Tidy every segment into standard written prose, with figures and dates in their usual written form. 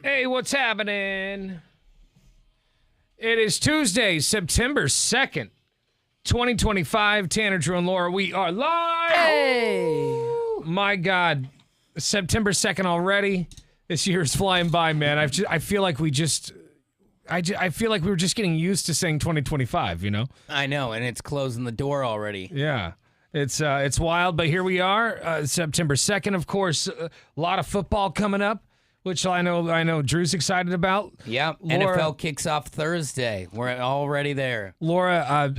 Hey, what's happening? It is Tuesday, September 2nd, 2025. Tanner, Drew, and Laura, we are live. Hey! My God, September 2nd already. This year is flying by, man. I feel like we were just getting used to saying 2025, you know? I know, and it's closing the door already. Yeah. It's wild, but here we are, September 2nd, of course. A lot of football coming up, which I know Drew's excited about. Yeah, Laura, NFL kicks off Thursday. We're already there. Laura,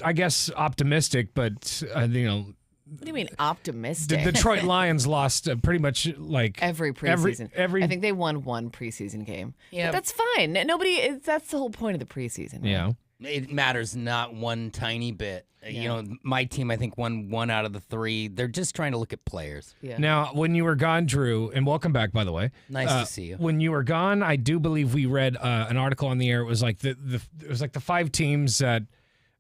I guess optimistic, but What do you mean optimistic? the Detroit Lions lost pretty much like every preseason. Every I think they won one preseason game. Yeah. But that's fine. That's the whole point of the preseason. Right? Yeah. It matters not one tiny bit. You know, my team, I think, won 1 out of the 3. They're just trying to look at players. Yeah. Now, when you were gone, Drew, and welcome back, by the way. Nice to see you. When you were gone, I do believe we read an article on the air. It was like the 5 teams that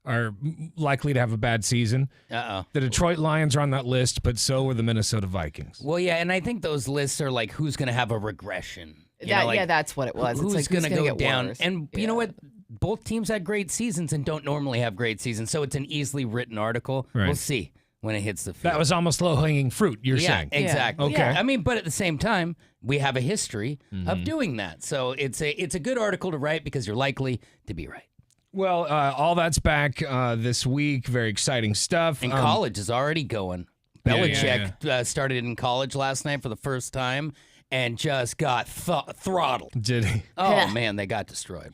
are likely to have a bad season. Uh-oh. The Detroit Lions are on that list, but so were the Minnesota Vikings. Well, yeah, and I think those lists are like who's going to have a regression. That's what it was. Who's it's like, going to go get down? worse? And you know what? Both teams had great seasons and don't normally have great seasons, so it's an easily written article. Right. We'll see when it hits the field. That was almost low-hanging fruit, you're yeah, saying. exactly. Okay. I mean, but at the same time, we have a history of doing that. So it's a good article to write because you're likely to be right. Well, all that's back this week. Very exciting stuff. And college is already going. Yeah, Belichick started in college last night for the first time and just got throttled. Did he? Oh, man, they got destroyed.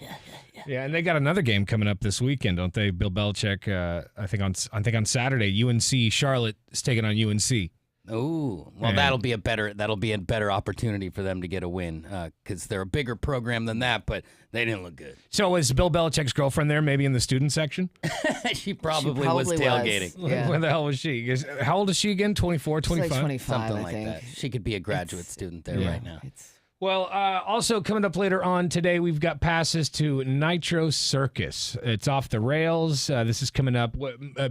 Yeah, and they got another game coming up this weekend, don't they? Bill Belichick, I think on Saturday, UNC Charlotte is taking on UNC. Oh, well, And that'll be a better opportunity for them to get a win because they're a bigger program than that, but they didn't look good. So is Bill Belichick's girlfriend there, maybe in the student section? She probably was tailgating. Yeah. Where the hell was she? How old is she again? 24, It's like 25? 25, Something I like think. that. She could be a graduate student there right now. Well, also coming up later on today, we've got passes to Nitro Circus. It's off the rails. This is coming up,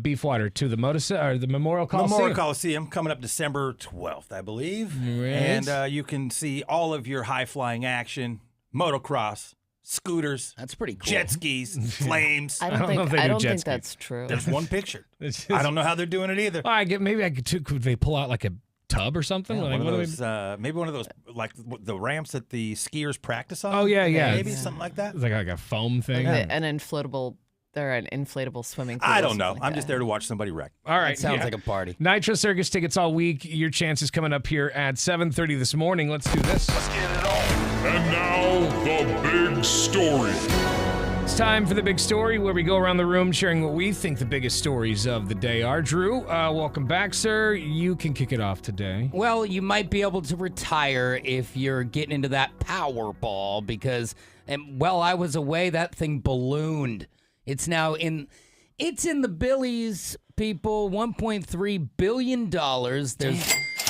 Beefwater, to the the Memorial Coliseum. Memorial Coliseum coming up December 12th, I believe. Right. And you can see all of your high-flying action, motocross, scooters, That's pretty cool. jet skis, flames. I don't don't know if they do think jet skis. that's true. There's one picture. It's just- I don't know how they're doing it either. Maybe I could they pull out like a tub or something? Yeah, Like, one of what do those, maybe one of those, like the ramps that the skiers practice on. Oh, yeah. Maybe something like that. It's like a foam thing. An inflatable. They're an inflatable swimming pool. I or don't know. something like I'm just that. there to watch somebody wreck. All right. Sounds yeah. like a party. Nitro Circus tickets all week. Your chance is coming up here at 7:30 this morning. Let's do this. And now, the big story. It's time for the big story where we go around the room sharing what we think the biggest stories of the day are. Drew, welcome back, sir. You can kick it off today. Well, you might be able to retire if you're getting into that Powerball because, while I was away, that thing ballooned. It's now in the billies, people. $1.3 billion. There's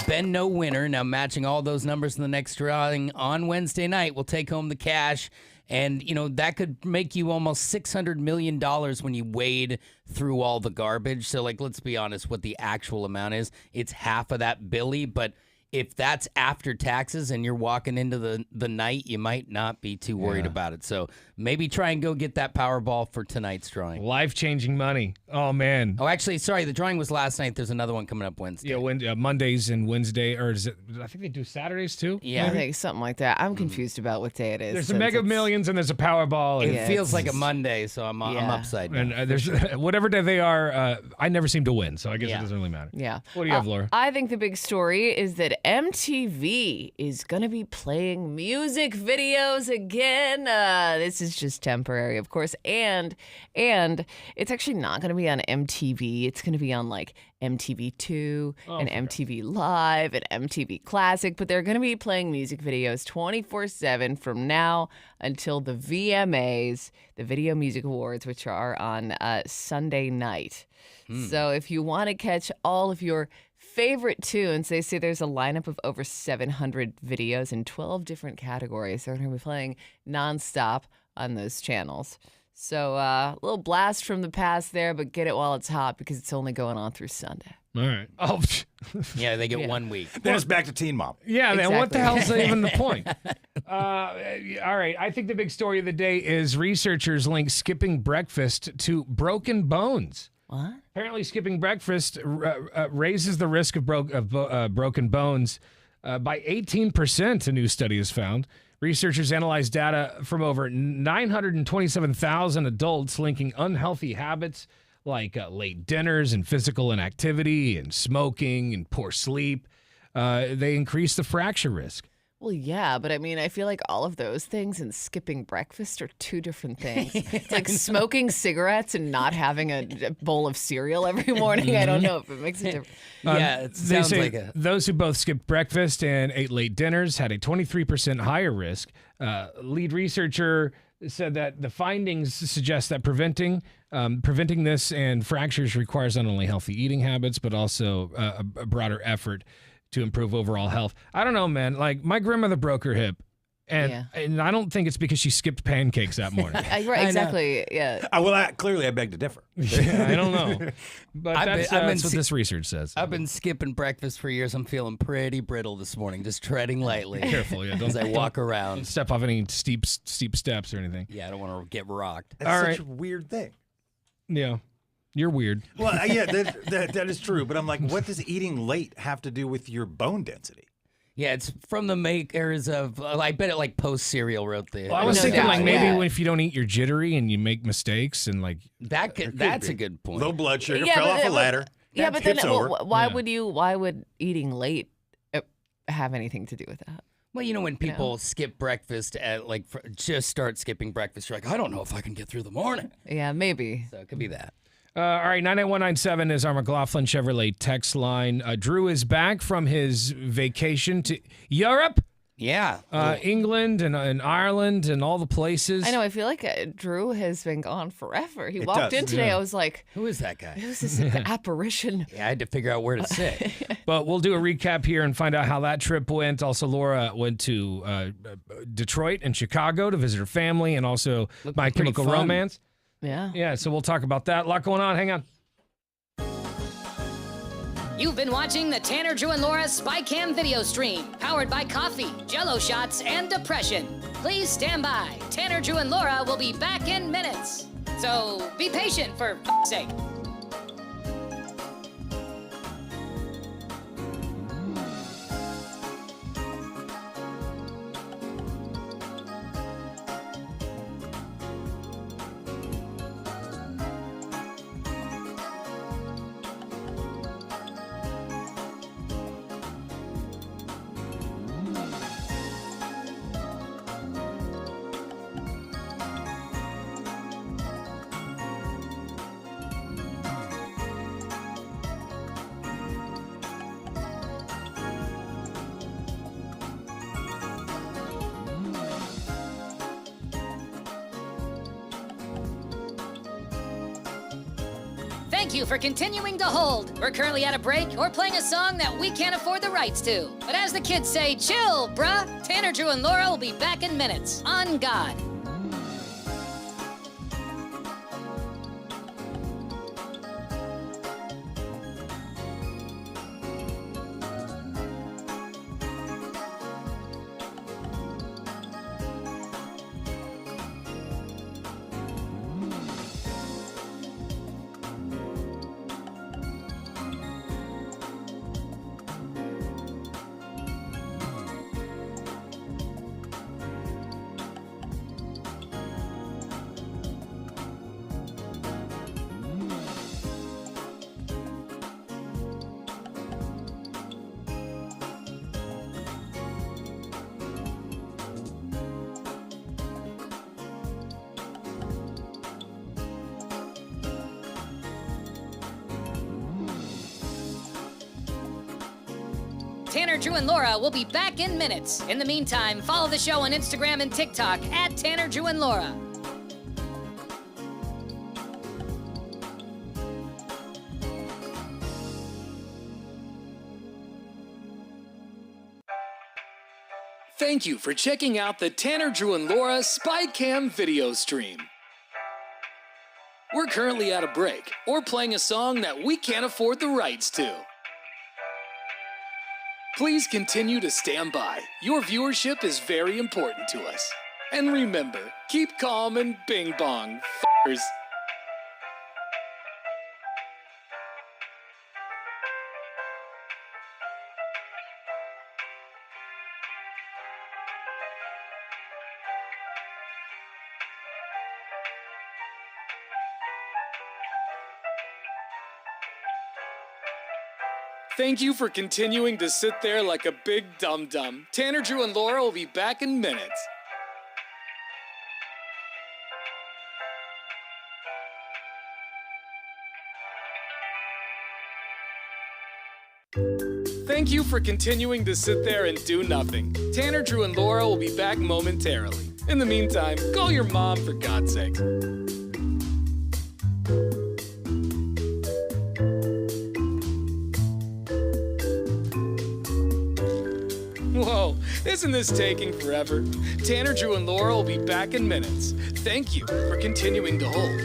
been no winner. Now, matching all those numbers in the next drawing on Wednesday night, we'll take home the cash. And, that could make you almost $600 million when you wade through all the garbage. So, let's be honest, what the actual amount is. It's half of that Billy, but if that's after taxes and you're walking into the night, you might not be too worried about it. So maybe try and go get that Powerball for tonight's drawing. Life-changing money. Oh, man. Oh, actually, sorry, the drawing was last night. There's another one coming up Wednesday. Yeah, Mondays and Wednesday, or is it? I think they do Saturdays too. Yeah. I think something like that. I'm confused about what day it is. There's a Mega Millions and there's a Powerball. It Yeah, feels it's- like a Monday, so I'm upside down. And there's whatever day they are. I never seem to win, so I guess Yeah. it doesn't really matter. Yeah. What do you have, Laura? I think the big story is that MTV is going to be playing music videos again. This is just temporary, of course. And it's actually not going to be on MTV. It's going to be on like MTV2 and MTV Live and MTV Classic. But they're going to be playing music videos 24/7 from now until the VMAs, the Video Music Awards, which are on Sunday night. So if you want to catch all of your favorite tunes, they say there's a lineup of over 700 videos in 12 different categories. They're going to be playing nonstop on those channels. So a little blast from the past there, but get it while it's hot because it's only going on through Sunday. All right. Oh, Yeah, they get 1 week. Then it's back to Teen Mom. yeah, man. What the Exactly. hell's even the point? All right. I think the big story of the day is researchers link skipping breakfast to broken bones. What? Apparently, skipping breakfast raises the risk of broken bones by 18%, a new study has found. Researchers analyzed data from over 927,000 adults linking unhealthy habits like late dinners and physical inactivity and smoking and poor sleep. They increase the fracture risk. Well, yeah, but I mean, I feel like all of those things and skipping breakfast are two different things. It's like smoking cigarettes and not having a bowl of cereal every morning. I don't know if it makes a difference. Yeah, it They sounds say like a... those who both skipped breakfast and ate late dinners had a 23% higher risk. Lead researcher said that the findings suggest that preventing this and fractures requires not only healthy eating habits, but also a broader effort to improve overall health. I don't know, man. Like, my grandmother broke her hip, and I don't think it's because she skipped pancakes that morning. Right, exactly. Yeah. Clearly, I beg to differ. I don't know. But that's what this research says. I've been skipping breakfast for years. I'm feeling pretty brittle this morning, just treading lightly. Careful, yeah. As I walk Don't around. step off any steep steps or anything. Yeah, I don't want to get rocked. That's All such right. a weird thing. Yeah. You're weird. Well, yeah, that is true. But I'm like, what does eating late have to do with your bone density? Yeah, it's from the makers of, I bet it like Post Cereal wrote the. Well, I was No thinking doubt, like maybe yeah. if you don't eat, you're jittery and you make mistakes and like That's a good point. Low blood sugar, Yeah, fell but off a it- ladder. Yeah, but then hips over. why Yeah. why would eating late have anything to do with that? Well, you know, when people skip breakfast at just start skipping breakfast, you're like, I don't know if I can get through the morning. Yeah, maybe. So it could be that. all right, 98197 is our McLaughlin Chevrolet text line. Drew is back from his vacation to Europe, Yeah. England and Ireland and all the places. I know. I feel like Drew has been gone forever. He It walked does, in today. yeah. I was like, Who is that guy? "Who's this apparition?" Yeah, I had to figure out where to sit. But we'll do a recap here and find out how that trip went. Also, Laura went to Detroit and Chicago to visit her family and also My pretty Chemical fun. Romance. Yeah. Yeah, so we'll talk about that. A lot going on. Hang on. You've been watching the Tanner, Drew, and Laura SpyCam video stream, powered by coffee, Jell-O shots, and depression. Please stand by. Tanner, Drew, and Laura will be back in minutes. So be patient, for f***'s sake. Thank you for continuing to hold. We're currently at a break or playing a song that we can't afford the rights to. But as the kids say, chill, bruh. Tanner, Drew, and Laura will be back in minutes. On God. Tanner, Drew, and Laura will be back in minutes. In the meantime, follow the show on Instagram and TikTok at Tanner, Drew, and Laura. Thank you for checking out the Tanner, Drew, and Laura SpyCam video stream. We're currently at a break or playing a song that we can't afford the rights to. Please continue to stand by. Your viewership is very important to us. And remember, keep calm and bing bong, f***ers. Thank you for continuing to sit there like a big dum-dum. Tanner, Drew, and Laura will be back in minutes. Thank you for continuing to sit there and do nothing. Tanner, Drew, and Laura will be back momentarily. In the meantime, call your mom for God's sake. Whoa, isn't this taking forever? Tanner, Drew, and Laura will be back in minutes. Thank you for continuing to hold.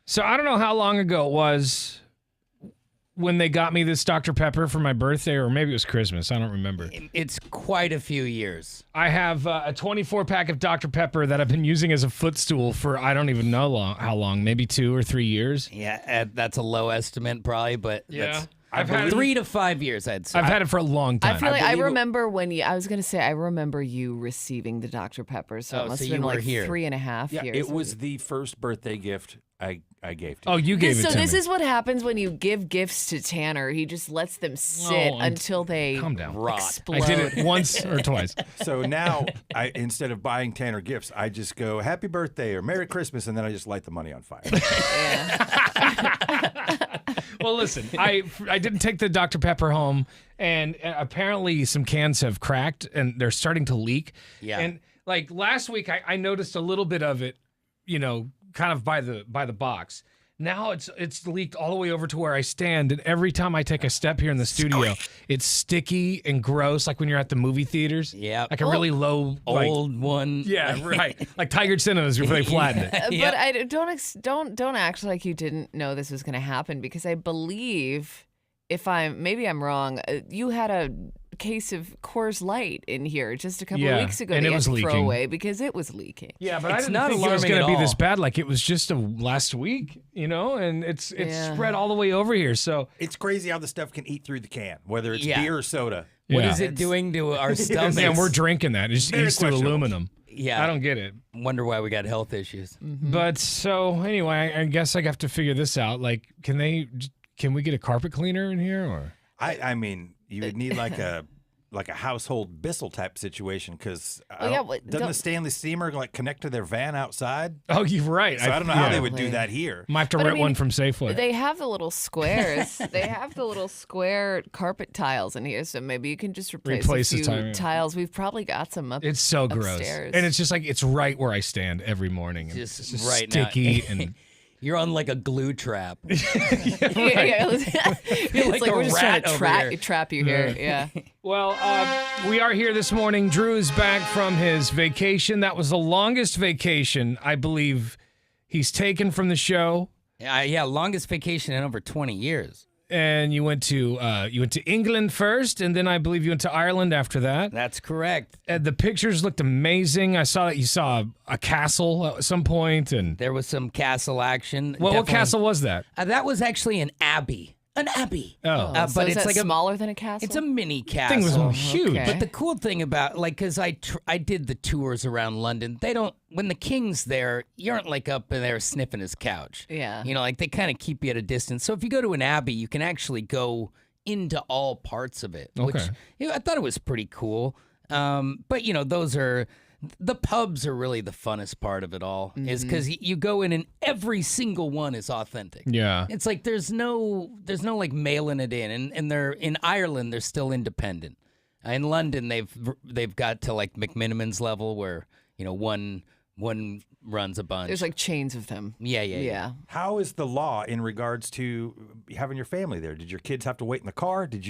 So I don't know how long ago it was when they got me this Dr. Pepper for my birthday, or maybe it was Christmas. I don't remember. It's quite a few years. I have a 24-pack of Dr. Pepper that I've been using as a footstool for I don't even know how long, maybe 2 or 3 years. Yeah, that's a low estimate probably, but that's I've had 3 to 5 years, I'd say. I've had it for a long time. I feel like I remember when you. I was gonna say I remember you receiving the Dr. Pepper, so it must have been like here. 3.5 Yeah, years. it was the first birthday gift I gave to you. Oh, you gave it to me. So this is what happens when you give gifts to Tanner. He just lets them sit until they calm down. explode. I did it once or twice. So now, instead of buying Tanner gifts, I just go, happy birthday or Merry Christmas, and then I just light the money on fire. Well, listen, I didn't take the Dr. Pepper home, and apparently some cans have cracked, and they're starting to leak. Yeah. And like last week, I noticed a little bit of it, kind of by the box. Now it's leaked all the way over to where I stand, and every time I take a step here in the studio, it's sticky and gross, like when you're at the movie theaters. Yeah. Like a really low, Old one. Yeah, right. Like Tiger Cinemas before they flattened it. But I don't act like you didn't know this was going to happen, because I believe, maybe I'm wrong, you had a case of Coors Light in here just a couple of weeks ago and that it you was had to throw leaking. away because it was leaking. Yeah, but I It's didn't not think it was alarming going to at be this all. bad. Like it was just last week, and it's Yeah. spread all the way over here. So It's crazy how the stuff can eat through the can, whether it's Yeah. beer or soda. What Yeah. is it doing to our stomachs? and we're drinking that. It just Very eats through questionable. aluminum. Yeah. I don't get it. Wonder why we got health issues. But so anyway, I guess I have to figure this out. Like, can we get a carpet cleaner in here or? I mean, you would need like a household Bissell type situation, because doesn't the Stanley Steamer connect to their van outside? Oh, you're right. So I don't know how they would Probably. do that here. Might have to But I rent mean, one from Safeway. They have the little squares. They have the little square carpet tiles in here, so maybe you can just replace Replace a the few tile, yeah. tiles. We've probably got some up. It's so gross, upstairs. and it's just like it's right where I stand every morning. And Just it's just right now. sticky and. You're on like a glue trap. Yeah, it's like a we're just trying rat to over here. trap you here. Yeah. Well, we are here this morning. Drew is back from his vacation. That was the longest vacation I believe he's taken from the show. Yeah, longest vacation in over 20 years. And you went to England first, and then I believe you went to Ireland after that. That's correct. And the pictures looked amazing. I saw that you saw a castle at some point, and There was some castle action. what Definitely- castle was that? That was actually an abbey. An abbey. Oh, So but is it's that like smaller than a castle? It's a mini castle. thing was huge. okay. But the cool thing about, because I did the tours around London, when the king's there, you aren't like up in there sniffing his couch. Yeah. They kind of keep you at a distance. So if you go to an abbey, you can actually go into all parts of it, which Okay. I thought it was pretty cool. But the pubs are really the funnest part of it all, is because you go in and every single one is authentic. Yeah. It's like there's no like mailing it in, and they're in Ireland, they're still independent. In London, they've got to like McMiniman's level where one runs a bunch. There's like chains of them. Yeah. How is the law in regards to having your family there? Did your kids have to wait in the car? Did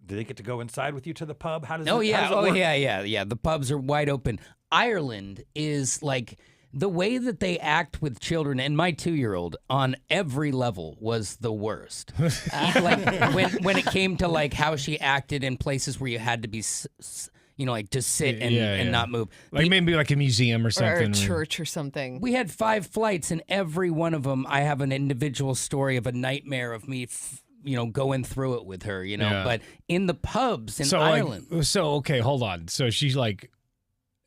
they get to go inside with you to the pub? How does Oh it, yeah, how does it work? yeah. The pubs are wide open. Ireland is like the way that they act with children, and my 2-year-old on every level was the worst. Like when it came to like how she acted in places where you had to be, like just sit and not move. Like maybe like a museum or Or something. a church or something. We had 5 flights, and every one of them, I have an individual story of a nightmare of me, going through it with her. Yeah. But in the pubs in So Ireland, okay, hold on. So she's like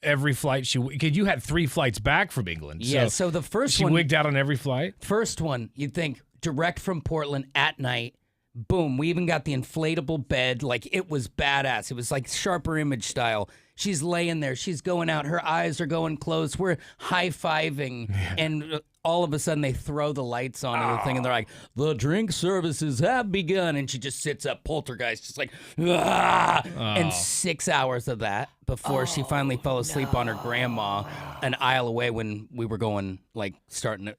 every flight because you had 3 flights back from England. yeah. So So the first she one, wigged out on every flight. First one, you'd think direct from Portland at night. Boom. We even got the inflatable bed. Like, it was badass. It was like Sharper Image style. She's laying there. She's going out. Her eyes are going closed. We're high-fiving. And all of a sudden, they throw the lights on and the thing, and they're like, the drink services have begun. And she just sits up, poltergeist, just like, ah! And 6 hours of that before she finally fell asleep on her grandma an aisle away when we were going, like,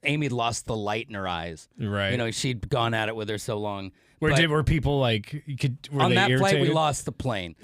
Amy lost the light in her eyes. Right. She'd gone at it with her so long. Were But people like were on they that irritated? flight, we lost the plane.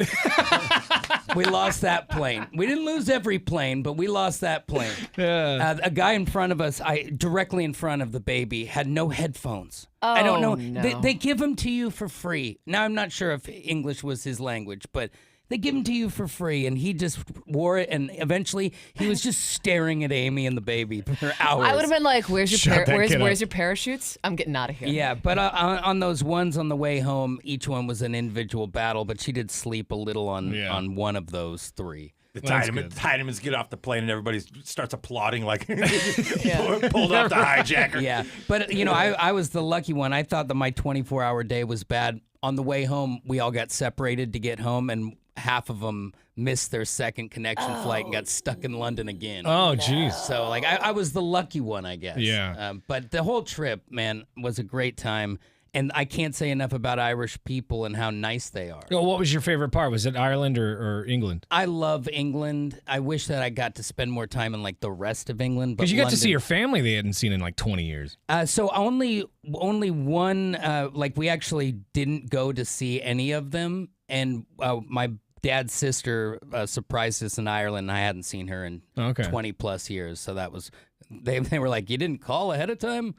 We lost that plane. We didn't lose every plane, but we lost that plane. Yeah. A guy in front of us, directly in front of the baby, had no headphones. Oh, I don't know. no. They give them to you for free. Now, I'm not sure if English was his language, but they give them to you for free, and he just wore it, and eventually he was just staring at Amy and the baby for hours. I would have been like, "Where's your Shut that kid where's up. your parachutes? I'm getting out of here." Yeah, but on those ones on the way home, each one was an individual battle, but she did sleep a little on one of those three. The That's good. Tidemans get off the plane and everybody starts applauding like Yeah. pulled off the hijacker. Yeah, but I was the lucky one. I thought that my 24-hour day was bad. On the way home, we all got separated to get home, and half of them missed their second connection flight and got stuck in London again. Oh, jeez. So, like, I was the lucky one, I guess. Yeah. But the whole trip, man, was a great time. And I can't say enough about Irish people and how nice they are. Well, what was your favorite part? Was it Ireland or England? I love England. I wish that I got to spend more time in, like, the rest of England. Because But you got to see London- your family they hadn't seen in like 20 years. So only one, like, we actually didn't go to see any of them. And my dad's sister surprised us in Ireland, and I hadn't seen her in Okay. 20 plus years. So that was, they were like, you didn't call ahead of time?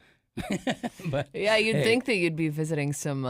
But Yeah, you'd hey. think that you'd be visiting some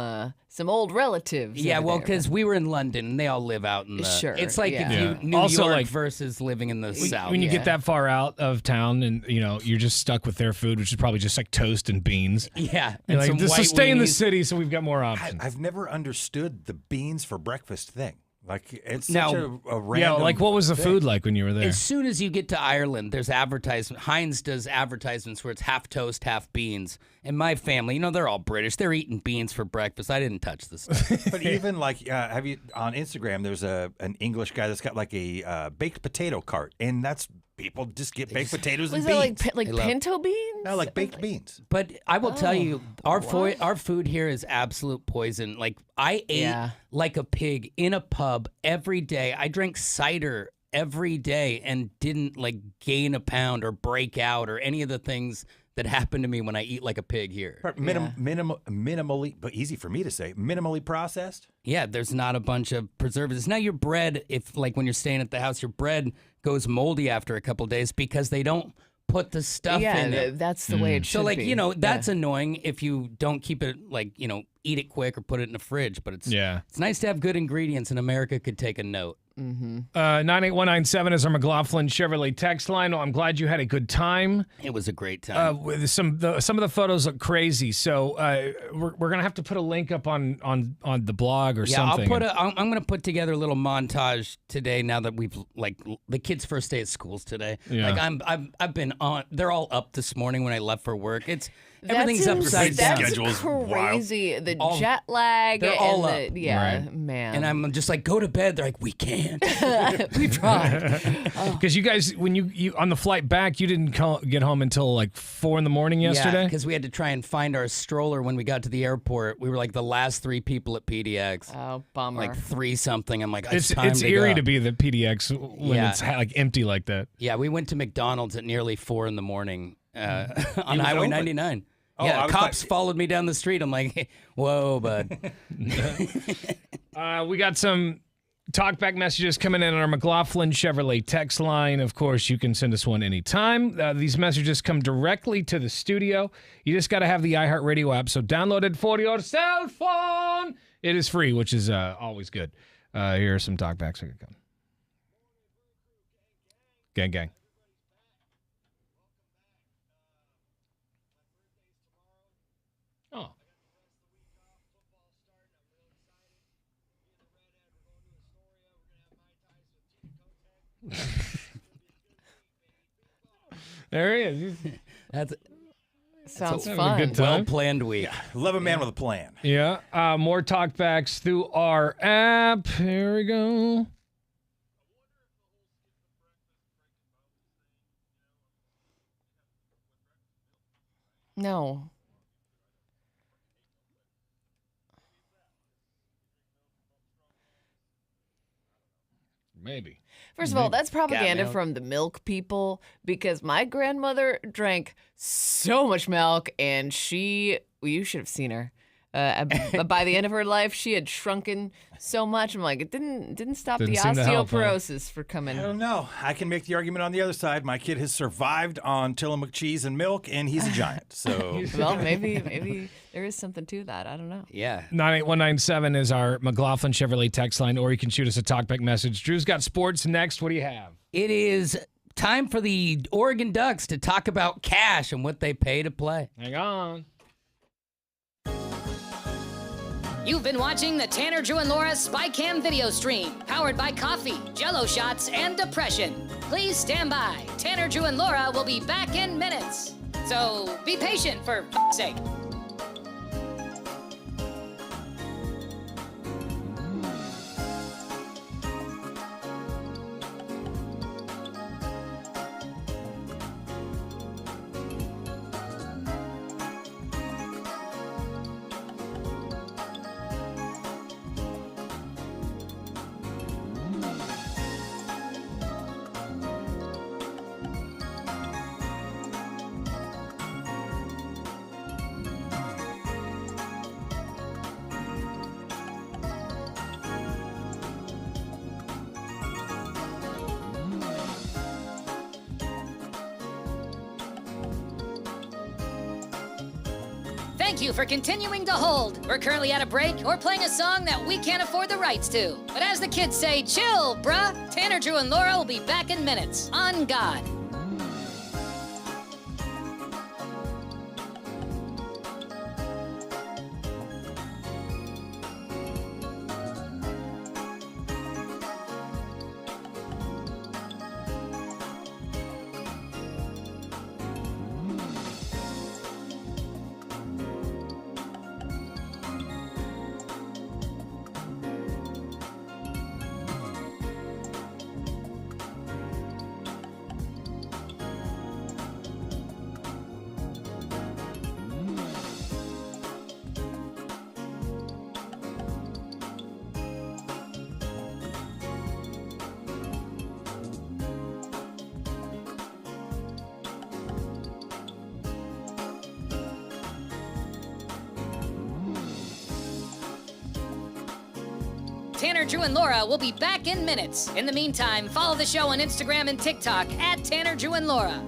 old relatives. Yeah, over well, there. because we were in London, and they all live out in the. Sure, It's like yeah. if you New Also, York like, versus living in the South. When you Yeah. get that far out of town and you're just stuck with their food, which is probably just like toast and beans. Yeah, You're and like, some this will white stay in the weenies. city, so we've got more options. I've never understood the beans for breakfast thing. Like it's such Now- a Yeah, random. like what was the thing. food like when you were there? As soon as you get to Ireland, there's advertisement. Heinz does advertisements where it's half toast, half beans. And my family, they're all British. They're eating beans for breakfast. I didn't touch this stuff. But even like, have you on Instagram? There's an English guy that's got like a baked potato cart, and that's people just get baked potatoes was and it beans. like pinto beans? No, like baked beans. But I will tell you, our what? our food here is absolute poison. Like, I ate Yeah. like a pig in a pub every day. I drank cider every day and didn't like gain a pound or break out or any of the things that happen to me when I eat like a pig here. Minimally, but easy for me to say, minimally processed. Yeah, there's not a bunch of preservatives. Now your bread, if like when you're staying at the house, your bread goes moldy after a couple days because they don't put the stuff Yeah, in it. that's the way it should So like, be. that's annoying if you don't keep it like, eat it quick or put it in the fridge, but it's nice to have good ingredients, and America could take a note. 98197 is our McLaughlin Chevrolet text line. Well, I'm glad you had a good time. It was a great time. With some of the photos look crazy, so we're gonna have to put a link up on the blog or something. I'm gonna put together a little montage today. Now that we've like the kids' first day at schools today. Yeah. Like I've been on. They're all up this morning when I left for work. Everything's That's upside down. That's Schedule's wild. crazy. The jet lag. they're all and yeah, Right. man. And I'm just like, go to bed. They're like, we can't. we tried. Because you guys, when you on the flight back, you didn't get home until like 4 in the morning yesterday. because we had to try and find our stroller when we got to the airport. We were like the last 3 people at PDX. Oh, bummer. Like 3 something. I'm like, it's It's time eerie go. to be the PDX when Yeah. it's like empty like that. Yeah, we went to McDonald's at nearly 4 in the morning on was Highway open? 99. Oh, Yeah, I was cops like- followed me down the street. I'm like, whoa, bud. We got some talkback messages coming in on our McLaughlin Chevrolet text line. Of course, you can send us one anytime. These messages come directly to the studio. You just got to have the iHeartRadio app, so download it for your cell phone. It is free, which is always good. Here are some talkbacks. Here we go. Gang, gang. Oh. There he is. That's Sounds having a fun. good time. well planned week. Love a man with a plan. Yeah. More talkbacks through our app. Here we go. No. Maybe. First of all, that's propaganda milk. from the milk people because my grandmother drank so much milk and you should have seen her. By the end of her life, she had shrunken so much. I'm like, it didn't stop Didn't the seem to help, huh? osteoporosis for coming. I don't know. I can make the argument on the other side. My kid has survived on Tillamook cheese and milk, and he's a giant. So Well, maybe there is something to that. I don't know. Yeah. 98197 is our McLaughlin Chevrolet text line, or you can shoot us a talkback message. Drew's got sports next. What do you have? It is time for the Oregon Ducks to talk about cash and what they pay to play. Hang on. You've been watching the Tanner, Drew, and Laura SpyCam video stream, powered by coffee, Jello shots, and depression. Please stand by. Tanner, Drew, and Laura will be back in minutes. So be patient, for f***'s sake. Thank you for continuing to hold. We're currently at a break or playing a song that we can't afford the rights to. But as the kids say, chill, bruh. Tanner, Drew, and Laura will be back in minutes. On God. Tanner, Drew, and Laura will be back in minutes. In the meantime, follow the show on Instagram and TikTok at Tanner, Drew, and Laura.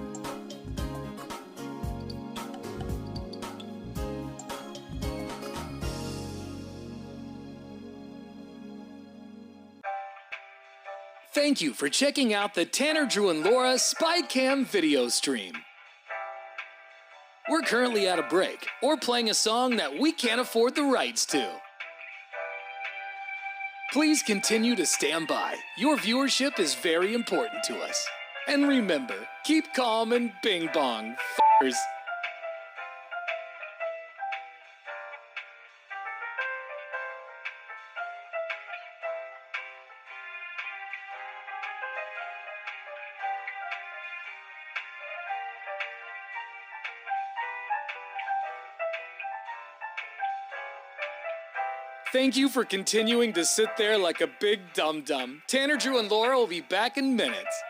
Thank you for checking out the Tanner, Drew, and Laura SpyCam video stream. We're currently at a break or playing a song that we can't afford the rights to. Please continue to stand by. Your viewership is very important to us. And remember, keep calm and bing bong, f***ers. Thank you for continuing to sit there like a big dum-dum. Tanner, Drew, and Laura will be back in minutes.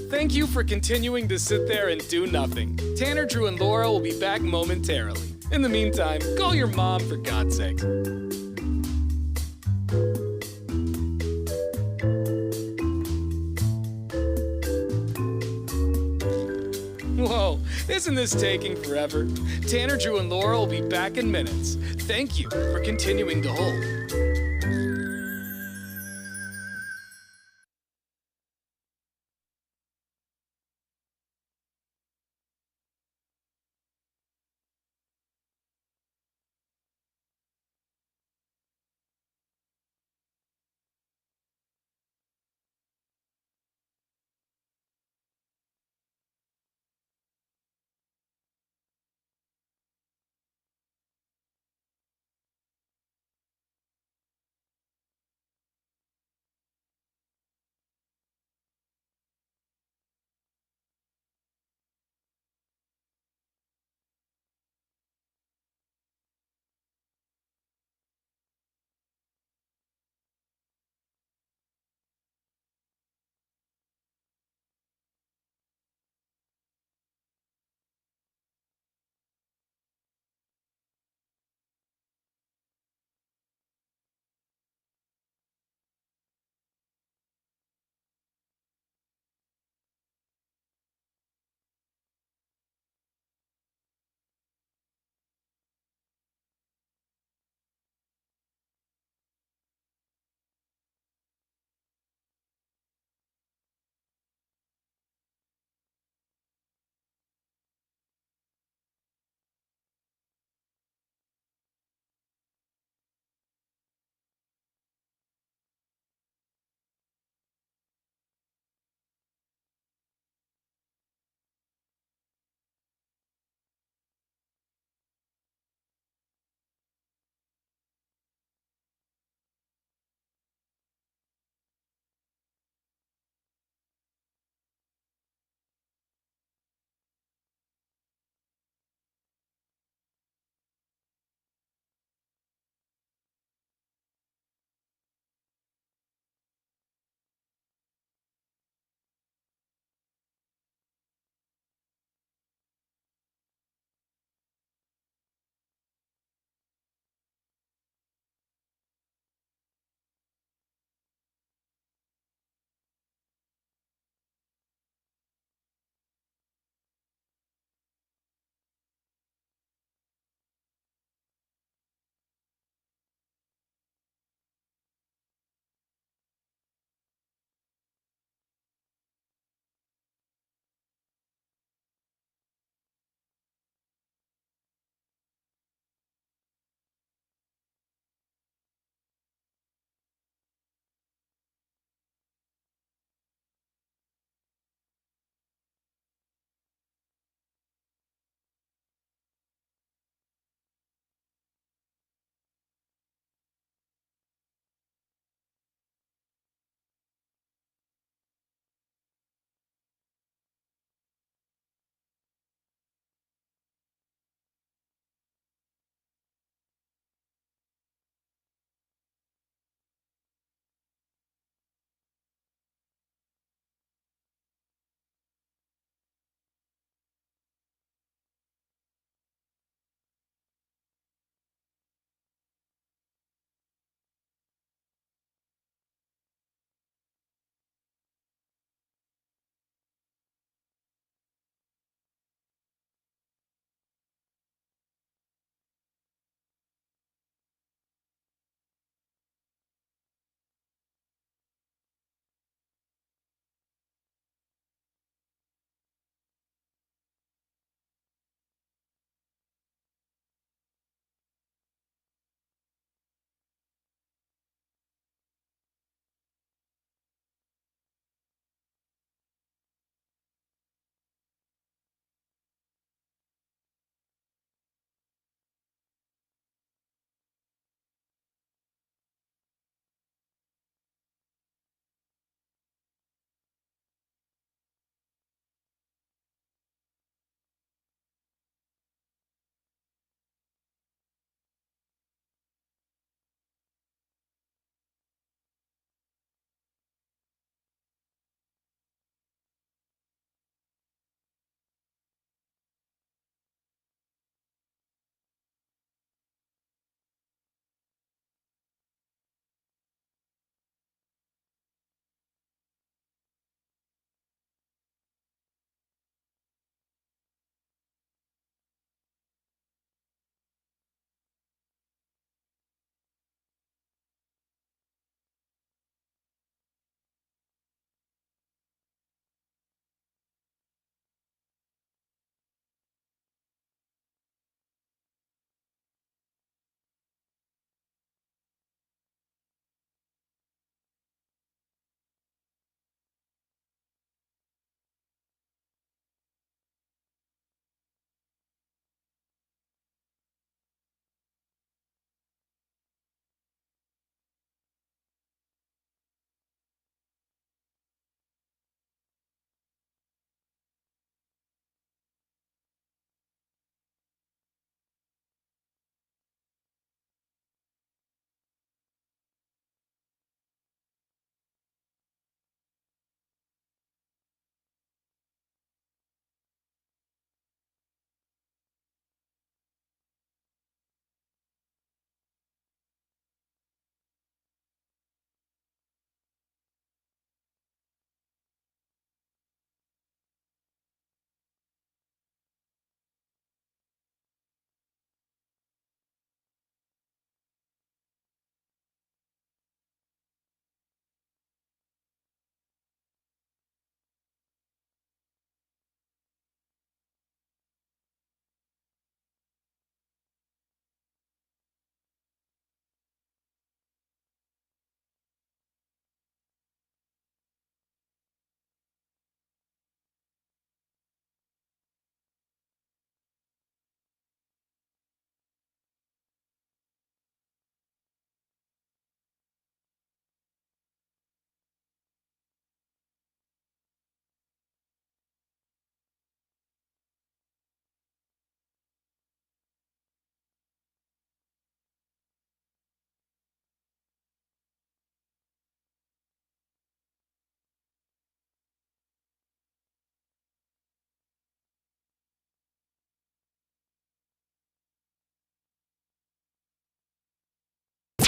Thank you for continuing to sit there and do nothing. Tanner, Drew, and Laura will be back momentarily. In the meantime, call your mom for God's sake. Whoa, isn't this taking forever? Tanner, Drew, and Laura will be back in minutes. Thank you for continuing to hold.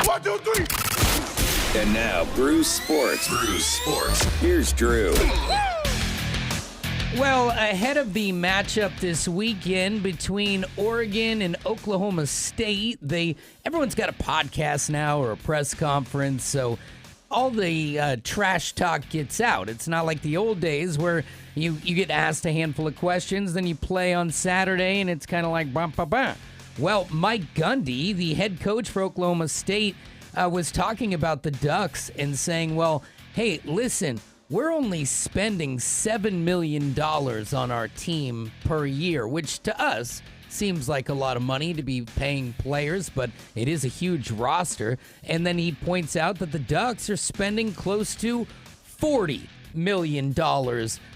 1, 2, 3. And now, Brews Sports. Here's Drew. Well, ahead of the matchup this weekend between Oregon and Oklahoma State, everyone's got a podcast now or a press conference, so all the trash talk gets out. It's not like the old days where you get asked a handful of questions, then you play on Saturday, and it's kind of like bam, bam, bam. Well, Mike Gundy, the head coach for Oklahoma State, was talking about the Ducks and saying, well, hey, listen, we're only spending $7 million on our team per year, which to us seems like a lot of money to be paying players, but it is a huge roster. And then he points out that the Ducks are spending close to $40 million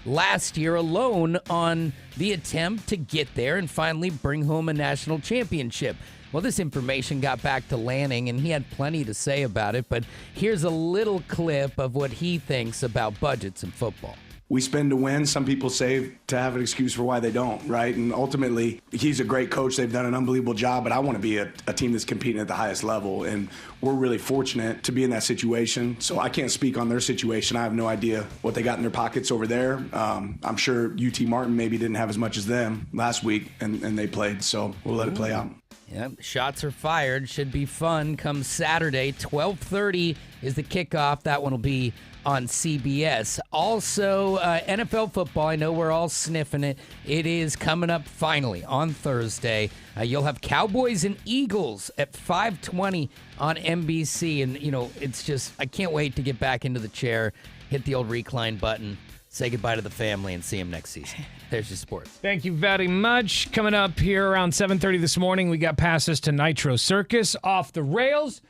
last year alone on the attempt to get there and finally bring home a national championship. Well, this information got back to Lanning, and he had plenty to say about it, but here's a little clip of what he thinks about budgets in football. We spend to win. Some people say to have an excuse for why they don't, right? And ultimately, he's a great coach. They've done an unbelievable job, but I want to be a team that's competing at the highest level, and we're really fortunate to be in that situation. So I can't speak on their situation. I have no idea what they got in their pockets over there. I'm sure UT Martin maybe didn't have as much as them last week, and they played, so we'll let it play out. Yep, shots are fired. Should be fun come Saturday. 12:30 is the kickoff. That one will be on CBS. Also, NFL football. I know we're all sniffing it. It is coming up finally on Thursday. You'll have Cowboys and Eagles at 5:20 on NBC. And, it's just, I can't wait to get back into the chair, hit the old recline button, say goodbye to the family, and see them next season. There's your sports. Thank you very much. Coming up here around 7:30 this morning, we got passes to Nitro Circus Off the Rails,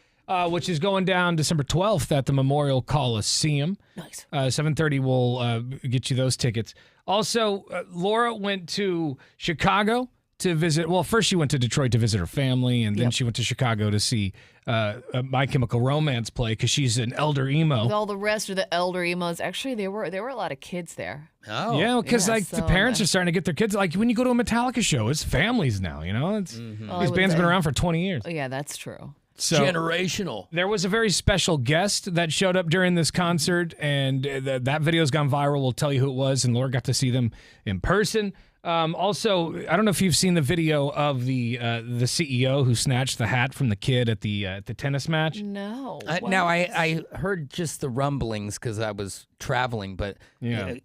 which is going down December 12th at the Memorial Coliseum. Nice. 7:30 will get you those tickets. Also, Laura went to Chicago to visit. Well, first she went to Detroit to visit her family, and then she went to Chicago to see My Chemical Romance play because she's an elder emo. With all the rest of the elder emos, actually, there were a lot of kids there. Oh, yeah, because the parents are starting to get their kids. Like when you go to a Metallica show, it's families now. It's these bands been around for 20 years. Oh, yeah, that's true. So generational. There was a very special guest that showed up during this concert, and that video's gone viral. We'll tell you who it was, and Laura got to see them in person. Also, I don't know if you've seen the video of the CEO who snatched the hat from the kid at the tennis match. No. Now, I heard just the rumblings because I was traveling, but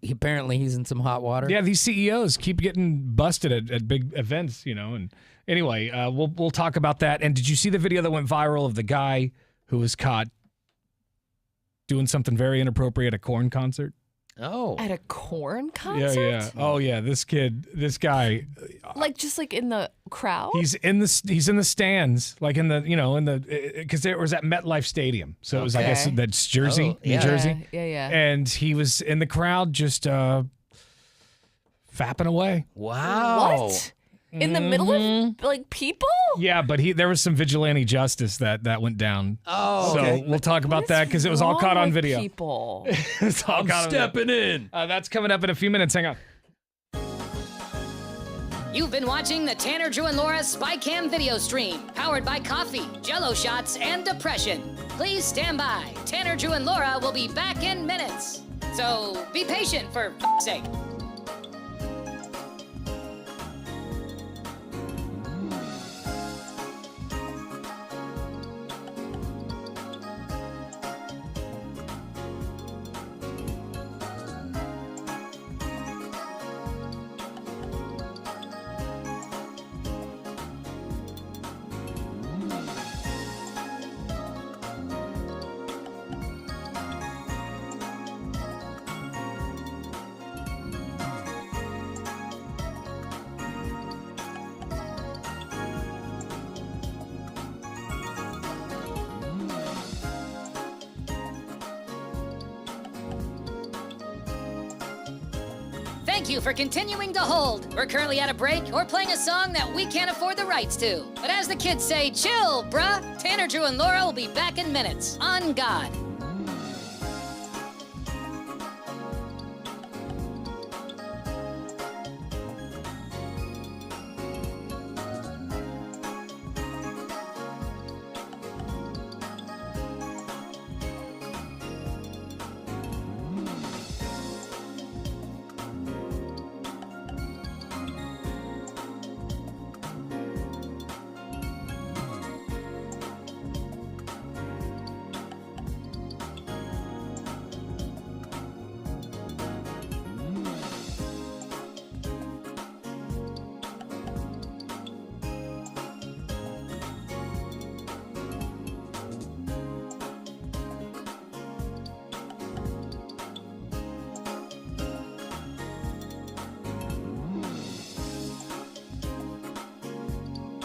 apparently he's in some hot water. Yeah, these CEOs keep getting busted at big events, and anyway, we'll talk about that. And did you see the video that went viral of the guy who was caught doing something very inappropriate at a Korn concert? Oh. At a Korn concert? Yeah. Oh, yeah. This guy. Just in the crowd? He's in the stands, like because it was at MetLife Stadium. So it was, I guess, that's Jersey, New Jersey. Yeah. And he was in the crowd just fapping away. Wow. What? In the middle of people? Yeah, but there was some vigilante justice that went down. Oh, so we'll talk about that because it was all caught on video. People, I'm stepping in. That's coming up in a few minutes. Hang on. You've been watching the Tanner, Drew, and Laura SpyCam video stream, powered by coffee, Jello shots, and depression. Please stand by. Tanner, Drew, and Laura will be back in minutes. So be patient for f***'s sake. Thank you for continuing to hold. We're currently at a break or playing a song that we can't afford the rights to. But as the kids say, chill, bruh. Tanner, Drew, and Laura will be back in minutes. On God.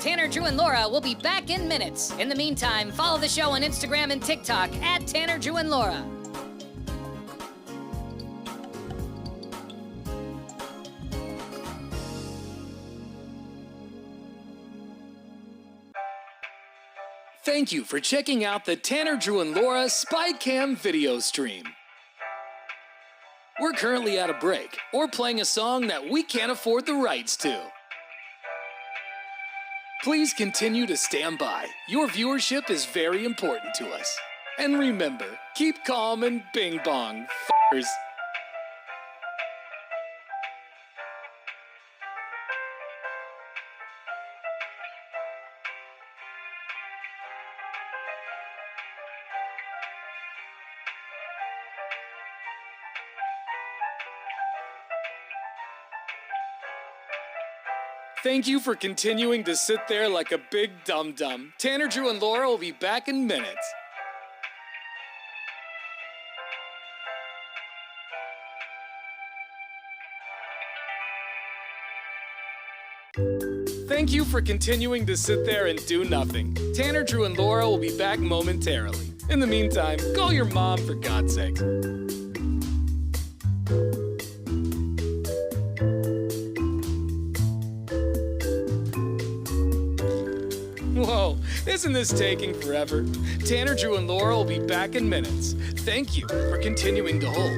Tanner, Drew, and Laura will be back in minutes. In the meantime, follow the show on Instagram and TikTok at Tanner, Drew, and Laura. Thank you for checking out the Tanner, Drew, and Laura SpyCam video stream. We're currently at a break or playing a song that we can't afford the rights to. Please continue to stand by. Your viewership is very important to us. And remember, keep calm and bing bong, f***ers. Thank you for continuing to sit there like a big dum-dum. Tanner, Drew, and Laura will be back in minutes. Thank you for continuing to sit there and do nothing. Tanner, Drew, and Laura will be back momentarily. In the meantime, call your mom for God's sake. Whoa, isn't this taking forever? Tanner, Drew, and Laura will be back in minutes. Thank you for continuing to hold.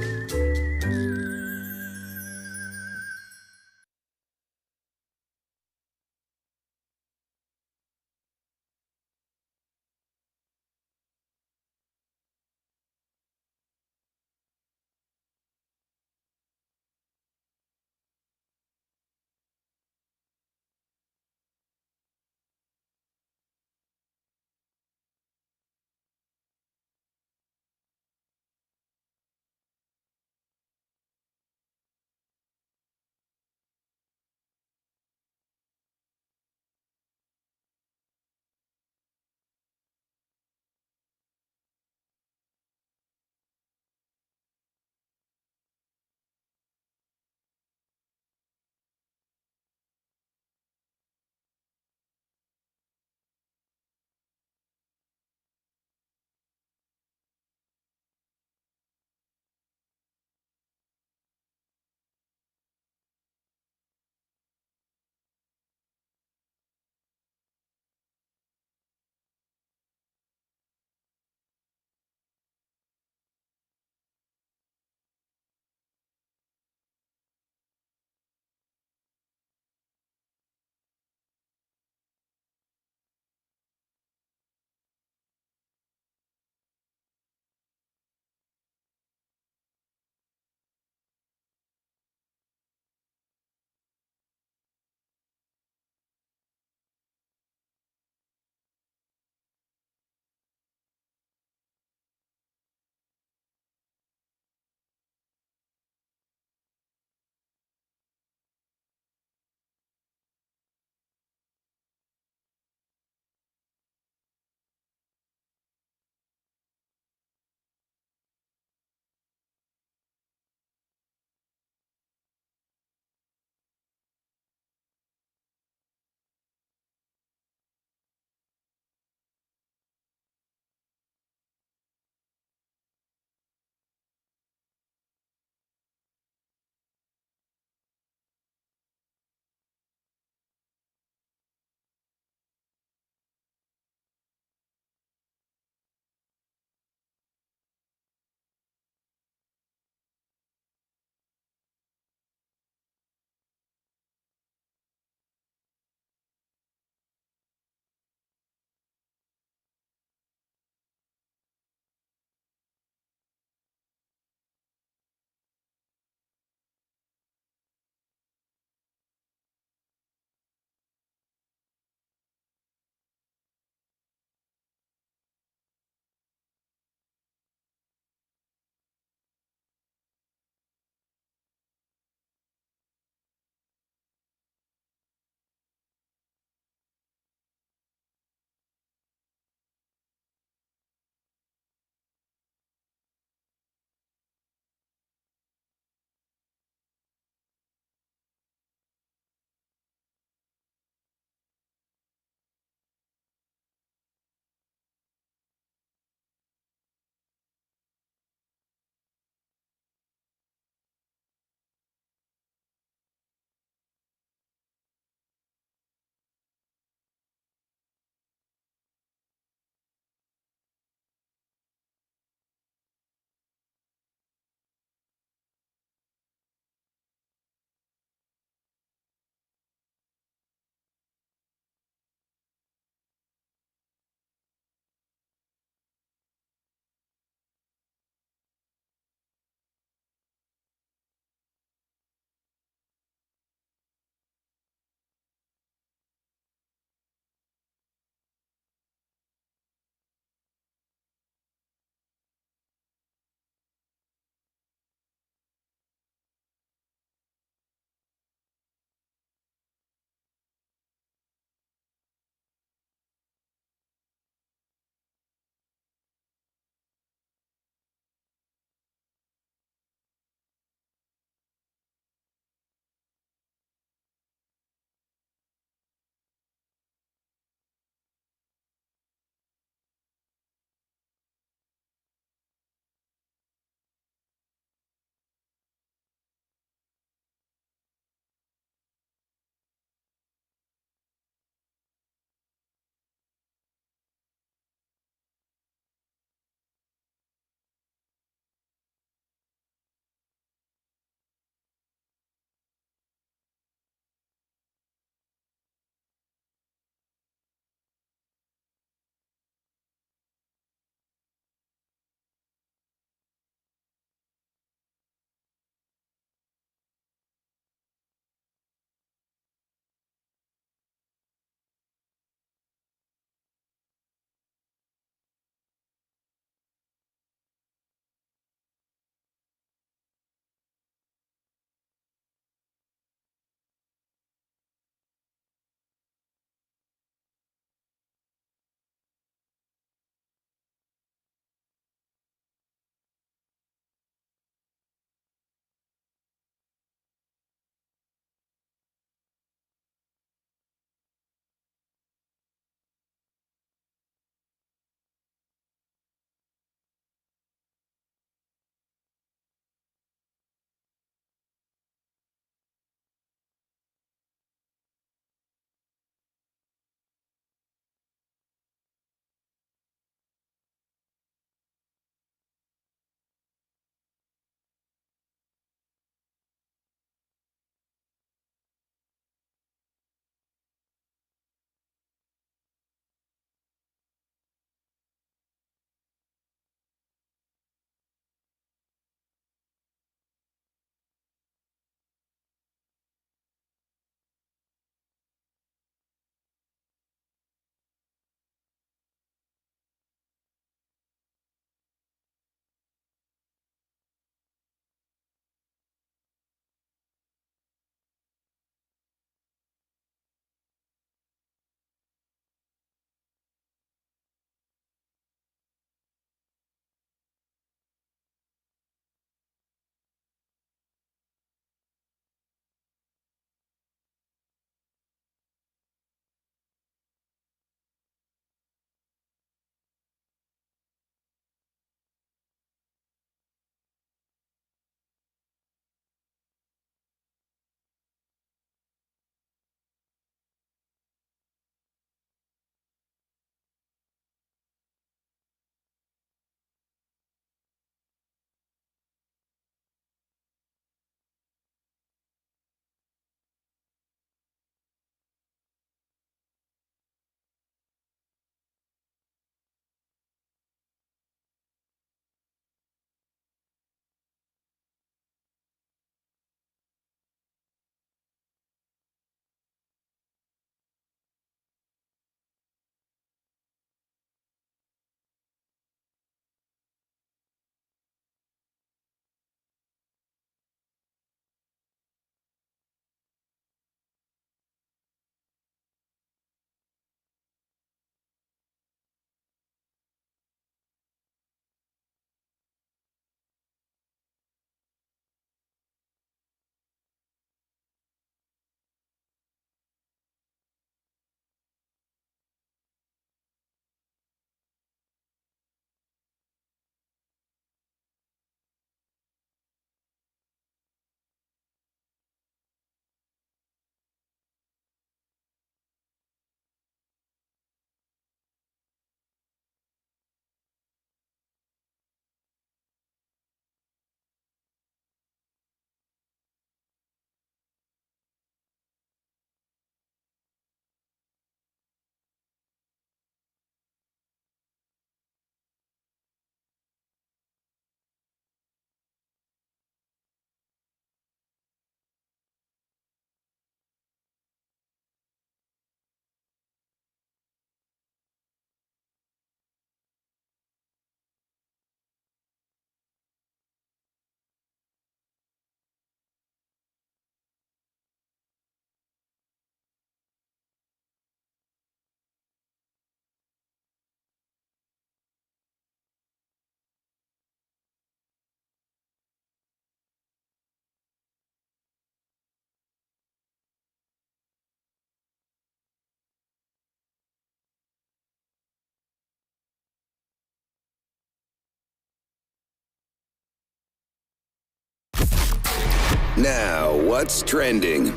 Now, what's trending?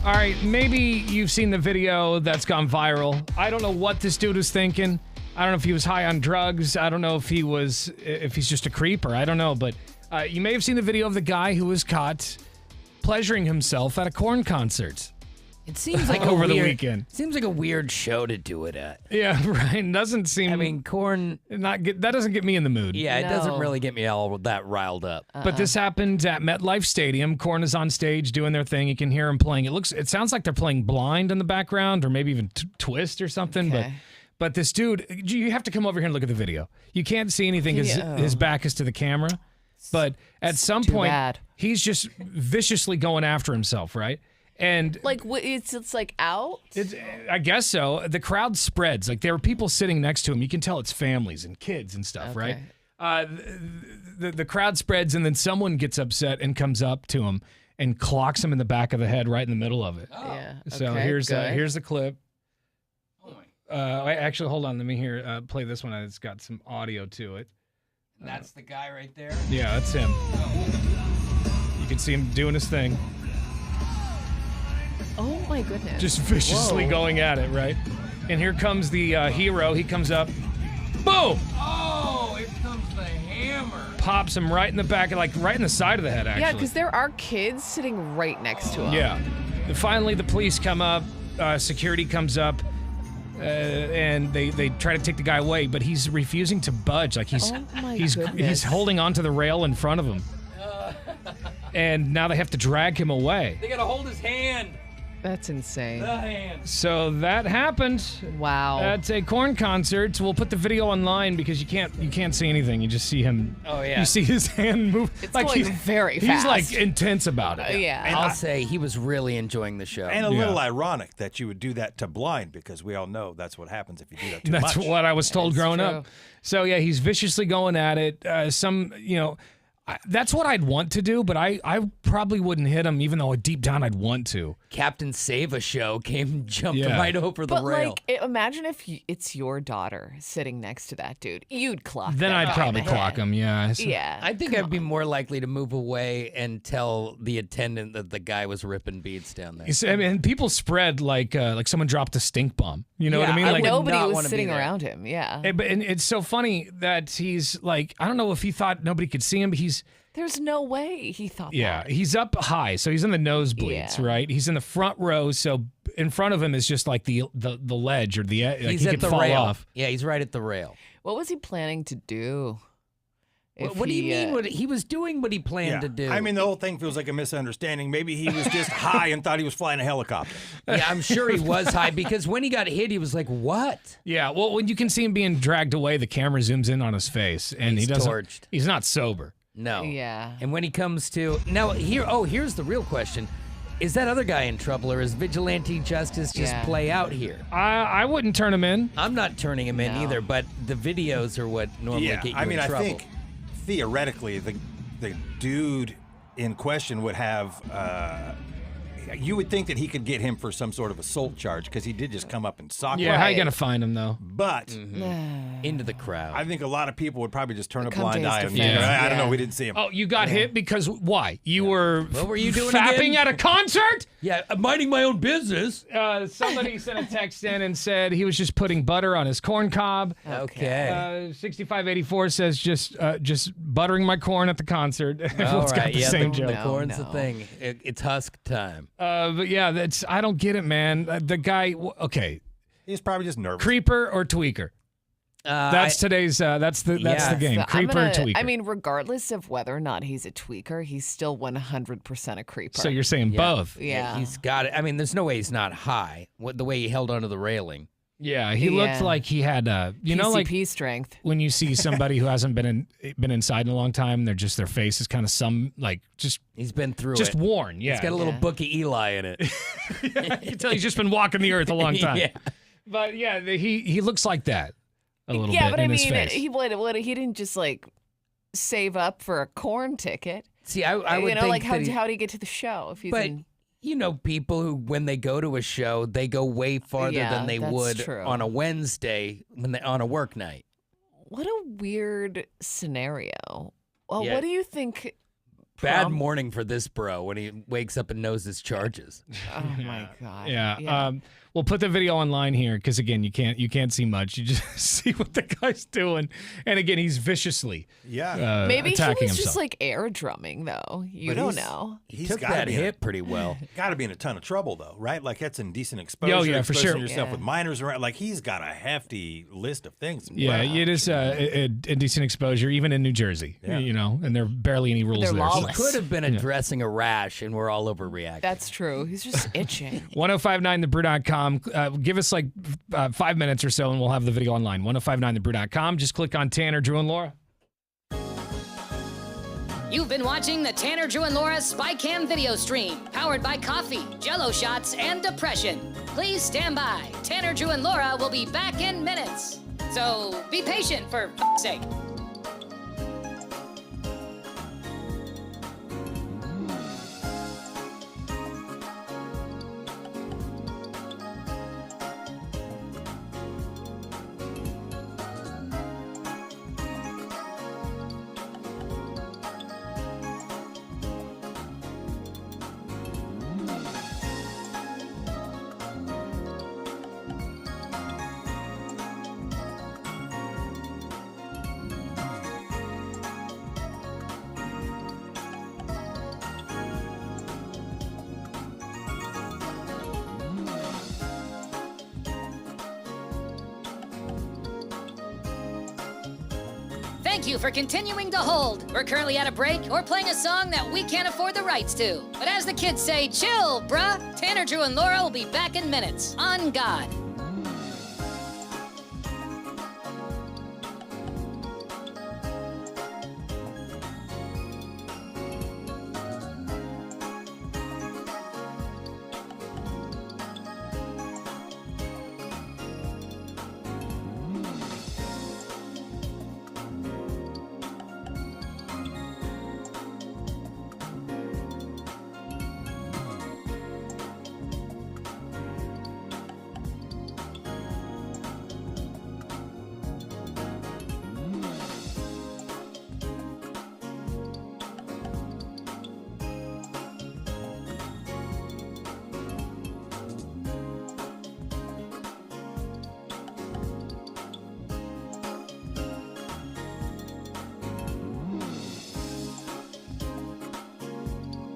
All right, maybe you've seen the video that's gone viral. I don't know what this dude was thinking. I don't know if he was high on drugs. I don't know if he's just a creeper. I don't know, but you may have seen the video of the guy who was caught pleasuring himself at a Korn concert. It seems like over the weekend. Seems like a weird show to do it at. Yeah, right. Doesn't seem. I mean, Korn. That doesn't get me in the mood. Yeah, it doesn't really get me all that riled up. But this happened at MetLife Stadium. Korn is on stage doing their thing. You can hear them playing. It sounds like they're playing Blind in the background, or maybe even Twist or something. Okay. But this dude, you have to come over here and look at the video. You can't see anything because his back is to the camera. But at some point, he's just viciously going after himself, right? And like it's like out. I guess so. The crowd spreads. Like there are people sitting next to him. You can tell it's families and kids and stuff, right? The crowd spreads, and then someone gets upset and comes up to him and clocks him in the back of the head, right in the middle of it. Oh. Yeah. So here's the clip. Actually, hold on. Let me play this one. It's got some audio to it. That's the guy right there? Yeah, that's him. You can see him doing his thing. Oh, my goodness. Just viciously going at it, right? And here comes the hero. He comes up. Boom! Oh, here comes the hammer. Pops him right in the back, like right in the side of the head, actually. Yeah, because there are kids sitting right next to him. Yeah. And finally, the police come up. Security comes up. And they try to take the guy away, but he's refusing to budge. Like he's holding onto the rail in front of him. And now they have to drag him away. They gotta hold his hand. That's insane. The hand. So that happened. Wow. At a Korn concert. We'll put the video online because you can't see anything. You just see him. Oh yeah. You see his hand move. It's like going very fast. He's like intense about it. Yeah. And I'll say he was really enjoying the show. And a little ironic that you would do that to Blind, because we all know that's what happens if you do that too That's much. what I was told growing true. up. So yeah, he's viciously going at it. That's what I'd want to do, but I probably wouldn't hit him, even though deep down I'd want to. Captain Save a Show jumped right over the rail. Like, imagine if it's your daughter sitting next to that dude. You'd clock. Then that I'd guy probably in the clock head. him. Yeah. Yeah. I think I'd be more likely to move away and tell the attendant that the guy was ripping beads down there. I mean, people spread like someone dropped a stink bomb. You know what I mean? I Like would Nobody not was wanna be sitting there. around him. Yeah. and it's so funny that he's like, I don't know if he thought nobody could see him, but There's no way he thought that. he's up high, so he's in the nosebleeds, Yeah. right? He's in the front row, so in front of him is just like the ledge or the like He's he at could the fall rail. off. Yeah, he's right at the rail. What was he planning to do? What do you mean? He was doing what he planned to do. I mean, the whole thing feels like a misunderstanding. Maybe he was just high and thought he was flying a helicopter. Yeah, I'm sure he was high because when he got hit, he was like, "What?" Yeah, well, when you can see him being dragged away, the camera zooms in on his face, and He's he doesn't. torched. He's not sober. No. Yeah. And when he comes to here's the real question: is that other guy in trouble, or is vigilante justice just play out here? I wouldn't turn him in. I'm not turning him in either, but the videos are what normally get you in trouble. I think theoretically the dude in question would have. You would think that he could get him for some sort of assault charge because he did just come up and sock him. Yeah, how you gonna find him though? But into the crowd. I think a lot of people would probably just turn a Come to blind his eye. And, defense. I don't know. We didn't see him. Oh, you got hit because why? You were What were you doing fapping again? at a concert? Yeah, minding my own business. Somebody sent a text in and said he was just putting butter on his corn cob. Okay. 6584 says just buttering my corn at the concert. All Everyone's got right, the same joke. The corn's the thing. It's husk time. But yeah, I don't get it, man. The guy, okay, He's probably just nervous. creeper or tweaker? That's today's. That's the game. So Creeper or tweaker. I mean, regardless of whether or not he's a tweaker, he's still 100% a creeper. So you're saying both? Yeah. He's got it. I mean, there's no way he's not high. The way he held onto the railing. Yeah, he looked like he had PCP strength. when you see somebody who hasn't been inside in a long time, their face is kind of He's been through just it. worn. Yeah, It's got a little book of Eli in it. You can tell he's just been walking the earth a long time. Yeah. But yeah, he looks like that a little Yeah, bit but I in his mean, face. he didn't just like save up for a corn ticket. See, I would think like how that did he get to the show if he's But in? you know, people who when they go to a show, they go way farther than they that's would true. on a Wednesday on a work night. What a weird scenario. Well, Yeah. what do you think Bad Prom- morning for this bro when he wakes up and knows his charges. Oh my god. Yeah. We'll put the video online here because again, you can't see much. You just see what the guy's doing, and again, he's viciously Maybe he attacking was himself. just like air drumming though. You But don't he's- know. He took that hit pretty well. Got to be in a ton of trouble though, right? Like that's indecent exposure. Oh, yeah, for exposing sure. yourself Yeah. with minors around. Like he's got a hefty list of things. Yeah, it is a indecent exposure, even in New Jersey. Yeah. You know, and there are barely any rules They're there. lawless. Could have been addressing a rash, and we're all overreacting. That's true. He's just itching. 1059thebrew.com. Give us like 5 minutes or so, and we'll have the video online. 1059thebrew.com. Just click on Tanner, Drew, and Laura. You've been watching the Tanner, Drew, and Laura SpyCam video stream, powered by coffee, Jello shots, and depression. Please stand by. Tanner, Drew, and Laura will be back in minutes. So be patient for f***'s sake. Thank you for continuing to hold. We're currently at a break or playing a song that we can't afford the rights to. But as the kids say, chill, bruh. Tanner, Drew, and Laura will be back in minutes. On God.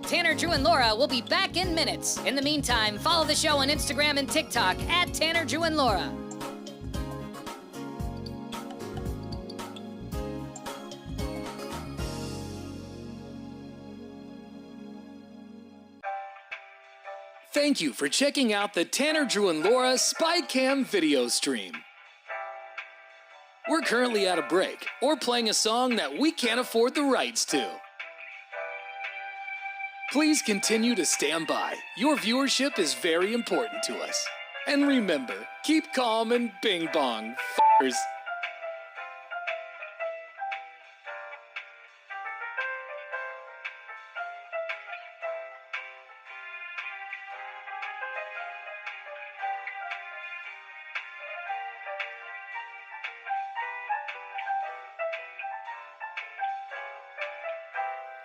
Tanner, Drew, and Laura will be back in minutes. In the meantime, follow the show on Instagram and TikTok at Tanner, Drew, and Laura. Thank you for checking out the Tanner, Drew, and Laura SpyCam video stream. We're currently at a break or playing a song that we can't afford the rights to. Please continue to stand by. Your viewership is very important to us. And remember, keep calm and bing bong, f***ers.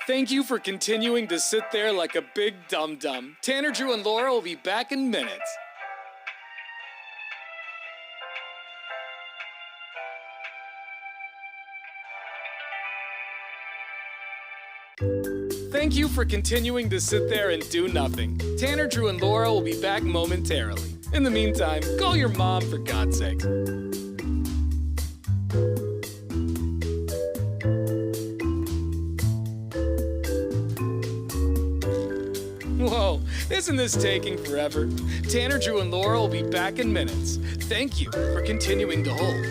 Thank you for continuing to sit there like a big dum-dum. Tanner, Drew, and Laura will be back in minutes. Thank you for continuing to sit there and do nothing. Tanner, Drew, and Laura will be back momentarily. In the meantime, call your mom for God's sake. Whoa, isn't this taking forever? Tanner, Drew, and Laura will be back in minutes. Thank you for continuing to hold.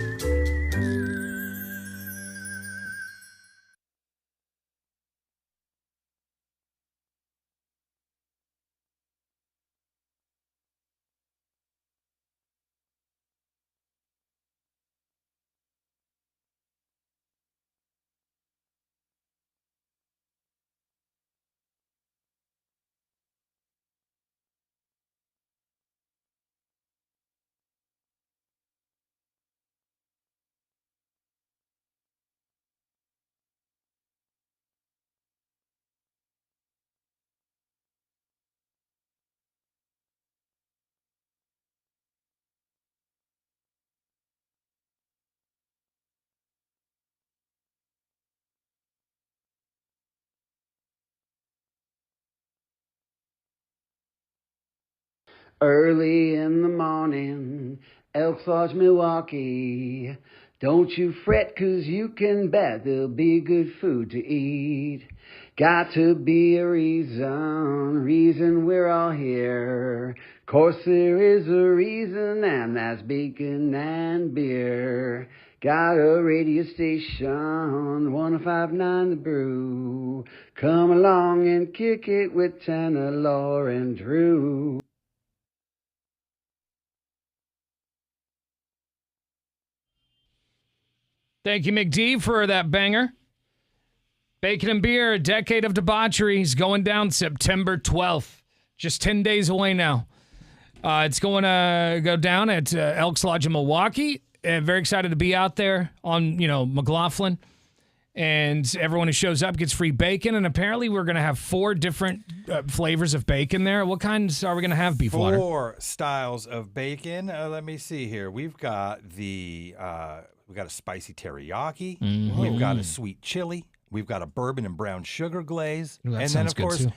Early in the morning, Elks Lodge, Milwaukee. Don't you fret, 'cause you can bet there'll be good food to eat. Got to be a reason we're all here. Course there is a reason, and that's bacon and beer. Got a radio station, 105.9 The Brew. Come along and kick it with Tanner, Laura, and Drew. Thank you, McD, for that banger. Bacon and Beer, a decade of debauchery, is going down September 12th. Just 10 days away now. It's going to go down at Elks Lodge in Milwaukee. Very excited to be out there on, McLaughlin. And everyone who shows up gets free bacon. And apparently we're going to have 4 different flavors of bacon there. What kinds are we going to have, Beefwater? 4 styles of bacon. Let me see here. We've got we got a spicy teriyaki. Mm-hmm. We've got a sweet chili. We've got a bourbon and brown sugar glaze. Ooh, and then, of course,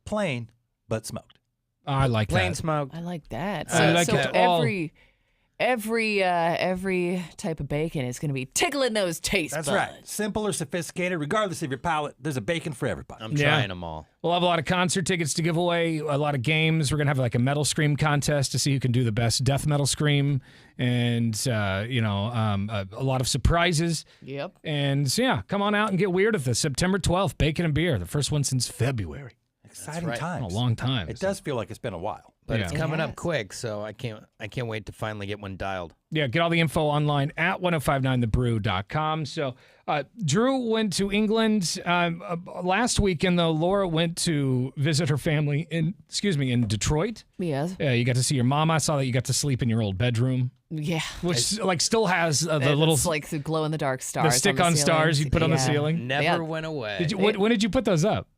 plain but smoked. Oh, I like plain that. Smoked. I like that. I like so that. every type of bacon is going to be tickling those taste That's buds. right. Simple or sophisticated, regardless of your palate, there's a bacon for everybody. I'm trying them all. We'll have a lot of concert tickets to give away, a lot of games. We're going to have like a metal scream contest to see who can do the best death metal scream, and, a lot of surprises. Yep. And so, yeah, come on out and get weird with us. September 12th, Bacon and Beer, the first one since February. Exciting right. times. A long time. It does feel like it's been a while. But it's coming Yes. up quick, so I can't wait to finally get one dialed. Yeah, get all the info online at 1059thebrew.com. So Drew went to England last weekend, though. Laura went to visit her family in Detroit. Yes. You got to see your mom. I saw that you got to sleep in your old bedroom, Yeah. which still has the It's little like the glow in the dark stars. the stick-on stars you put on the ceiling. Never went away. When did you put those up?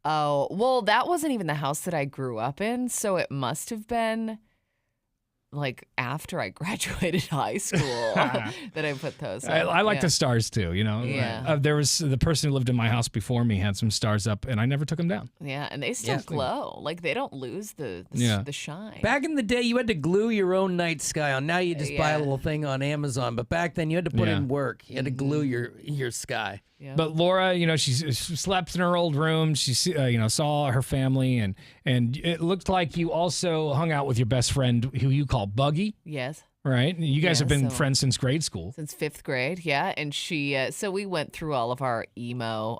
Oh, well, that wasn't even the house that I grew up in, so it must have been like after I graduated high school that I put those up. I like the stars too, Yeah. There was the person who lived in my house before me had some stars up, and I never took them down. Yeah, and they still glow. Like they don't lose the shine. Back in the day, you had to glue your own night sky on. Now you just buy a little thing on Amazon. But back then, you had to put in work. You had to glue your sky. Yeah. But Laura, she slept in her old room. She, saw her family, and it looked like you also hung out with your best friend, who you call Buggy. Yes. Right? You guys have been friends since grade school. Since 5th grade, yeah. And she, so we went through all of our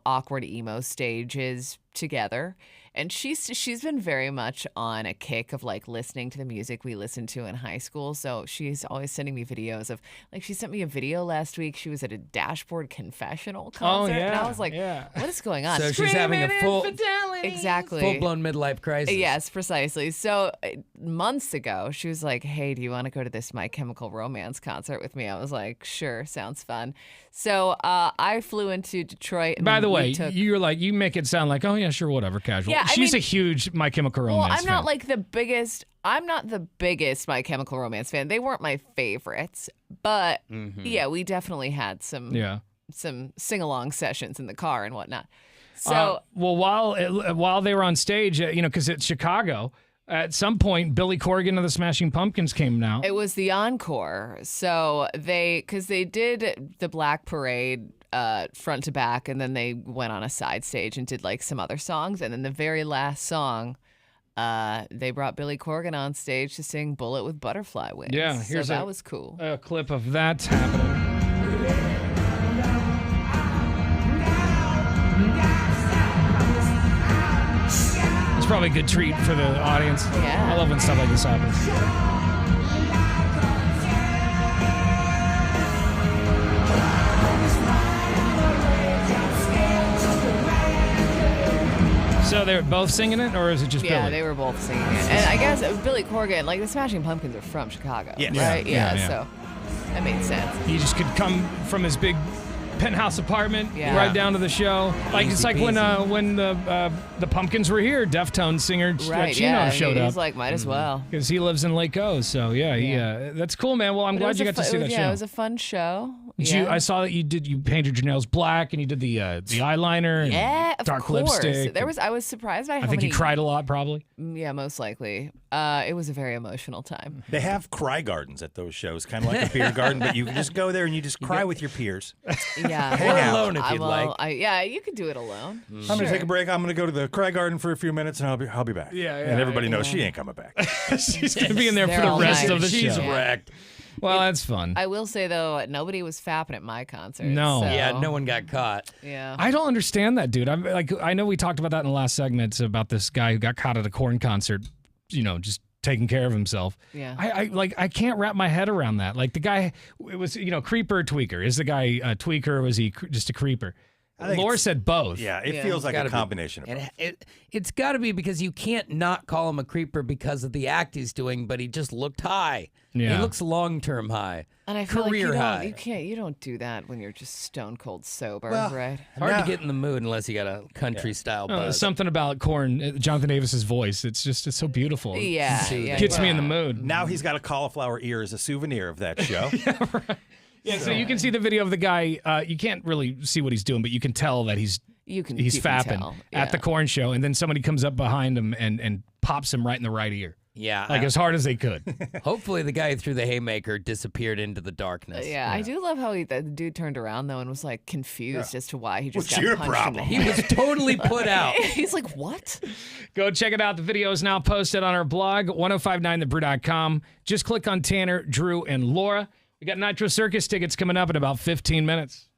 awkward emo stages together. And she's been very much on a kick of like listening to the music we listened to in high school. So she's always sending me videos of, like, she sent me a video last week. She was at a Dashboard Confessional concert. And I was like, what is going on? So she's having a full full-blown midlife crisis. Yes, precisely. So months ago, she was like, hey, do you want to go to this My Chemical Romance concert with me? I was like, sure, sounds fun. So I flew into Detroit. And by the way, you're like, you make it sound like, oh yeah, sure, whatever, casual. Yeah, She's a huge My Chemical Romance fan. I'm not like the biggest. I'm not the biggest My Chemical Romance fan. They weren't my favorites, but yeah, we definitely had some sing-along sessions in the car and whatnot. So while they were on stage, because it's Chicago, at some point Billy Corgan of the Smashing Pumpkins came out. It was the encore. So because they did the Black Parade front to back, and then they went on a side stage and did like some other songs, and then the very last song, they brought Billy Corgan on stage to sing "Bullet with Butterfly Wings." Yeah, that was cool. A clip of that happening. It's probably a good treat for the audience. Yeah. I love when stuff like this happens. So they were both singing it, or is it just Billy? Yeah, they were both singing it. And I guess Billy Corgan, like the Smashing Pumpkins are from Chicago, right? Yeah, so that made sense. He just could come from his big penthouse apartment right down to the show. Like Easy it's like peasy. when the Pumpkins were here, Deftones singer Right, Chino showed he's up. like, might as well. Because he lives in Lake O, so that's cool, man. Well, I'm glad you got to see that show. Yeah, it was a fun show. I saw that you painted your nails black and you did the eyeliner and Yeah, of dark course. lipstick. I was surprised by how I think many. you cried a lot, probably. Yeah, most likely. It was a very emotional time. They have cry gardens at those shows, kind of like a beer garden, but you can just go there and you just cry with your peers. Yeah, Hang out. Alone if you'd like. Yeah, you could do it alone. I'm going to take a break. I'm going to go to the cry garden for a few minutes, and I'll be back. Yeah, and everybody knows she ain't coming back. She's going to be in there for They're the all rest nice. of the She's show. wrecked. Well, that's fun. I will say though, nobody was fapping at my concert. No. so- Yeah, no one got caught. Yeah. I don't understand that, dude. I know we talked about that in the last segment about this guy who got caught at a Korn concert, just taking care of himself. Yeah. I can't wrap my head around that. Like the guy, it was creeper or tweaker. Is the guy a tweaker or was he just a creeper? think Laura it's- said both. Yeah, it Yeah. feels like a Gotta be. combination of both. It's got to be because you can't not call him a creeper because of the act he's doing, but he just looked high. Yeah. He looks long-term high. And I feel Career high. you don't do that when you're just stone cold sober, Well, right? Hard Now- to get in the mood unless you got a country style buzz. Something about Korn, Jonathan Davis's voice. It's so beautiful. Yeah, Soothing. yeah. Gets me in the mood. Now he's got a cauliflower ear as a souvenir of that show. Yeah, so you can see the video of the guy. You can't really see what he's doing, but you can tell that he's You can fapping tell. at the Yeah. Korn show, and then somebody comes up behind him and pops him right in the right ear, Yeah. like as hard as they could. Hopefully the guy who threw the haymaker disappeared into the darkness. Yeah, I do love how the dude turned around though and was like confused as to why he just What's got your punched problem? in the He head. was totally put out. He's like, what? Go check it out. The video is now posted on our blog, 1059thebrew.com. Just click on Tanner, Drew, and Laura. We got Nitro Circus tickets coming up in about 15 minutes.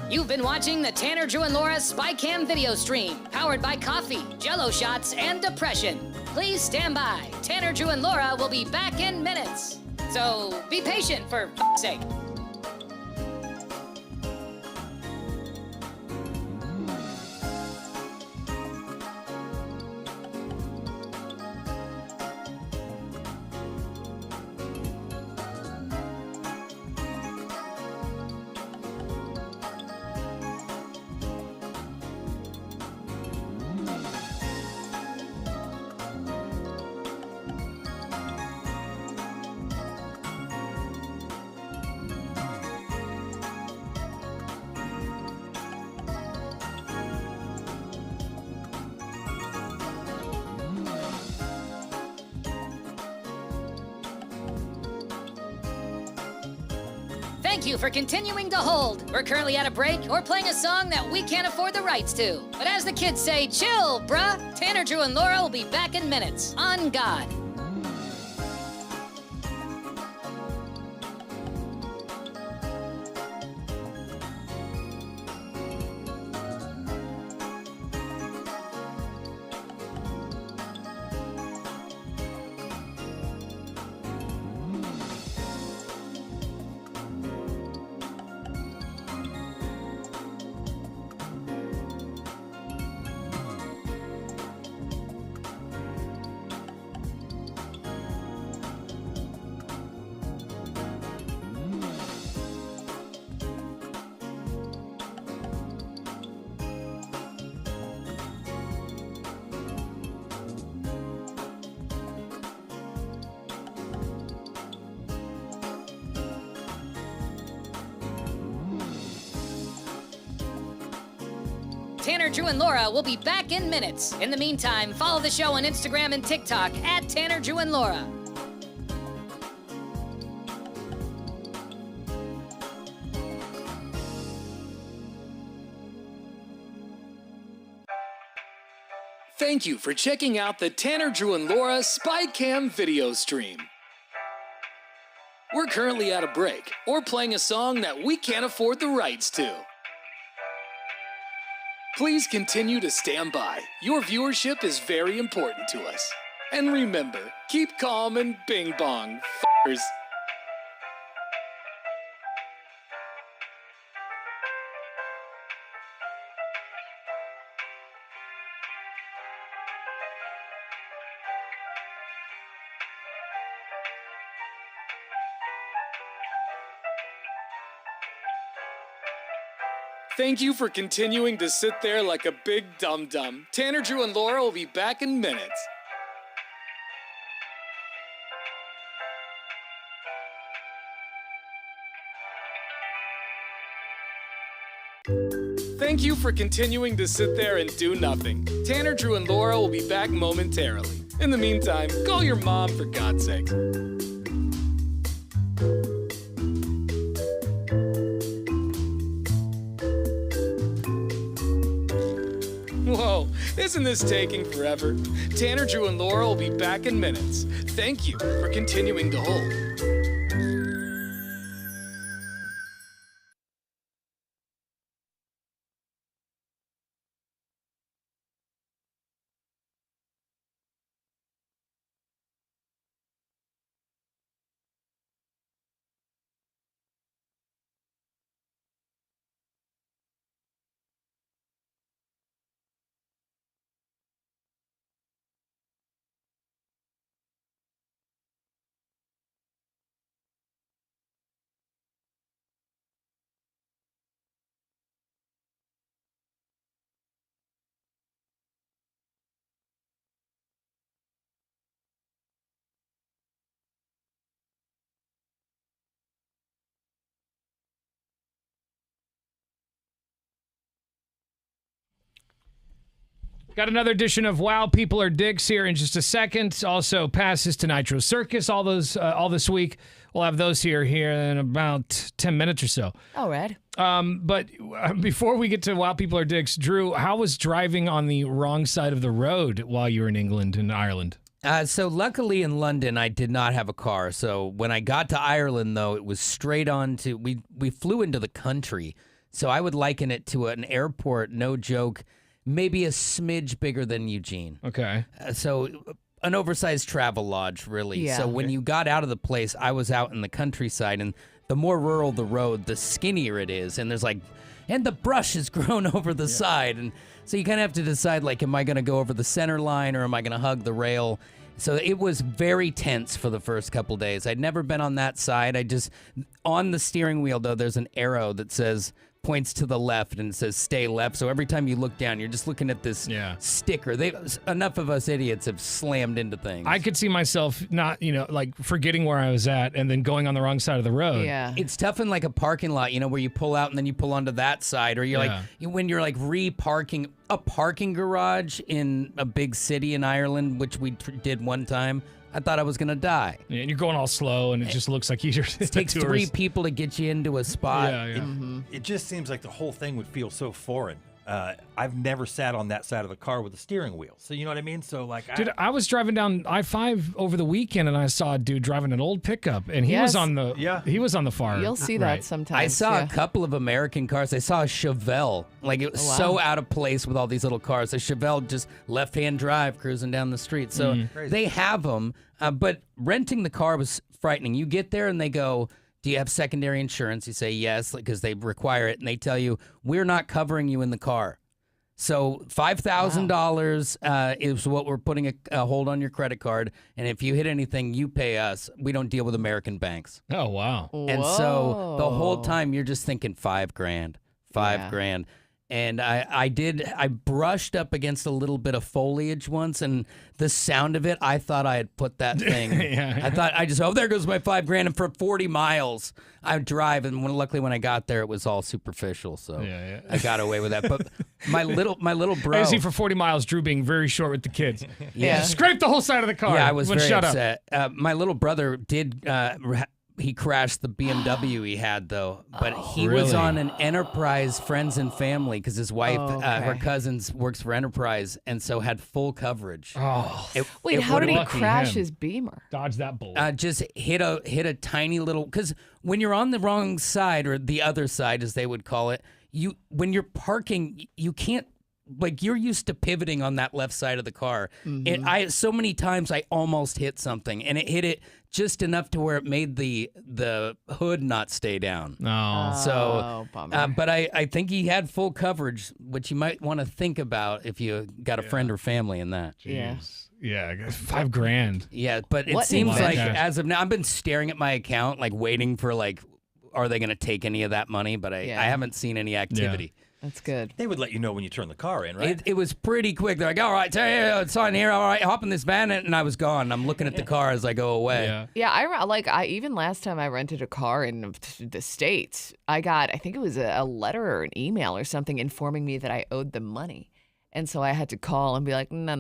You've been watching the Tanner, Drew, and Laura SpyCam video stream, powered by coffee, Jello shots, and depression. Please stand by. Tanner, Drew, and Laura will be back in minutes. So be patient for f***'s sake. Thank you for continuing to hold. We're currently at a break or playing a song that we can't afford the rights to. But as the kids say, chill, bruh. Tanner, Drew, and Laura will be back in minutes. On God. Tanner, Drew, and Laura will be back in minutes. In the meantime, follow the show on Instagram and TikTok at Tanner, Drew, and Laura. Thank you for checking out the Tanner, Drew, and Laura SpyCam video stream. We're currently at a break or playing a song that we can't afford the rights to. Please continue to stand by. Your viewership is very important to us. And remember, keep calm and bing bong, f***ers. Thank you for continuing to sit there like a big dum-dum. Tanner, Drew, and Laura will be back in minutes. Thank you for continuing to sit there and do nothing. Tanner, Drew, and Laura will be back momentarily. In the meantime, call your mom for God's sake. Whoa, isn't this taking forever? Tanner, Drew, and Laura will be back in minutes. Thank you for continuing to hold. Got another edition of Wow People Are Dicks here in just a second. Also, passes to Nitro Circus all this week. We'll have those here in about 10 minutes or so. All right. But before we get to Wow People Are Dicks, Drew, how was driving on the wrong side of the road while you were in England and Ireland? So luckily in London, I did not have a car. So when I got to Ireland, though, it was straight on to, we flew into the country. So I would liken it to an airport, no joke, maybe a smidge bigger than Eugene. Okay. So an oversized travel lodge, really. Yeah. So when you got out of the place, I was out in the countryside, and the more rural the road, the skinnier it is. And there's and the brush has grown over the side. And so you kind of have to decide, am I going to go over the center line or am I going to hug the rail? So it was very tense for the first couple days. I'd never been on that side. On the steering wheel, though, there's an arrow that points to the left and it says stay left. So every time you look down, you're just looking at this sticker. Enough of us idiots have slammed into things. I could see myself not, forgetting where I was at and then going on the wrong side of the road. Yeah. It's tough in a parking lot, where you pull out and then you pull onto that side, or you're when you're reparking a parking garage in a big city in Ireland, which we did one time. I thought I was going to die. Yeah, and you're going all slow, and it just looks like you're It takes 3 people to get you into a spot. Yeah. It just seems like the whole thing would feel so foreign. I've never sat on that side of the car with a steering wheel. So you know what I mean? So Dude, I was driving down I-5 over the weekend and I saw a dude driving an old pickup and he was on the far. You'll see that sometimes. I saw a couple of American cars. I saw a Chevelle. It was so out of place with all these little cars. A Chevelle just left-hand drive cruising down the street. So they have them, but renting the car was frightening. You get there and they go, do you have secondary insurance? You say yes, because they require it, and they tell you, we're not covering you in the car. So $5,000 is what we're putting a hold on your credit card, and if you hit anything, you pay us. We don't deal with American banks. Oh, wow. And so the whole time, you're just thinking $5,000, $5,000. And I brushed up against a little bit of foliage once, and the sound of it, I thought I had put that thing. I thought there goes my $5,000. And for 40 miles, I would drive, and luckily when I got there, it was all superficial, so I got away with that. But my little bro. I see for 40 miles, Drew being very short with the kids. Scraped the whole side of the car. Yeah, I was very shut upset. My little brother did. He crashed the BMW he had, though. But he was on an Enterprise Friends and Family because his wife, her cousins, works for Enterprise, and so had full coverage. Wait, how did he crash his Beamer? Dodge that bullet. Just hit a tiny little, because when you're on the wrong side, or the other side as they would call it, when you're parking, you can't, you're used to pivoting on that left side of the car. So many times I almost hit something, and it hit it just enough to where it made the hood not stay down. Bummer. But I think he had full coverage, which you might want to think about if you got a friend or family in that. Jeez. Yeah, $5,000. Yeah, but it seems like as of now, I've been staring at my account, waiting for are they going to take any of that money? But I haven't seen any activity. That's good. They would let you know when you turn the car in, right? It was pretty quick. They're like, all right, it's on here. All right, hop in this van. And I was gone. I'm looking at the car as I go away. Yeah, I even last time I rented a car in the States, I think it was a letter or an email or something informing me that I owed them money. And so I had to call and be like, no.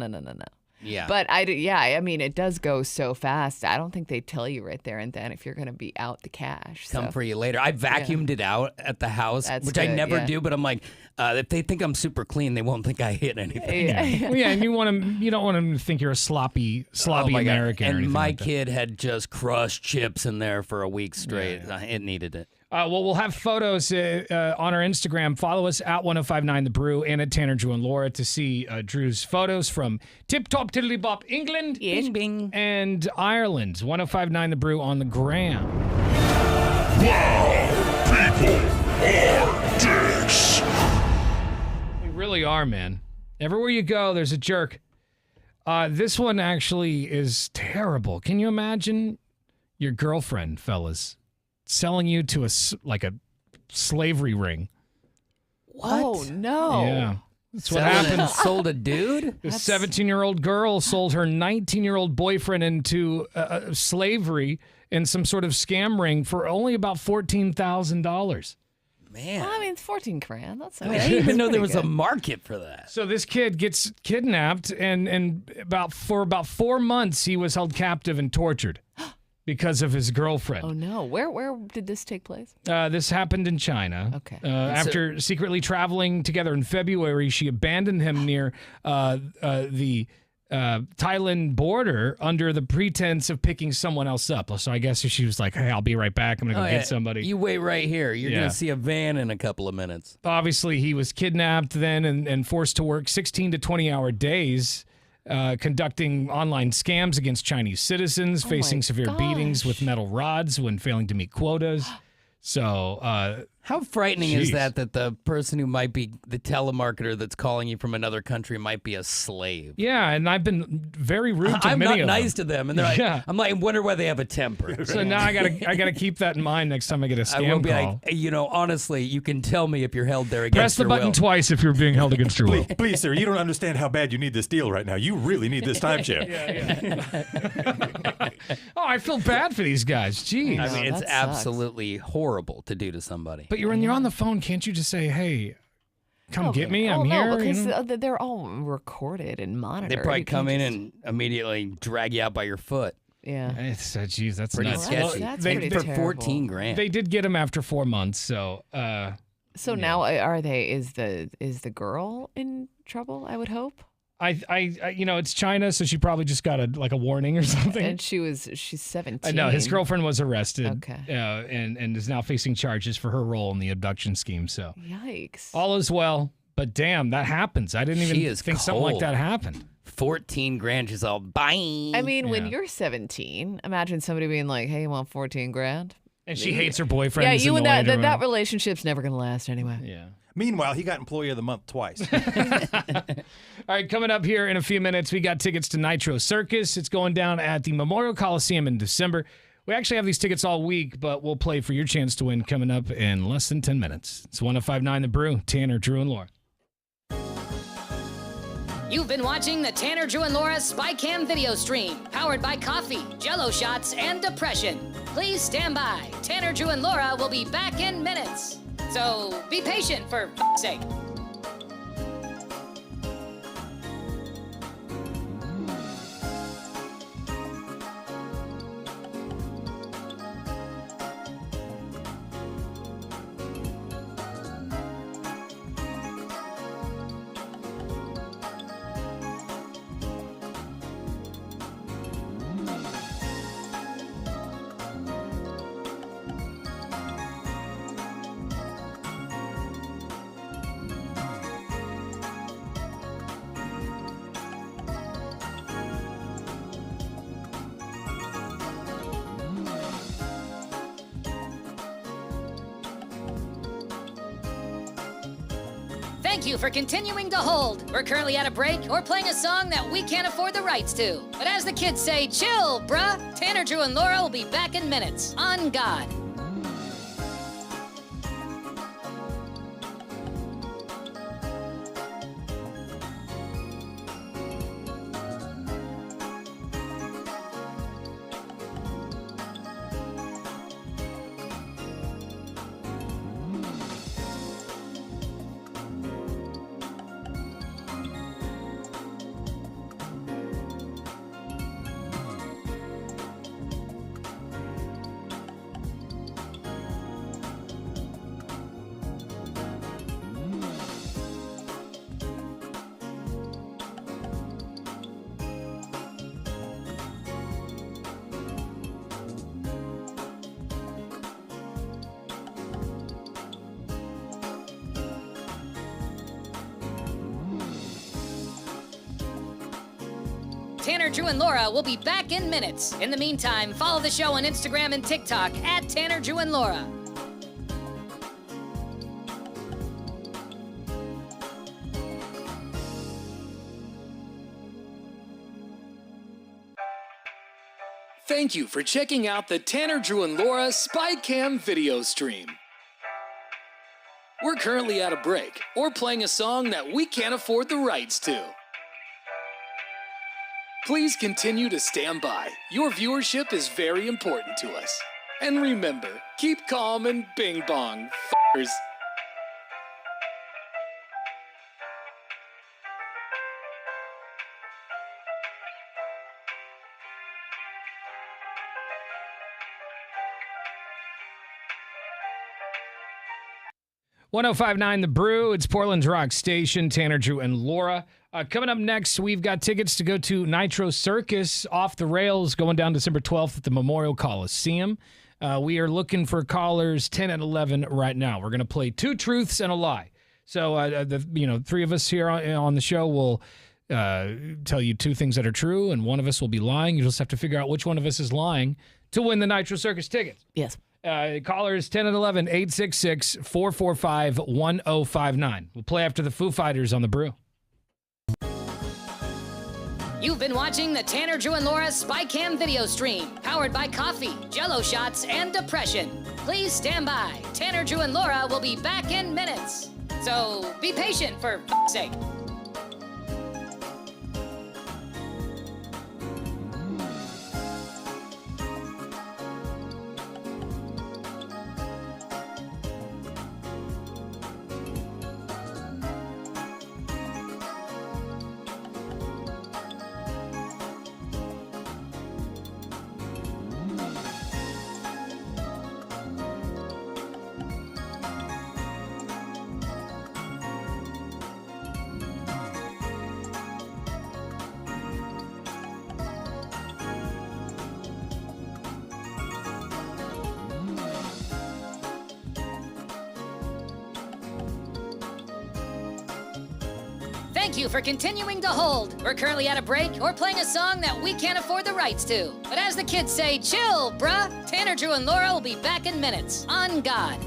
Yeah. But I mean, it does go so fast. I don't think they tell you right there and then if you're going to be out the cash. Come for you later. I vacuumed it out at the house, which I good, never yeah. do. But I'm like, if they think I'm super clean, they won't think I hit anything. Well, yeah, and you don't want them to think you're a sloppy Oh my God. American. Or And anything my like that. kid had just crushed chips in there for a week straight. It needed it. Well, we'll have photos on our Instagram. Follow us at 1059 The Brew and at Tanner, Drew, and Laura to see Drew's photos from Tip Top Tiddly Bop, England, Bing, bing. and Ireland. 1059 The Brew on the gram. Wow, people are dicks. We really are, man. Everywhere you go, there's a jerk. This one actually is terrible. Can you imagine your girlfriend, fellas, selling you to a slavery ring? What? Oh, no. Yeah. That's what happened. Sold a dude? This 17-year-old girl sold her 19-year-old boyfriend into slavery in some sort of scam ring for only about $14,000. Man. Well, I mean, it's 14 grand. That's I didn't even know there was a market for that. So this kid gets kidnapped, and for about 4 months, he was held captive and tortured because of his girlfriend. Oh, no. Where did this take place? This happened in China. Okay. After secretly traveling together in February, she abandoned him near the Thailand border under the pretense of picking someone else up. So I guess she was like, hey, I'll be right back. I'm going to go get somebody. You wait right here. You're Yeah. going to see a van in a couple of minutes. Obviously, he was kidnapped then and forced to work 16 to 20-hour days, conducting online scams against Chinese citizens, facing severe beatings with metal rods when failing to meet quotas. So, how frightening is Jeez. that the person who might be the telemarketer that's calling you from another country might be a slave? yeah, and I've been very rude to I'm many not of nice them. to them, and they're like, Yeah. I'm like, I wonder why they have a temper. So now I gotta keep that in mind next time I get a I will scam be call. like, honestly, you can tell me if you're held there against Press the your button will. twice if you're being held against your will. Please, sir, you don't understand how bad you need this deal right now. You really need this timeshare. Oh, I feel bad for these guys. Jeez. I mean, it's that sucks. absolutely horrible to do to somebody. But when you're on the phone, can't you just say, "Hey, come get me. I'm here." No, you because know? they're all recorded and monitored. They probably You come can't in and immediately drag you out by your foot. Yeah. It's geez, that's Pretty nuts. sketchy. That's They- pretty they- For terrible. 14 grand. They did get him after 4 months, so So now are they? Is the girl in trouble? I would hope. I it's China, so she probably just got a warning or something. And she's 17. No, his girlfriend was arrested. Okay. And is now facing charges for her role in the abduction scheme. So Yikes. all is well, but damn, that happens. I didn't She even is think something like cold. that happened. 14 grand, she's all, bye. I mean, when Yeah. you're 17, imagine somebody being like, "Hey, you want 14 grand?" And she hates her boyfriend. Yeah, is you and annoyed or that whatever. relationship's never gonna last anyway. Yeah. Meanwhile, he got Employee of the Month twice. All right, coming up here in a few minutes, we got tickets to Nitro Circus. It's going down at the Memorial Coliseum in December. We actually have these tickets all week, but we'll play for your chance to win coming up in less than 10 minutes. It's 1059 The Brew, Tanner, Drew, and Laura. You've been watching the Tanner, Drew, and Laura SpyCam video stream, powered by coffee, Jell-O shots, and depression. Please stand by. Tanner, Drew, and Laura will be back in minutes. So be patient, for f***'s sake. Thank you for continuing to hold. We're currently at a break or playing a song that we can't afford the rights to. But as the kids say, chill, bruh. Tanner, Drew, and Laura will be back in minutes. On God. Tanner, Drew, and Laura will be back in minutes. In the meantime, follow the show on Instagram and TikTok at Tanner, Drew, and Laura. Thank you for checking out the Tanner, Drew, and Laura SpyCam video stream. We're currently at a break or playing a song that we can't afford the rights to. Please continue to stand by. Your viewership is very important to us. And remember, keep calm and bing bong, f***ers. .1059 The Brew. It's Portland's rock station. Tanner, Drew, and Laura. Coming up next, we've got tickets to go to Nitro Circus Off the Rails going down December 12th at the Memorial Coliseum. We are looking for callers 10 and 11 right now. We're going to play two truths and a lie. So, three of us here on the show will tell you two things that are true, and one of us will be lying. You just have to figure out which one of us is lying to win the Nitro Circus tickets. Yes. Callers 10 and 11, 866-445-1059. We'll play after the Foo Fighters on The Brew. You've been watching the Tanner, Drew, and Laura SpyCam video stream, powered by coffee, Jell-O shots, and depression. Please stand by. Tanner, Drew, and Laura will be back in minutes. So be patient, for f***'s sake. Thank you for continuing to hold. We're currently at a break or playing a song that we can't afford the rights to. But as the kids say, chill, bruh. Tanner, Drew, and Laura will be back in minutes. On God.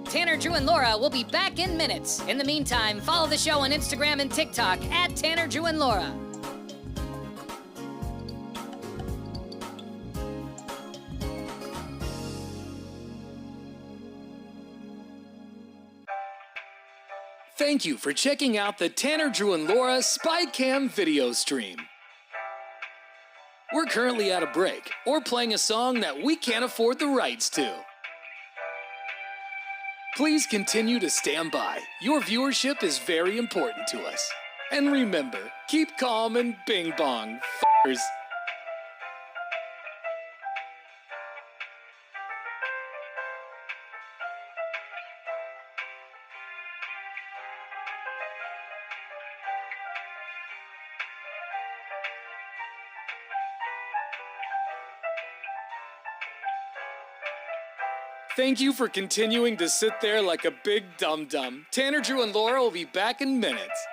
Tanner, Drew, and Laura will be back in minutes. In the meantime, follow the show on Instagram and TikTok at Tanner, Drew, and Laura. Thank you for checking out the Tanner, Drew, and Laura SpyCam video stream. We're currently at a break or playing a song that we can't afford the rights to. Please continue to stand by. Your viewership is very important to us. And remember, keep calm and bing bong, f***ers. Thank you for continuing to sit there like a big dum-dum. Tanner, Drew, and Laura will be back in minutes.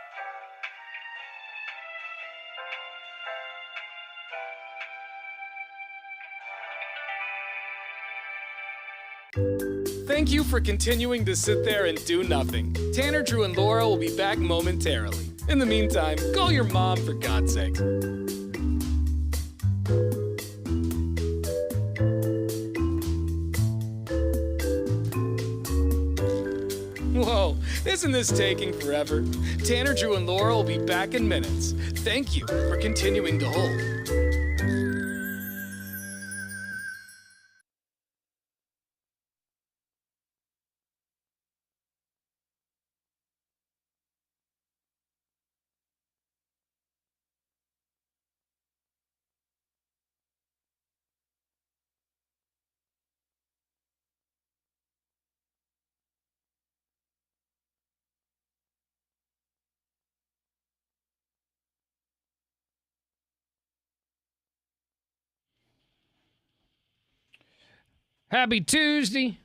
Thank you for continuing to sit there and do nothing. Tanner, Drew, and Laura will be back momentarily. In the meantime, call your mom for God's sake. Isn't this taking forever? Tanner, Drew, and Laura will be back in minutes. Thank you for continuing to hold. Happy Tuesday.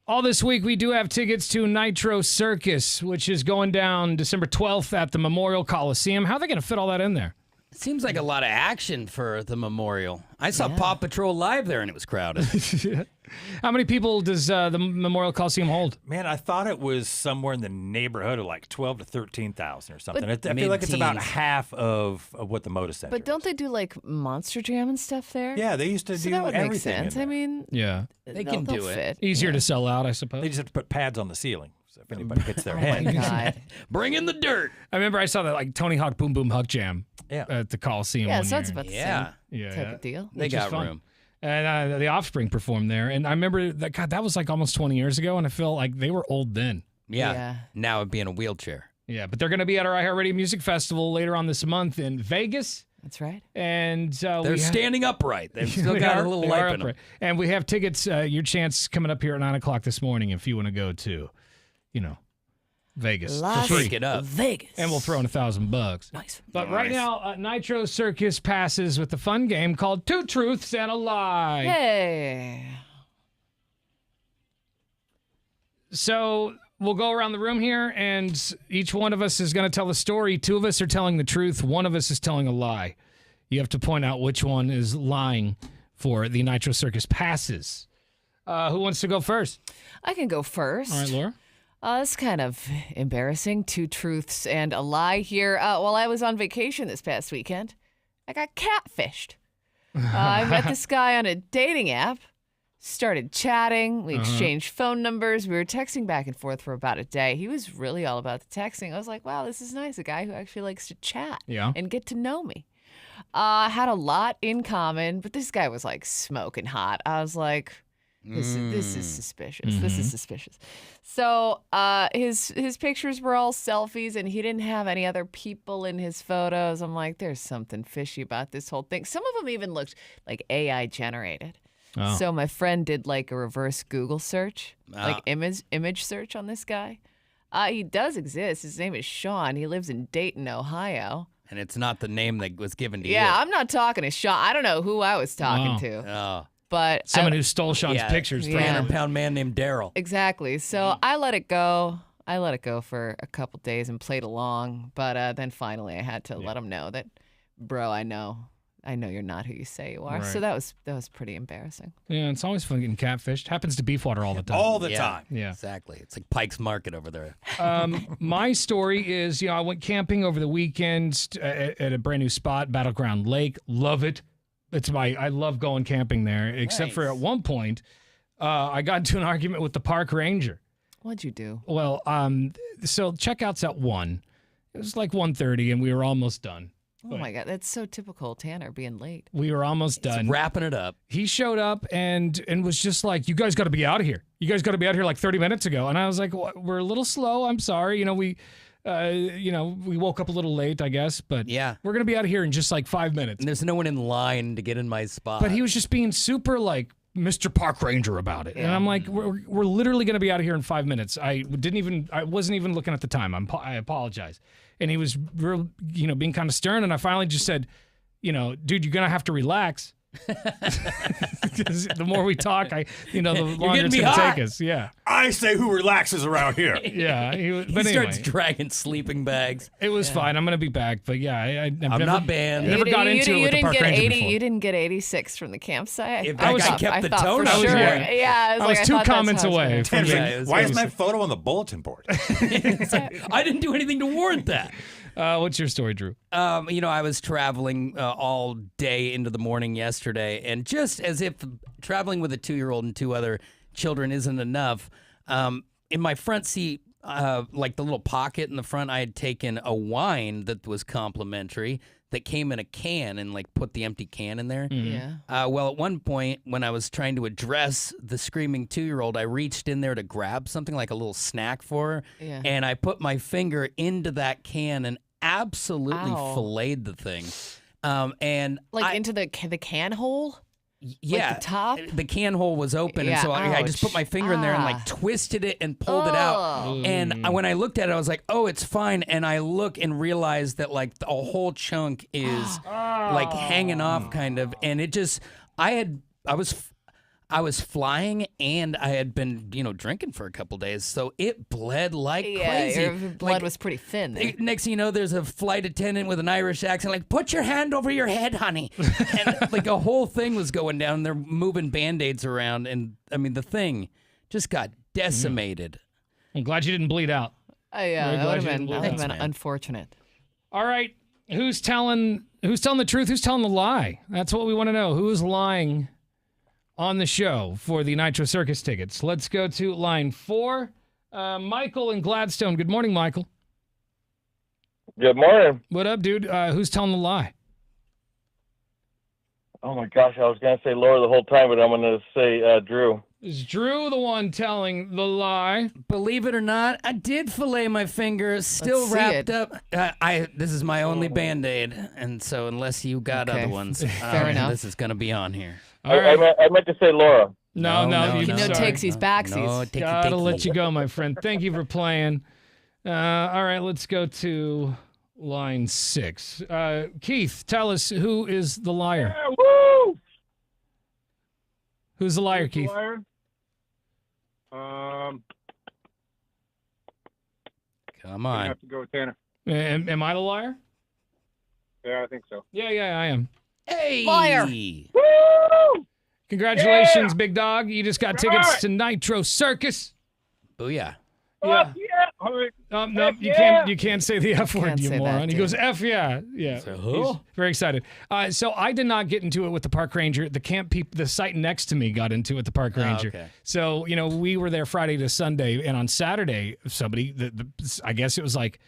All this week, we do have tickets to Nitro Circus, which is going down December 12th at the Memorial Coliseum. How are they going to fit all that in there? Seems like a lot of action for the Memorial. I saw Paw Patrol live there, and it was crowded. How many people does the Memorial Coliseum hold? Man, I thought it was somewhere in the neighborhood of like 12 to 13,000 or something. I feel like it's about half of what the Moda Center But don't they do like Monster Jam and stuff there? Yeah, they used to do that would everything. make sense. I mean, Yeah. They can do it. fit. Easier to sell out, I suppose. They just have to put pads on the ceiling. So if anybody hits their Oh head. my God. Bring in the dirt. I remember I saw that like Tony Hawk Boom Boom Huck Jam at the Coliseum Yeah, one so year. it's about the Yeah. same type of deal. They Which is got fun. room. And the Offspring performed there. And I remember that, God, that was like almost 20 years ago, and I feel like they were old then. Yeah. Now it'd be in a wheelchair. Yeah, but they're going to be at our iHeartRadio Music Festival later on this month in Vegas. That's right. And They're standing upright. They've still They got are- a little they life are in them. upright. And we have tickets, your chance coming up here at 9 o'clock this morning if you want to go to, Vegas. Las for free. Shake it up. Vegas. And we'll throw in $1,000. Nice. But right now, Nitro Circus passes with a fun game called Two Truths and a Lie. Hey. So we'll go around the room here, and each one of us is going to tell a story. Two of us are telling the truth. One of us is telling a lie. You have to point out which one is lying for the Nitro Circus passes. Who wants to go first? I can go first. All right, Laura. It's kind of embarrassing. Two truths and a lie here. While I was on vacation this past weekend, I got catfished. I met this guy on a dating app, started chatting. We exchanged phone numbers. We were texting back and forth for about a day. He was really all about the texting. I was like, wow, this is nice. A guy who actually likes to chat and get to know me. Had a lot in common, but this guy was like smoking hot. I was like, this is suspicious. This is suspicious. So his pictures were all selfies, and he didn't have any other people in his photos. I'm like, there's something fishy about this whole thing. Some of them even looked like AI generated. Oh. So my friend did like a reverse Google search, like image search on this guy. He does exist. His name is Sean. He lives in Dayton, Ohio. And it's not the name that was given to you. Yeah, I'm not talking to Sean. I don't know who I was talking to. Oh. But Someone who stole Sean's pictures. 300-pound man named Daryl. Exactly. So I let it go. I let it go for a couple days and played along. But then finally I had to let him know that, bro, I know you're not who you say you are. Right. So that was pretty embarrassing. Yeah, it's always fun getting catfished. Happens to Beefwater all the time. All the time. Yeah. Exactly. It's like Pike's Market over there. My story is, I went camping over the weekend at a brand new spot, Battleground Lake. Love it. I love going camping there, except for at one point, I got into an argument with the park ranger. What'd you do? Well, so checkout's at 1. It was like 1:30, and we were almost done. Oh my God, that's so typical Tanner being late. We were almost done. Wrapping it up. He showed up and was just like, "You guys got to be out of here. You guys got to be out of here like 30 minutes ago." And I was like, "We're a little slow. I'm sorry. We woke up a little late, I guess, but we're gonna be out of here in just like 5 minutes." And there's no one in line to get in my spot. But he was just being super like Mr. Park Ranger about it, and I'm like, "We're literally gonna be out of here in 5 minutes." I wasn't even looking at the time. I apologize. And he was real, being kind of stern. And I finally just said, dude, you're gonna have to relax. Because the more we talk, the longer it's gonna take us. Yeah. I say who relaxes around here. Yeah. He starts dragging sleeping bags. It was fine. I'm gonna be back, but yeah, I'm not banned. I never got into it with the park ranger before. You didn't get 86 from the campsite. If that guy kept the tone for up, sure. yeah. Yeah, I was 2 comments away. Why is my photo on the bulletin board? I didn't do anything to warrant that. What's your story, Drew? I was traveling all day into the morning yesterday, and just as if traveling with a 2-year-old and 2 other children isn't enough, in my front seat, like the little pocket in the front, I had taken a wine that was complimentary that came in a can and like put the empty can in there. Yeah. Well, at one point when I was trying to address the screaming 2-year-old, I reached in there to grab something like a little snack for her, Yeah. and I put my finger into that can and absolutely Ow. filleted the thing. And Like into the can hole? yeah, the top? the can hole was open, Yeah, and so I just put ouch. my finger in there and Ah. like twisted it and pulled it out. Oh. And when I looked at it, I was like, "Oh, it's fine." And I look and realize that like a whole chunk is like hanging off, kind of. And it just, I was flying, and I had been drinking for a couple days, so it bled like crazy. Your blood Like, was pretty thin there. Next thing you know, there's a flight attendant with an Irish accent, like, "Put your hand over your head, honey." And like a whole thing was going down. They're moving Band-Aids around. And I mean, the thing just got decimated. I'm glad you didn't bleed out. Yeah, Very that glad would you have didn't been, bleed out. unfortunate. All right. Who's telling the truth? Who's telling the lie? That's what we want to know. Who is lying on the show for the Nitro Circus tickets? Let's go to line 4. Michael in Gladstone. Good morning, Michael. Good morning. What up, dude? Who's telling the lie? Oh my gosh, I was gonna say Laura the whole time, but I'm gonna say Drew. Is Drew the one telling the lie? Believe it or not, I did fillet my finger, still Let's see wrapped it. up. This is my only Band-Aid, and so unless you got Okay. other ones, Fair enough. this is gonna be on here. All right. I meant to say Laura. No, you No sorry. takesies, backsies. No, takey, Gotta takey. let you go, my friend. Thank you for playing. All right, let's go to line 6. Keith, tell us, who is the liar? Yeah, woo! Who's the liar, Keith? Liar? Come I on. have to go with Tanner. Am I the liar? Yeah, I think so. Yeah, I am. Hey! Liar. Woo! Congratulations, Yeah! big dog. You just got tickets Right. to Nitro Circus. Booyah. Yeah. Fuck yeah! All right. No, F you yeah! can't say the F word, Can't you say that, moron. He dude. goes, F yeah. Yeah. So, He's huh? very excited. So I did not get into it with the park ranger. The camp people, the site next to me got into it with the park ranger. okay. So, we were there Friday to Sunday, and on Saturday, somebody, I guess it was like,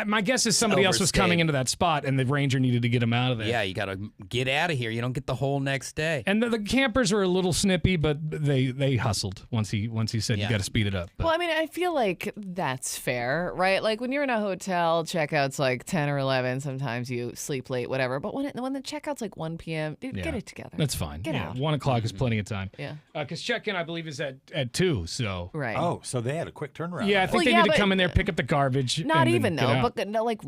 my guess is somebody else was Overstayed. coming into that spot, and the ranger needed to get him out of there. Yeah, you gotta get out of here. You don't get the whole next day. And the campers were a little snippy, but they hustled once he said you Yeah. got to speed it up. But Well, I mean, I feel like that's fair, right? Like when you're in a hotel, checkout's like 10 or 11. Sometimes you sleep late, whatever. But when the checkout's like 1 p.m., dude, get Yeah. it together. that's fine. Get yeah, out. 1 o'clock is plenty of time. Yeah. Because check-in, I believe, is at 2. So Right. Oh, so they had a quick turnaround. yeah, I on think Well, they yeah, need to but- come in there, pick up the garbage. Not and then even get though, out. but no, like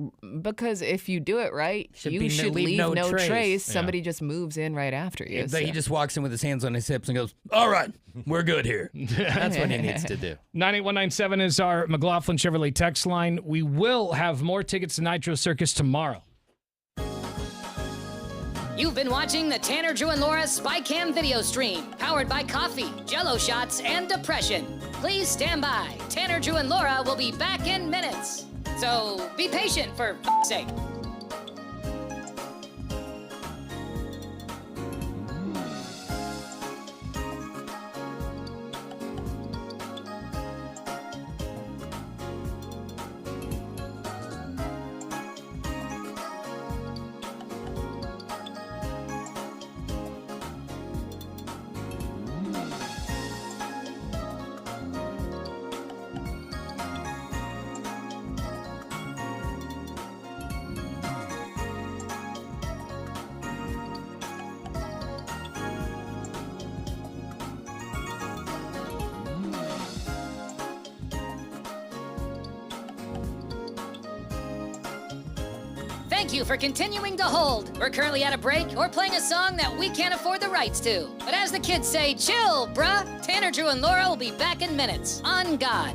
because if you do it right, Should you be should leave leave no no trace. trace. Yeah. Somebody just moves in right after you. He so. just walks in with his hands on his hips and goes, "All right, we're good here." That's what he needs to do. 98197 is our McLaughlin Chevrolet text line. We will have more tickets to Nitro Circus tomorrow. You've been watching the Tanner, Drew, and Laura SpyCam video stream, powered by coffee, Jello shots, and depression. Please stand by. Tanner, Drew, and Laura will be back in minutes. So be patient, for f***'s sake. Thank you for continuing to hold. We're currently at a break or playing a song that we can't afford the rights to. But as the kids say, chill, bruh. Tanner, Drew, and Laura will be back in minutes. On God.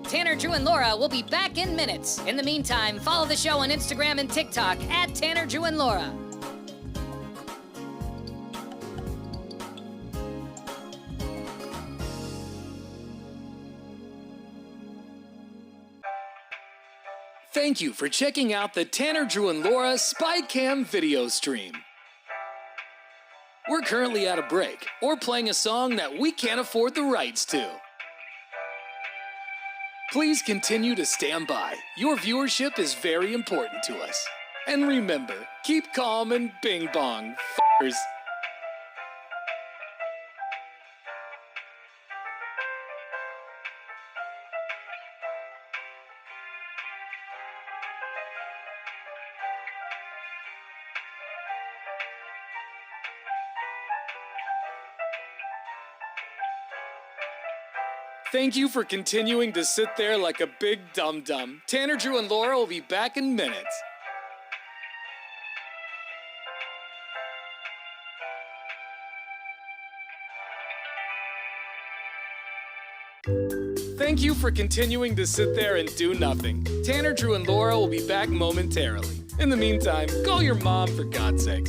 Tanner, Drew, and Laura will be back in minutes. In the meantime, follow the show on Instagram and TikTok at Tanner, Drew, and Laura. Thank you for checking out the Tanner, Drew, and Laura SpyCam video stream. We're currently at a break or playing a song that we can't afford the rights to. Please continue to stand by. Your viewership is very important to us. And remember, keep calm and bing bong, f***ers. Thank you for continuing to sit there like a big dum-dum. Tanner, Drew, and Laura will be back in minutes. Thank you for continuing to sit there and do nothing. Tanner, Drew, and Laura will be back momentarily. In the meantime, call your mom for God's sake.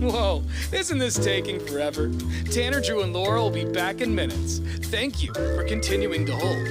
Whoa, isn't this taking forever? Tanner, Drew, and Laura will be back in minutes. Thank you for continuing to hold.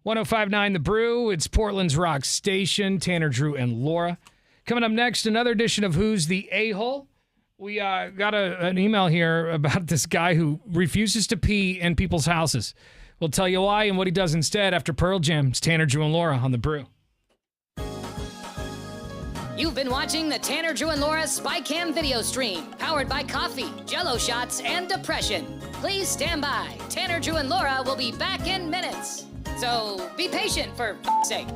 1059 The Brew. It's Portland's rock station. Tanner, Drew, and Laura. Coming up next, another edition of Who's the A-Hole? We got an email here about this guy who refuses to pee in people's houses. We'll tell you why and what he does instead after Pearl Jam. It's Tanner, Drew, and Laura on The Brew. You've been watching the Tanner, Drew, and Laura SpyCam video stream, powered by coffee, Jello shots, and depression. Please stand by. Tanner, Drew, and Laura will be back in minutes. So be patient, for f***'s sake.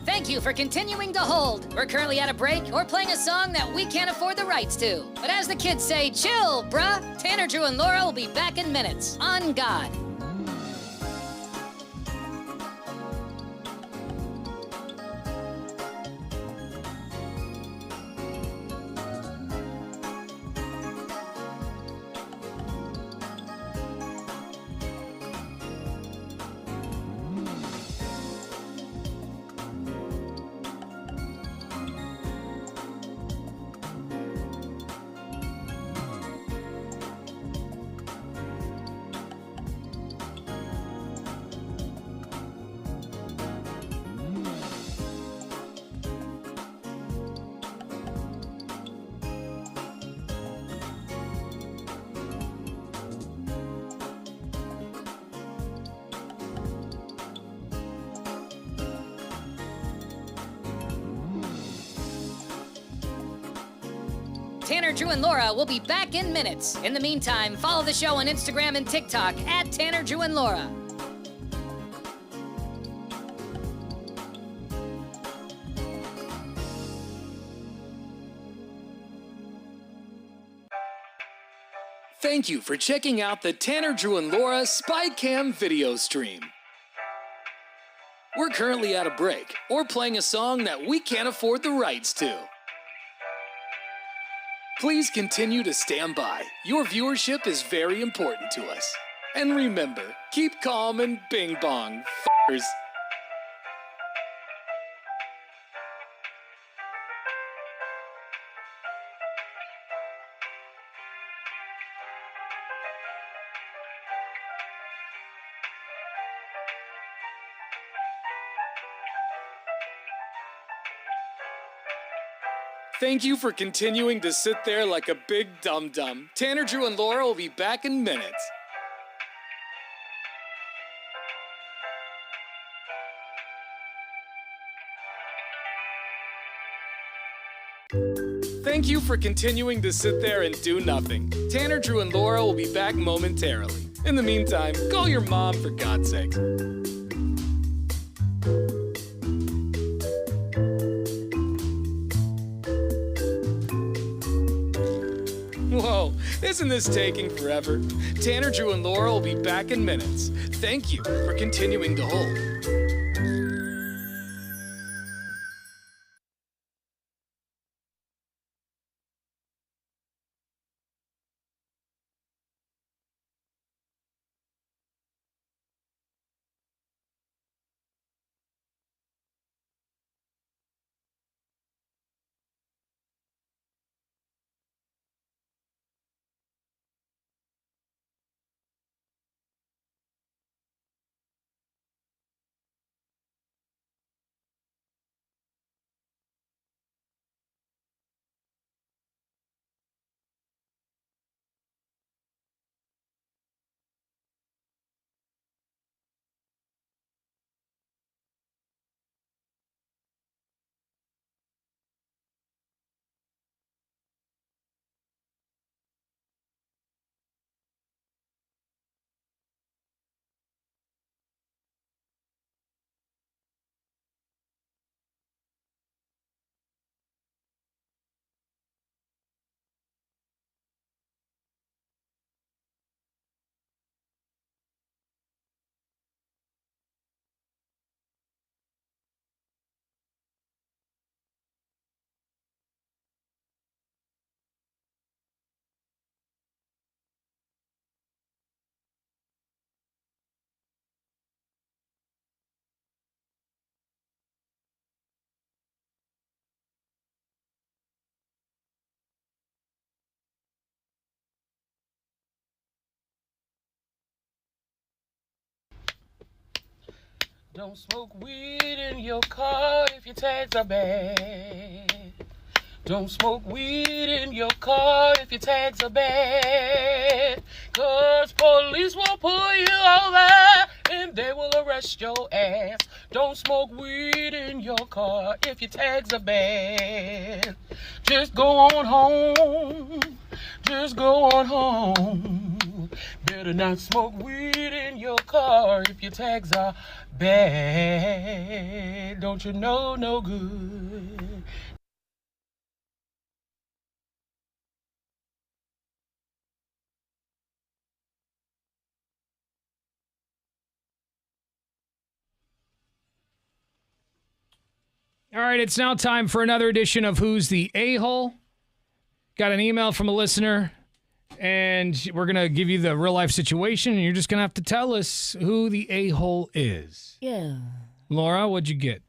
Thank you for continuing to hold. We're currently at a break or playing a song that we can't afford the rights to. But as the kids say, chill, bruh. Tanner, Drew, and Laura will be back in minutes. On God. Tanner, Drew, and Laura will be back in minutes. In the meantime, follow the show on Instagram and TikTok at Tanner, Drew, and Laura. Thank you for checking out the Tanner, Drew, and Laura SpyCam video stream. We're currently at a break or playing a song that we can't afford the rights to. Please continue to stand by. Your viewership is very important to us. And remember, keep calm and bing bong, f***ers. Thank you for continuing to sit there like a big dum-dum. Tanner, Drew, and Laura will be back in minutes. Thank you for continuing to sit there and do nothing. Tanner, Drew, and Laura will be back momentarily. In the meantime, call your mom for God's sake. Whoa, isn't this taking forever? Tanner, Drew, and Laura will be back in minutes. Thank you for continuing to hold. Don't smoke weed in your car if your tags are bad. Don't smoke weed in your car if your tags are bad. 'Cause police will pull you over and they will arrest your ass. Don't smoke weed in your car if your tags are bad. Just go on home. Just go on home. Better not smoke weed in your car if your tags are bad. Don't you know no good? All right, it's now time for another edition of Who's the A-Hole? Got an email from a listener, and we're going to give you the real-life situation, and you're just going to have to tell us who the A-Hole is. Yeah. Laura, what'd you get?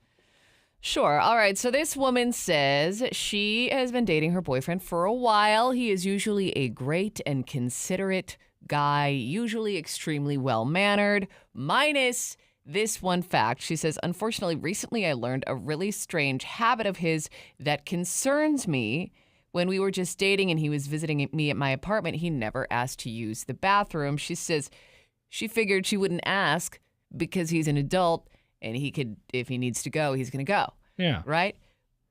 Sure. All right. So this woman says she has been dating her boyfriend for a while. He is usually a great and considerate guy, usually extremely well-mannered, minus this one fact. She says, unfortunately, recently I learned a really strange habit of his that concerns me. When we were just dating and he was visiting me at my apartment, he never asked to use the bathroom. She says she figured she wouldn't ask because he's an adult and he could, if he needs to go, he's going to go. Yeah. Right?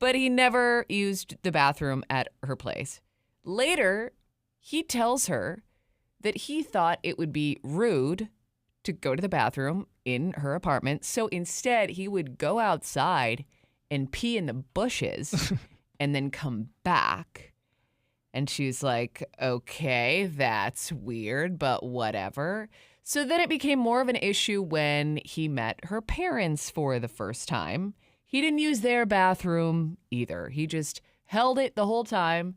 But he never used the bathroom at her place. Later, he tells her that he thought it would be rude to go to the bathroom in her apartment. So instead, he would go outside and pee in the bushes and then come back. And she's like, okay, that's weird, but whatever. So then it became more of an issue when he met her parents for the first time. He didn't use their bathroom either. He just held it the whole time.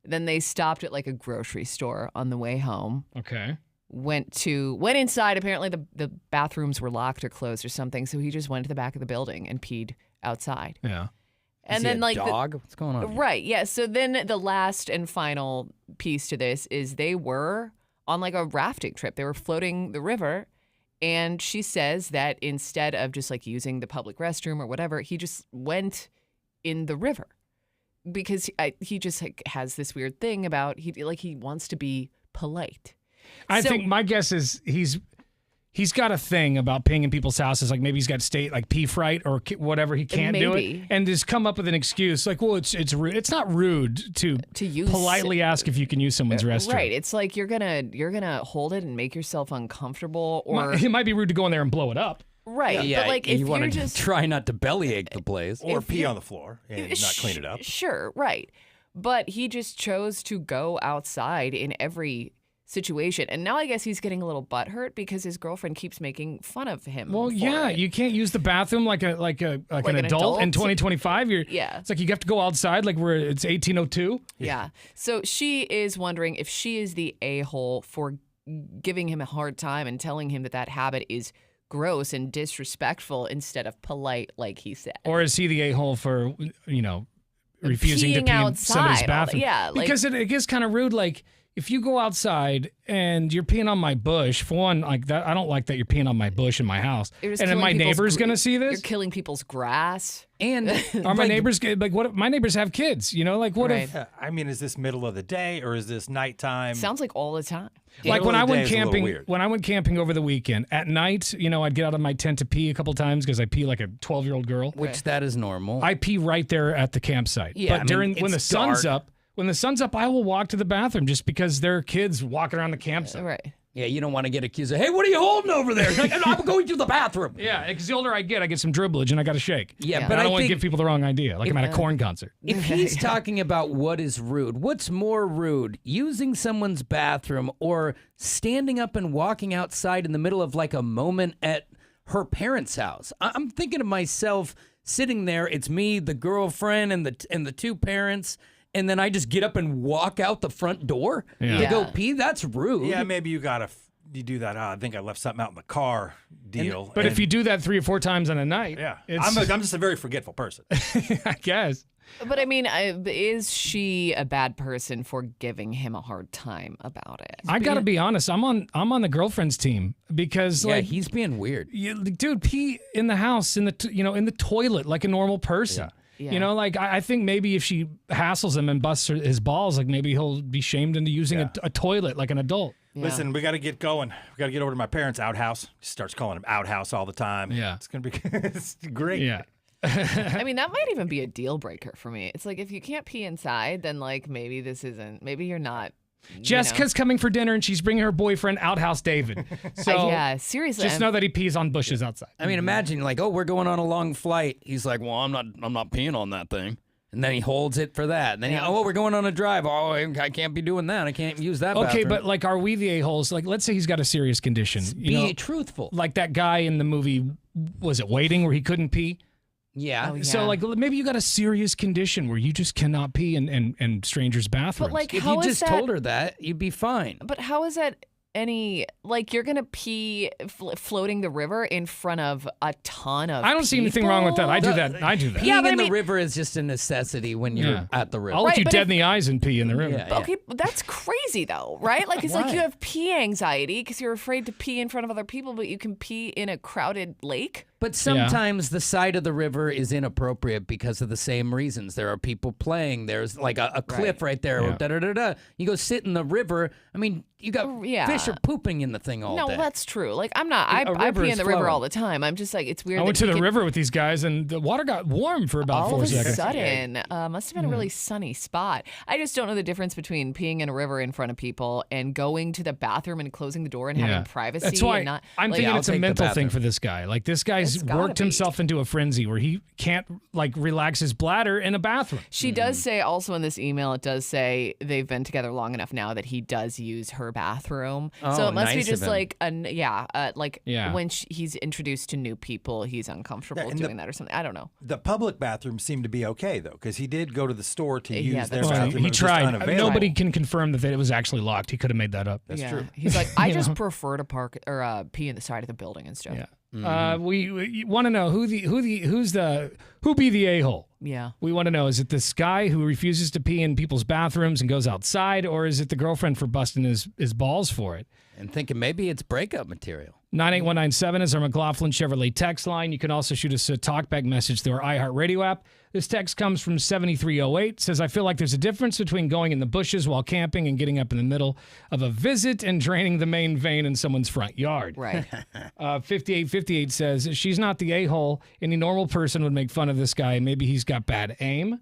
Then they stopped at like a grocery store on the way home. Okay. Went inside. Apparently the bathrooms were locked or closed or something. So he just went to the back of the building and peed outside. Yeah. And then like dog? What's going on? Right. Yeah. So then the last and final piece to this is they were on like a rafting trip. They were floating the river. And she says that instead of just like using the public restroom or whatever, he just went in the river because he just like, has this weird thing about he wants to be polite. I think my guess is he's got a thing about peeing in people's houses. Like maybe he's got pee fright or whatever. He can't do it, and just come up with an excuse like, "Well, it's rude. It's not rude to use politely ask if you can use someone's restroom." Right. It's like you're gonna hold it and make yourself uncomfortable, or it might be rude to go in there and blow it up. Right. Yeah. But like if you want to just try not to bellyache the place or pee on the floor and not clean it up. Sure. Right. But he just chose to go outside in every situation. And now I guess he's getting a little butthurt because his girlfriend keeps making fun of him. Well, yeah, it. You can't use the bathroom like an adult in 2025. It's like you have to go outside like it's 1802. Yeah. So she is wondering if she is the a-hole for giving him a hard time and telling him that habit is gross and disrespectful instead of polite, like he said. Or is he the a-hole for, refusing to pee in somebody's bathroom? Yeah. Because it gets kind of rude, like, if you go outside and you're peeing on my bush, for one, like that, I don't like that you're peeing on my bush in my house. And then my neighbor's going to see this? You're killing people's grass. And are my neighbors, what if my neighbors have kids? What if? I mean, is this middle of the day or is this nighttime? Sounds like all the time. Like when I went camping over the weekend, at night, I'd get out of my tent to pee a couple times because I pee like a 12-year-old girl. Which that is normal. I pee right there at the campsite. Yeah, but when the sun's up, I will walk to the bathroom just because there are kids walking around the campsite. Right. Yeah, you don't want to get accused of, hey, what are you holding over there? Like, I'm going to the bathroom. Yeah, because the older I get some dribblage and I got to shake. Yeah, but I don't want to give people the wrong idea, like I'm at a corn concert. If he's talking about what is rude, what's more rude, using someone's bathroom or standing up and walking outside in the middle of like a moment at her parents' house? I'm thinking to myself, sitting there, it's me, the girlfriend, and the two parents. And then I just get up and walk out the front door to go pee? That's rude. Yeah, maybe you do that. I think I left something out in the car deal. But if you do that 3 or 4 times in a night, I'm just a very forgetful person. I guess. But I mean, is she a bad person for giving him a hard time about it? I gotta be honest. I'm on the girlfriend's team because like he's being weird. Dude, pee in the house in the in the toilet like a normal person. Yeah. You know, like I think maybe if she hassles him and busts his balls, like maybe he'll be shamed into using a toilet like an adult. Yeah. Listen, we got to get going. We got to get over to my parents' outhouse. He starts calling him outhouse all the time. Yeah. It's going to be it's great. Yeah. I mean, that might even be a deal breaker for me. It's like if you can't pee inside, then like maybe you're not. Jessica's coming for dinner and she's bringing her boyfriend Outhouse David. So yeah, seriously. just know that he pees on bushes outside. I mean, imagine like, oh, we're going on a long flight. He's like, well, I'm not peeing on that thing. And then he holds it for that. And then we're going on a drive. Oh, I can't be doing that. I can't use that Okay, bathroom. but like, are we the a-holes? Like, let's say he's got a serious condition. Be truthful. Like that guy in the movie, was it Waiting, where he couldn't pee? Yeah. So like maybe you got a serious condition where you just cannot pee in strangers' bathrooms. But like, if how you is just that, told her that, you'd be fine. But how is that any like you're gonna pee floating the river in front of a ton of? I don't see anything wrong with that. I do that. Peeing in the river is just a necessity when you're at the river. I'll let you dead in the eyes and pee in the river. Okay, but that's crazy though, right? Like it's like you have pee anxiety because you're afraid to pee in front of other people, but you can pee in a crowded lake. But sometimes the side of the river is inappropriate because of the same reasons. There are people playing. There's like a cliff right there. Yeah. Da, da, da, da. You go sit in the river. I mean, you got fish are pooping in the thing all day. No, that's true. Like I'm not. I river pee is in the river flowing. all the time. I'm just like it's weird. I that went to he the could- river with these guys and the water got warm for about all 4 of a seconds. sudden, must have been a really sunny spot. I just don't know the difference between peeing in a river in front of people and going to the bathroom and closing the door and having privacy. That's why and not, I'm like, thinking I'll it's a take the mental thing bathroom. for this guy. Like this guy's It's gotta worked be. himself into a frenzy where he can't like relax his bladder in a bathroom. She does say also in this email, it does say they've been together long enough now that he does use her bathroom. So Oh, it must be nice of just him. like Yeah. when he's introduced to new people, he's uncomfortable and doing that or something. I don't know. The public bathrooms seem to be okay though, because he did go to the store to use their that's Well, bathroom. he It was just tried. unavailable. Nobody can confirm that it was actually locked. He could have made that up. That's true. He's like, I just prefer to park or pee in the side of the building and stuff. Yeah. We want to know who be the a-hole. Yeah. We want to know, is it this guy who refuses to pee in people's bathrooms and goes outside, or is it the girlfriend for busting his balls for it? And thinking maybe it's breakup material. 98197 is our McLaughlin Chevrolet text line. You can also shoot us a talkback message through our iHeartRadio app. This text comes from 7308. Says, I feel like there's a difference between going in the bushes while camping and getting up in the middle of a visit and draining the main vein in someone's front yard. Right. 5858 says, she's not the a-hole. Any normal person would make fun of this guy. Maybe he's got bad aim.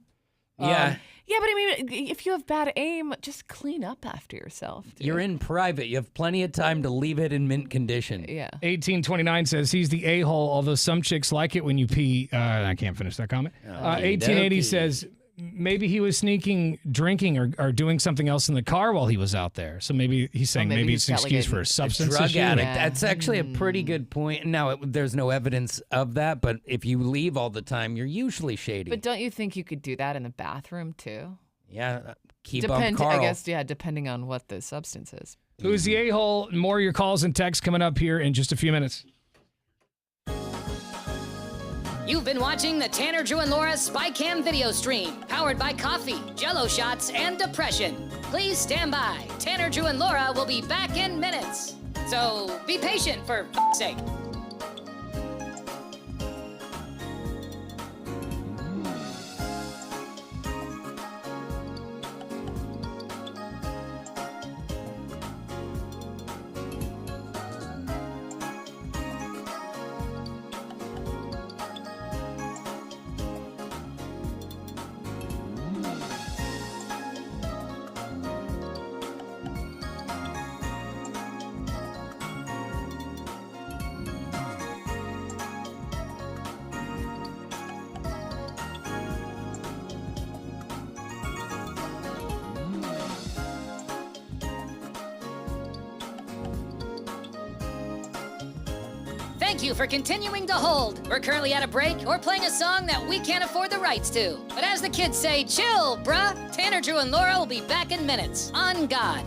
Yeah. Yeah, but I mean, if you have bad aim, just clean up after yourself. Dude. You're in private. You have plenty of time to leave it in mint condition. Yeah. 1829 says he's the a-hole, although some chicks like it when you pee. I can't finish that comment. 1880 okey-dokey. says maybe he was sneaking, drinking, or doing something else in the car while he was out there. So maybe he's saying maybe maybe he's it's an got, like, excuse a- for a substance Drug issue. addict. Yeah. That's actually a pretty good point. Now, there's no evidence of that, but if you leave all the time, you're usually shady. But don't you think you could do that in the bathroom too? Yeah, keep up Carl. I guess, yeah, depending on what the substance is. Who's the a-hole? More of your calls and texts coming up here in just a few minutes. You've been watching the Tanner, Drew, and Laura SpyCam video stream, powered by coffee, Jell-O shots, and depression. Please stand by. Tanner, Drew, and Laura will be back in minutes. So be patient, for f***'s sake. Thank you for continuing to hold. We're currently at a break or playing a song that we can't afford the rights to. But as the kids say, chill, bruh. Tanner, Drew, and Laura will be back in minutes. On God.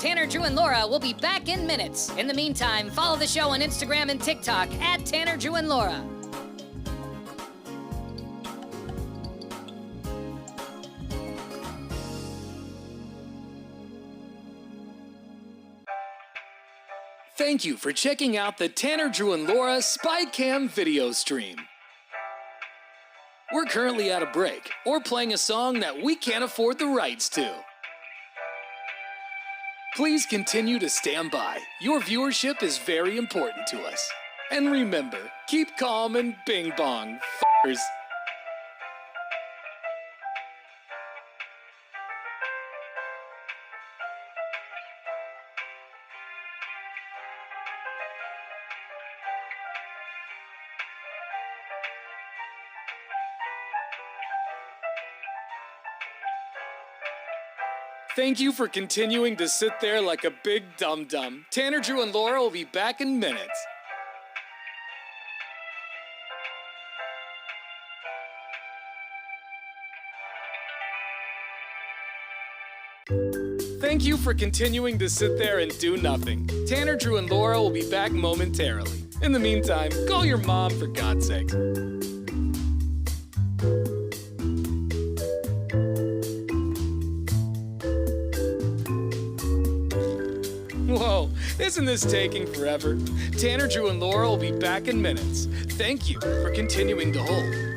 Tanner, Drew, and Laura will be back in minutes. In the meantime, follow the show on Instagram and TikTok at Tanner, Drew, and Laura. Thank you for checking out the Tanner, Drew, and Laura SpyCam video stream. We're currently at a break or playing a song that we can't afford the rights to. Please continue to stand by. Your viewership is very important to us. And remember, keep calm and bing bong, f***ers. Thank you for continuing to sit there like a big dum-dum. Tanner, Drew, and Laura will be back in minutes. Thank you for continuing to sit there and do nothing. Tanner, Drew, and Laura will be back momentarily. In the meantime, call your mom for God's sake. Whoa, isn't this taking forever? Tanner, Drew, and Laura will be back in minutes. Thank you for continuing to hold.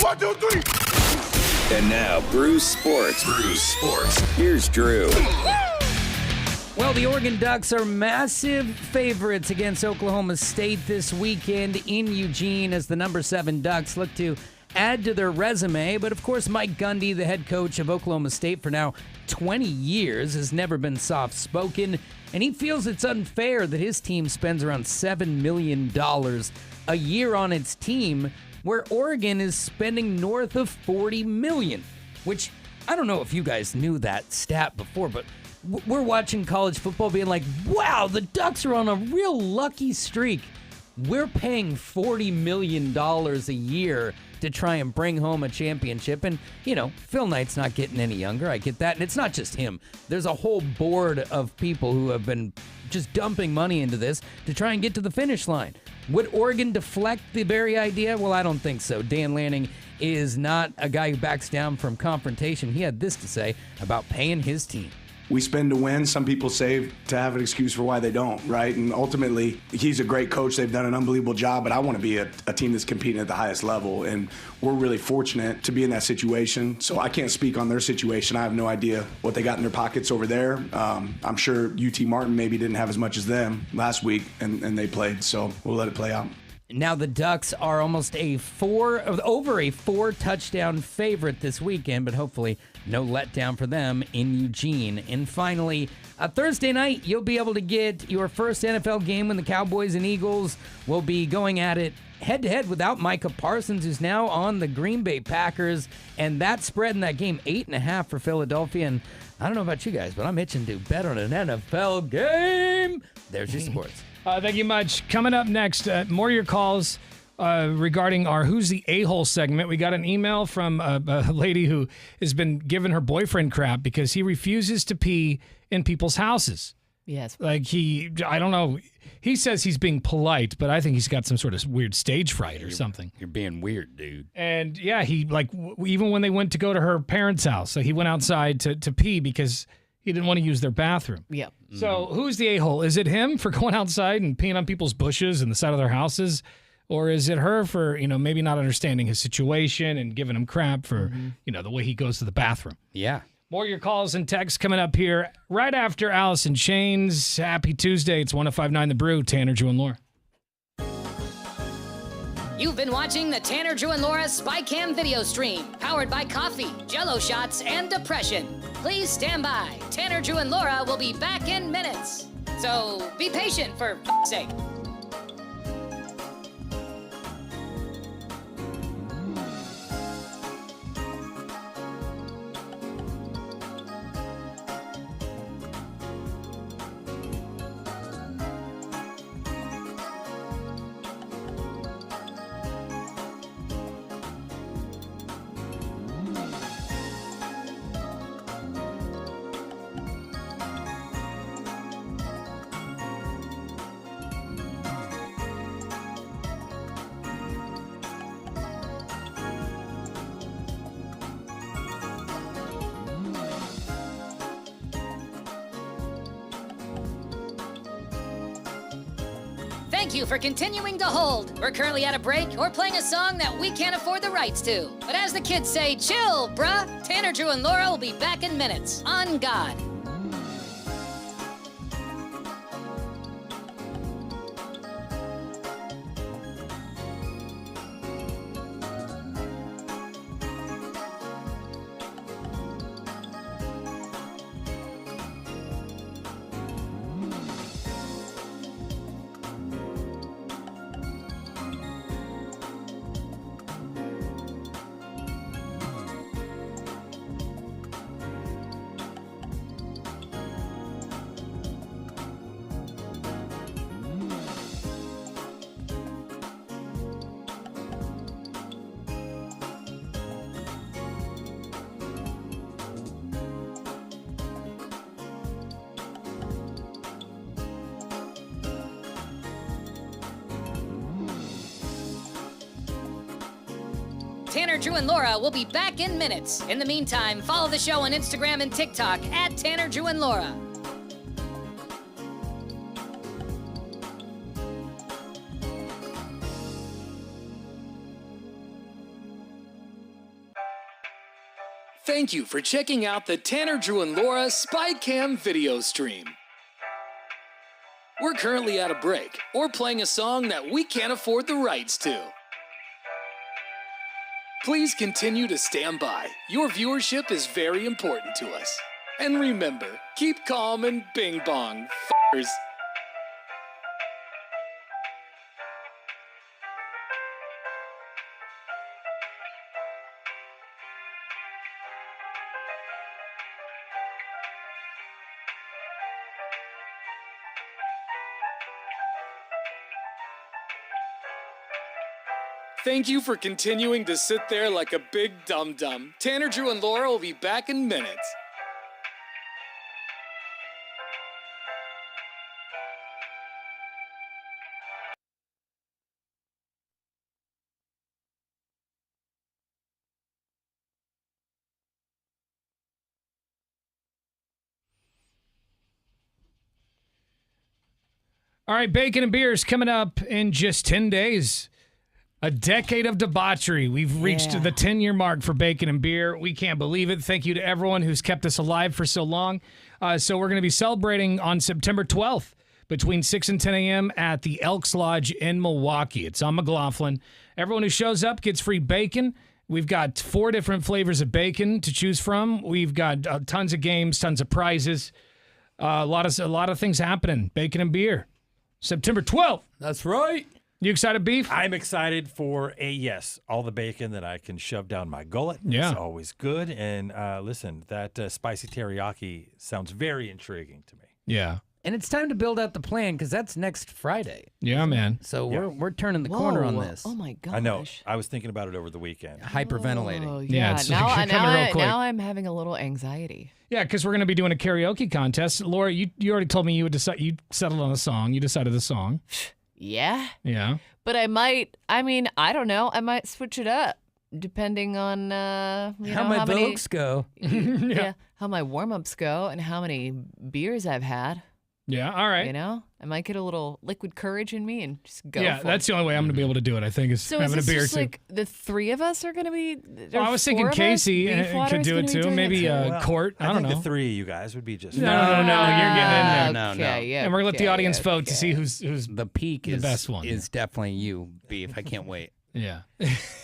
1, 2, 3. And now, Bruce Sports. Here's Drew. Well, the Oregon Ducks are massive favorites against Oklahoma State this weekend in Eugene as the number 7 Ducks look to add to their resume. But of course, Mike Gundy, the head coach of Oklahoma State for now 20 years, has never been soft-spoken, and he feels it's unfair that his team spends around $7 million a year on its team, where Oregon is spending north of $40 million, which I don't know if you guys knew that stat before, but we're watching college football being like, wow, the Ducks are on a real lucky streak. We're paying $40 million a year to try and bring home a championship. And, you know, Phil Knight's not getting any younger. I get that. And it's not just him. There's a whole board of people who have been just dumping money into this to try and get to the finish line. Would Oregon deflect the very idea? Well, I don't think so. Dan Lanning is not a guy who backs down from confrontation. He had this to say about paying his team. We spend to win. Some people save to have an excuse for why they don't, right? And ultimately, he's a great coach. They've done an unbelievable job, but I want to be a team that's competing at the highest level. And we're really fortunate to be in that situation. So I can't speak on their situation. I have no idea what they got in their pockets over there. I'm sure UT Martin maybe didn't have as much as them last week, and they played. So we'll let it play out. Now the Ducks are almost over a 4-touchdown favorite this weekend, but hopefully no letdown for them in Eugene. And finally, Thursday night, you'll be able to get your first NFL game when the Cowboys and Eagles will be going at it head-to-head without Micah Parsons, who's now on the Green Bay Packers. And that spread in that game, 8.5 for Philadelphia. And I don't know about you guys, but I'm itching to bet on an NFL game. There's your sports. Thank you much. Coming up next, more of your calls regarding our Who's the A-Hole segment. We got an email from a lady who has been giving her boyfriend crap because he refuses to pee in people's houses. Yes. Like I don't know. He says he's being polite, but I think he's got some sort of weird stage fright or something. You're being weird, dude. And yeah, he even when they went to go to her parents' house, so he went outside to pee because he didn't want to use their bathroom. Yep. So who's the a-hole? Is it him for going outside and peeing on people's bushes and the side of their houses? Or is it her for, maybe not understanding his situation and giving him crap for, the way he goes to the bathroom? Yeah. More of your calls and texts coming up here right after Allison Chains. Happy Tuesday. It's 105.9 The Brew. Tanner, Drew, and Laura. You've been watching the Tanner, Drew, and Laura SpyCam video stream, powered by coffee, Jell-O shots, and depression. Please stand by. Tanner, Drew, and Laura will be back in minutes. So be patient for f***'s sake. Thank you for continuing to hold. We're currently at a break or playing a song that we can't afford the rights to. But as the kids say, chill, bruh. Tanner, Drew, and Laura will be back in minutes. On God. Tanner, Drew, and Laura will be back in minutes. In the meantime, follow the show on Instagram and TikTok at Tanner, Drew, and Laura. Thank you for checking out the Tanner, Drew, and Laura SpyCam video stream. We're currently at a break or playing a song that we can't afford the rights to. Please continue to stand by. Your viewership is very important to us. And remember, keep calm and bing bong, f***ers. Thank you for continuing to sit there like a big dum-dum. Tanner, Drew, and Laura will be back in minutes. All right, Bacon and Beer is coming up in just 10 days. A decade of debauchery. We've reached the 10-year mark for Bacon and Beer. We can't believe it. Thank you to everyone who's kept us alive for so long. So we're going to be celebrating on September 12th between 6 and 10 a.m. at the Elks Lodge in Milwaukee. It's on McLaughlin. Everyone who shows up gets free bacon. We've got 4 different flavors of bacon to choose from. We've got tons of games, tons of prizes, a lot of things happening. Bacon and Beer, September 12th. That's right. You excited, Beef? I'm excited for all the bacon that I can shove down my gullet. Yeah. It's always good. And listen, that spicy teriyaki sounds very intriguing to me. Yeah. And it's time to build out the plan because that's next Friday. Yeah, man. So we're turning the corner on this. Oh my gosh. I know. I was thinking about it over the weekend. Hyperventilating. Oh, Yeah, yeah. it's Now, coming now, real quick. now I'm having a little anxiety. Yeah, because we're going to be doing a karaoke contest. Laura, you already told me you settled on a song. You decided the song. Yeah. Yeah. But I don't know. I might switch it up depending on how my vocals go. Yeah. How my warm-ups go and how many beers I've had. Yeah, all right. You know? I might get a little liquid courage in me and just go Yeah, for that's it. the only way I'm going to be able to do it, I think, is So having is a this beer just too. like the 3 of us are going to be Well, I was thinking Casey could do it too. Maybe Court. I don't think know. the 3 of you guys would be just No, you're getting in there. No. Yeah, And we're going to let the audience vote to okay. see who's The peak the is best one. is definitely you, Beef. I can't wait. Yeah.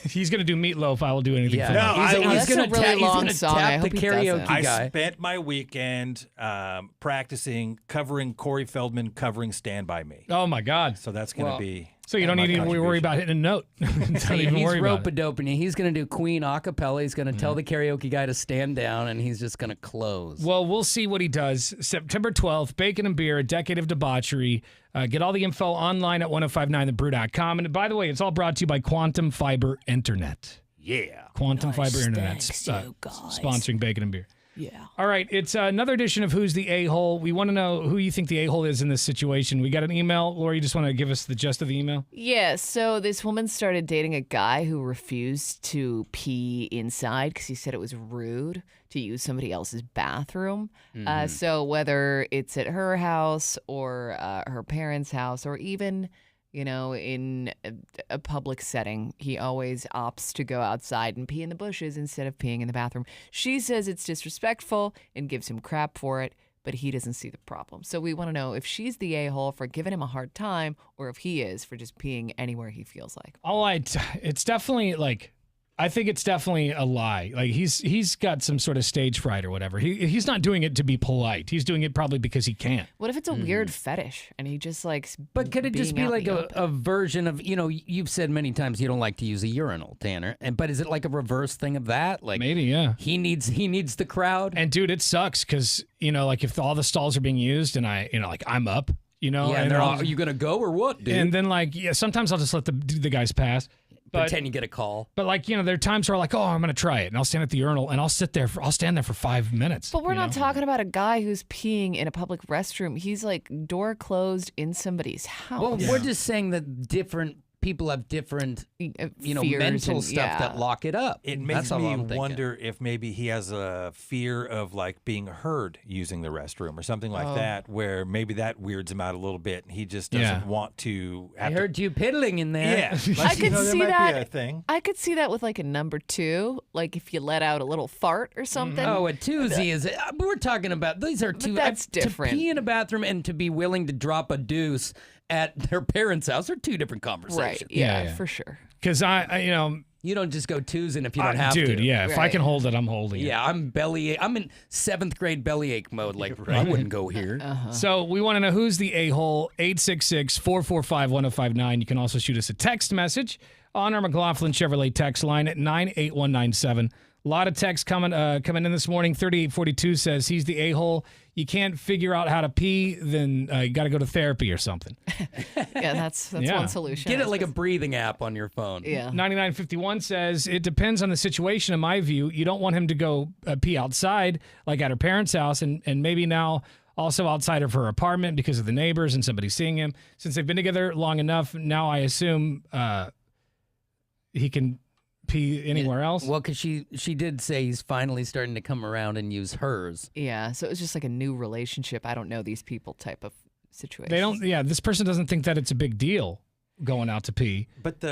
He's going to do Meatloaf. I will do anything for him. That's a really long he's song. gonna I tap hope the he doesn't. karaoke I guy. spent my weekend practicing covering Corey Feldman covering Stand By Me. Oh, my God. So that's going to be... So you don't need to worry about hitting a note. Don't even He's worry about it. rope-a-doping you. He's going to do Queen a cappella. He's going to tell the karaoke guy to stand down, and he's just going to close. Well, we'll see what he does. September 12th, Bacon and Beer, a decade of debauchery. Get all the info online at 1059thebrew.com. And by the way, it's all brought to you by Quantum Fiber Internet. Yeah. Quantum Fiber Internet Thanks, you guys. sponsoring Bacon and Beer. Yeah. All right, it's another edition of Who's the A-Hole. We want to know who you think the A-Hole is in this situation. We got an email. Laura, you just want to give us the gist of the email? Yeah, so this woman started dating a guy who refused to pee inside because he said it was rude to use somebody else's bathroom. So whether it's at her house or her parents' house or even, in a public setting, he always opts to go outside and pee in the bushes instead of peeing in the bathroom. She says it's disrespectful and gives him crap for it, but he doesn't see the problem. So we want to know if she's the a-hole for giving him a hard time or if he is for just peeing anywhere he feels like. It's definitely I think it's definitely a lie. Like he's got some sort of stage fright or whatever. He's not doing it to be polite. He's doing it probably because he can't. What if it's a weird fetish and he just likes But could it just be being out like in the open? a version of, you've said many times you don't like to use a urinal, Tanner. But is it like a reverse thing of that? Like Maybe, yeah. He needs the crowd. And dude, it sucks because, if all the stalls are being used and I'm up, Yeah, and they're all, are you going to go or what, dude? And then sometimes I'll just let the guys pass. Pretend you get a call. But there are times where I'm going to try it, and I'll stand at the urinal, and I'll stand there for 5 minutes. But we're not talking about a guy who's peeing in a public restroom. He's door closed in somebody's house. Well, we're just saying that different people have different, fears mental and- stuff that lock it up. It That's makes all me I'm thinking. wonder if maybe he has a fear of like being heard using the restroom or something like that, where maybe that weirds him out a little bit, and he just doesn't want to. I heard you piddling in there. Yeah, I could see Be a that. thing. I could see that with like a number 2, like if you let out a little fart or something. Oh, a twosie is. We're talking about these are two. that's different. To pee in a bathroom and to be willing to drop a deuce at their parents' house are two different conversations. Right? Yeah, for sure. Because You don't just go twosin if you don't have dude, to. yeah. If I can hold it, I'm holding it. Yeah, I'm in 7th grade bellyache mode. Like I wouldn't go here. So we want to know who's the a-hole. 866-445-1059. You can also shoot us a text message on our McLaughlin Chevrolet text line at 98197. A lot of text coming in this morning. 3842 says he's the a-hole. You can't figure out how to pee, then you got to go to therapy or something. Yeah, that's one solution. Get it like a breathing app on your phone. Yeah. 9951 says it depends on the situation. In my view, you don't want him to go pee outside, like at her parents' house, and maybe now also outside of her apartment because of the neighbors and somebody seeing him. Since they've been together long enough, now I assume he can pee anywhere else. Well, because she did say he's finally starting to come around and use hers. Yeah, so it was just like a new relationship. I don't know these people type of situation. They don't. Yeah, this person doesn't think that it's a big deal going out to pee. But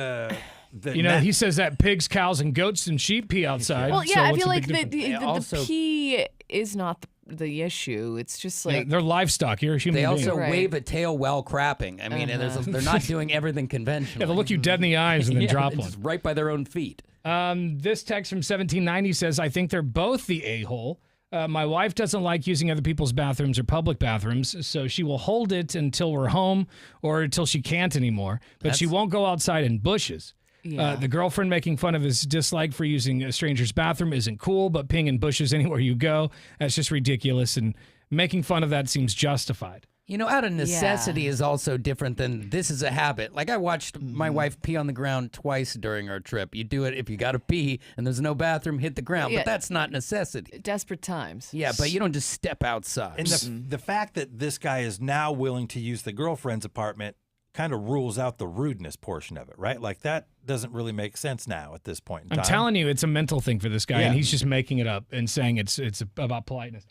he says that pigs, cows, and goats and sheep pee outside. Well, yeah, so I what's feel the like big difference? the pee is not the issue. It's just like they're livestock. You're a human They being. also wave a tail while crapping. I mean, they're not doing everything conventional. Yeah, they'll look you dead in the eyes and then drop one. Just right by their own feet. This text from 1790 says, I think they're both the a-hole. My wife doesn't like using other people's bathrooms or public bathrooms, so she will hold it until we're home or until she can't anymore. But she won't go outside in bushes. Yeah. The girlfriend making fun of his dislike for using a stranger's bathroom isn't cool, but peeing in bushes anywhere you go, that's just ridiculous. And making fun of that seems justified. Out of necessity is also different than this is a habit. Like I watched my wife pee on the ground twice during our trip. You do it if you got to pee and there's no bathroom, hit the ground. Yeah. But that's not necessity. Desperate times. Yeah, but you don't just step outside. And the fact that this guy is now willing to use the girlfriend's apartment kind of rules out the rudeness portion of it, right? Like that doesn't really make sense now at this point in time. I'm telling you, it's a mental thing for this guy, and he's just making it up and saying it's about politeness.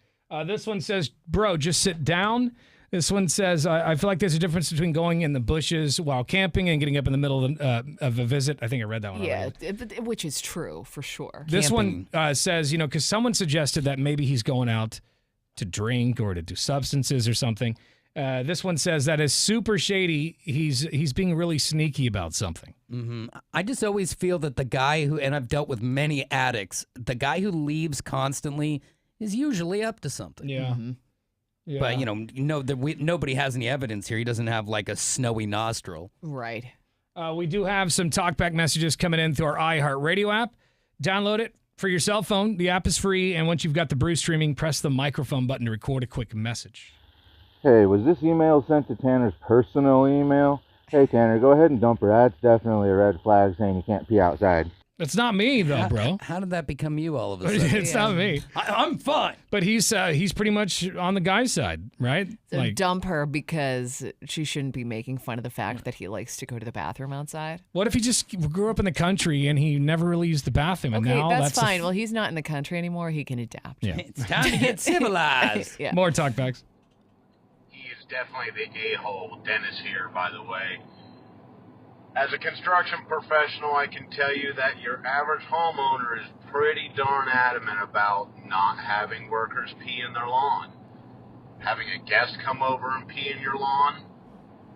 This one says, bro, just sit down. This one says, I feel like there's a difference between going in the bushes while camping and getting up in the middle of a visit. I think I read that one already. Yeah, which is true for sure. This one says, because someone suggested that maybe he's going out to drink or to do substances or something. This one says that is super shady. He's being really sneaky about something. Mm-hmm. I just always feel that the guy and I've dealt with many addicts, the guy who leaves constantly is usually up to something. Yeah. Mm-hmm. Yeah. But, nobody has any evidence here. He doesn't have like a snowy nostril. Right. We do have some talkback messages coming in through our iHeartRadio app. Download it for your cell phone. The app is free. And once you've got the Brew streaming, press the microphone button to record a quick message. Hey, was this email sent to Tanner's personal email? Hey, Tanner, go ahead and dump her. That's definitely a red flag saying you can't pee outside. It's not me, though, bro. How did that become you all of a sudden? It's not me. I'm fine. But he's pretty much on the guy's side, right? So dump her because she shouldn't be making fun of the fact that he likes to go to the bathroom outside. What if he just grew up in the country and he never really used the bathroom? And Okay, now that's fine. Well, he's not in the country anymore. He can adapt. Yeah. It's time to get civilized. Yeah. More talkbacks. He's definitely the a-hole. Dennis here, by the way. As a construction professional, I can tell you that your average homeowner is pretty darn adamant about not having workers pee in their lawn. Having a guest come over and pee in your lawn?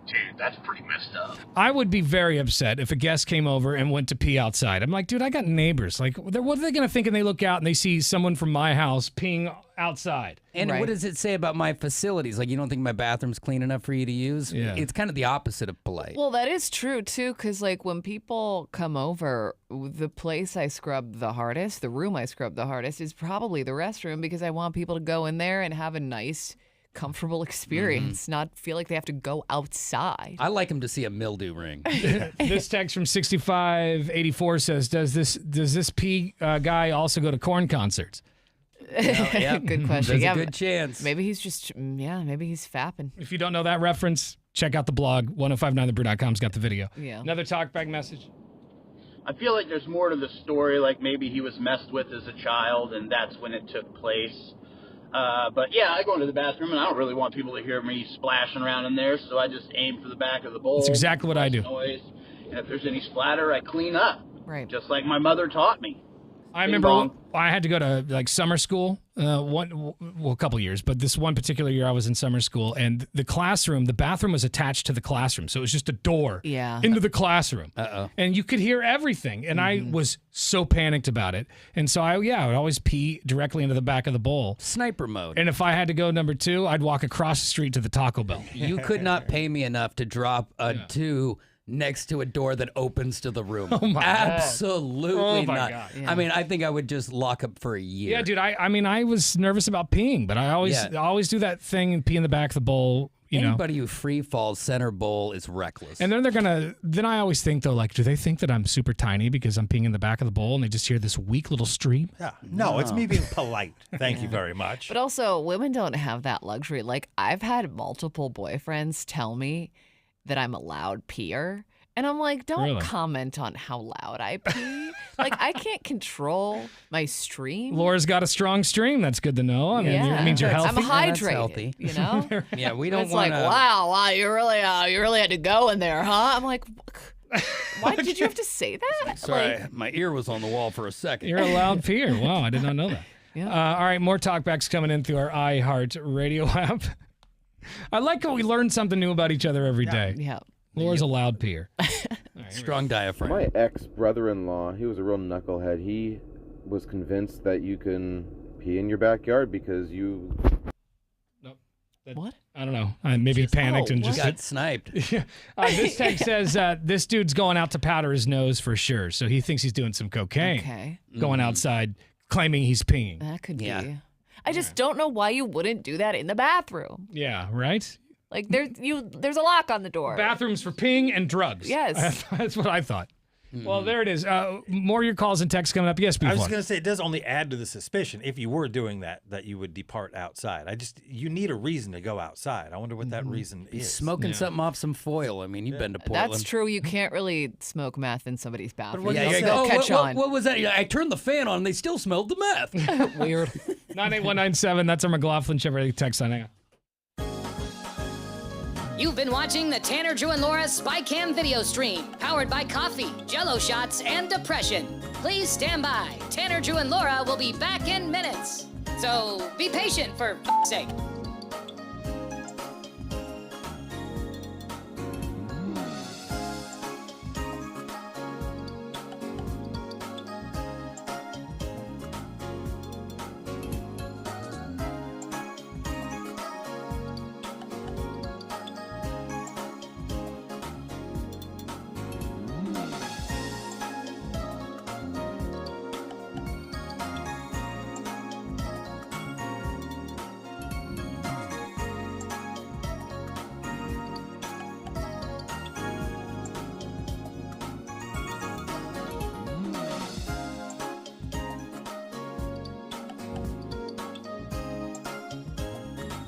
Dude, that's pretty messed up. I would be very upset if a guest came over and went to pee outside. I'm like, dude, I got neighbors. Like, what are they going to think when they look out and they see someone from my house peeing outside? And what does it say about my facilities? Like, you don't think my bathroom's clean enough for you to use? Yeah. It's kind of the opposite of polite. Well, that is true, too, because, like, when people come over, the place I scrub the hardest, the room I scrub the hardest, is probably the restroom because I want people to go in there and have a nice, comfortable experience, not feel like they have to go outside. I like him to see a mildew ring. This text from 6584 says, does this pee guy also go to corn concerts? Yeah. Good question. There's a good chance. Maybe he's just, maybe he's fapping. If you don't know that reference, check out the blog. 1059thebrew.com's got the video. Yeah. Another talkback message. I feel like there's more to the story, like maybe he was messed with as a child and that's when it took place. But yeah, I go into the bathroom and I don't really want people to hear me splashing around in there, so I just aim for the back of the bowl. That's exactly what I do. Noise. And if there's any splatter, I clean up. Right. Just like my mother taught me. I remember I had to go to like summer school, a couple years, but this one particular year I was in summer school, and the bathroom was attached to the classroom, so it was just a door into the classroom. And you could hear everything, and I was so panicked about it, and so I would always pee directly into the back of the bowl. Sniper mode. And if I had to go number 2, I'd walk across the street to the Taco Bell. You could not pay me enough to drop a 2 next to a door that opens to the room. Oh my Absolutely God. Oh my not. God. I mean, I think I would just lock up for a year. Yeah, dude. I was nervous about peeing, but I always do that thing and pee in the back of the bowl. Anybody who free falls center bowl is reckless. And then I always think though, like, do they think that I'm super tiny because I'm peeing in the back of the bowl and they just hear this weak little stream? Yeah. No, it's me being polite. Thank you very much. But also, women don't have that luxury. Like, I've had multiple boyfriends tell me that I'm a loud peer. And I'm like, don't comment on how loud I pee. Like, I can't control my stream. Laura's got a strong stream. That's good to know. I mean, it means you're healthy. I'm hydrated, you know? Yeah, we don't It's want like, wow, you really had to go in there, huh? I'm like, why did you have to say that? Sorry, my ear was on the wall for a second. You're a loud peer. Wow, I did not know that. Yeah. All right, more talkbacks coming in through our iHeart Radio app. I like how we learn something new about each other every day. Yeah. Laura's a loud peer. Strong diaphragm. My ex-brother-in-law, he was a real knucklehead. He was convinced that you can pee in your backyard because you... What? I don't know. Maybe he panicked and just got sniped. This text says this dude's going out to powder his nose for sure. So he thinks he's doing some cocaine. Okay. Going outside claiming he's peeing. That could be. I just don't know why you wouldn't do that in the bathroom. Yeah, right? Like there's a lock on the door. Bathrooms for peeing and drugs. Yes. That's what I thought. Well, there it is. More of your calls and texts coming up. Yes, I was going to say, it does only add to the suspicion if you were doing that you would depart outside. You need a reason to go outside. I wonder what that reason is. Smoking something off some foil. I mean, you've been to Portland. That's true. You can't really smoke meth in somebody's bathroom. They'll catch on. What was that? I turned the fan on and they still smelled the meth. Weird. 98197. That's our McLaughlin Chevrolet text line. Hang on. You've been watching the Tanner, Drew, and Laura SpyCam video stream, powered by coffee, Jell-O shots, and depression. Please stand by. Tanner, Drew, and Laura will be back in minutes. So be patient, for f***'s sake.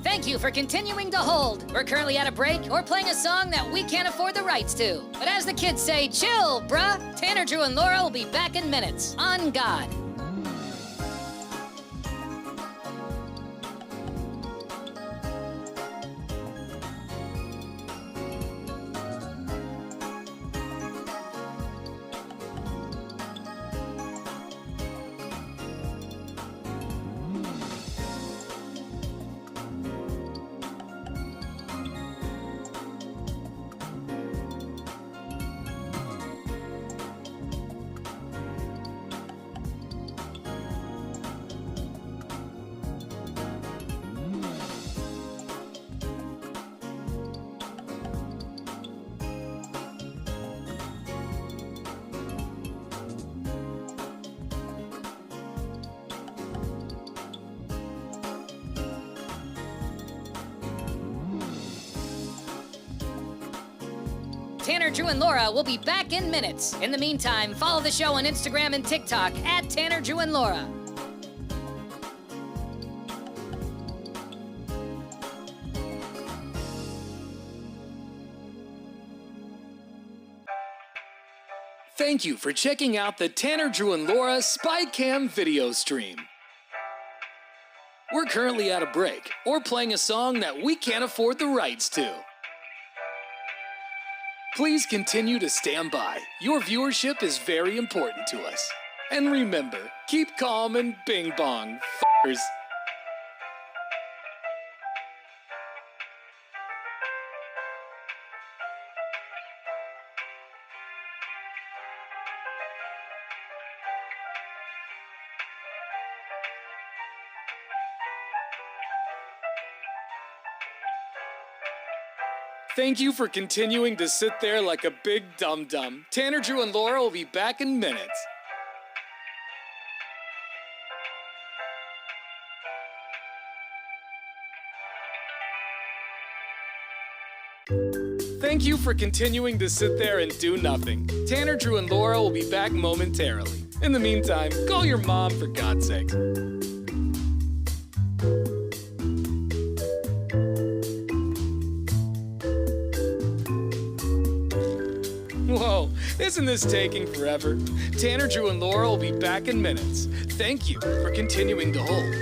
Thank you for continuing to hold. We're currently at a break or playing a song that we can't afford the rights to. But as the kids say, chill, bruh. Tanner, Drew, and Laura will be back in minutes. On God. Tanner, Drew, and Laura will be back in minutes. In the meantime, follow the show on Instagram and TikTok at Tanner, Drew, and Laura. Thank you for checking out the Tanner, Drew, and Laura SpyCam video stream. We're currently at a break or playing a song that we can't afford the rights to. Please continue to stand by. Your viewership is very important to us. And remember, keep calm and bing bong, f***ers. Thank you for continuing to sit there like a big dum-dum. Tanner, Drew, and Laura will be back in minutes. Thank you for continuing to sit there and do nothing. Tanner, Drew, and Laura will be back momentarily. In the meantime, call your mom for God's sake. Whoa, isn't this taking forever? Tanner, Drew, and Laura will be back in minutes. Thank you for continuing to hold.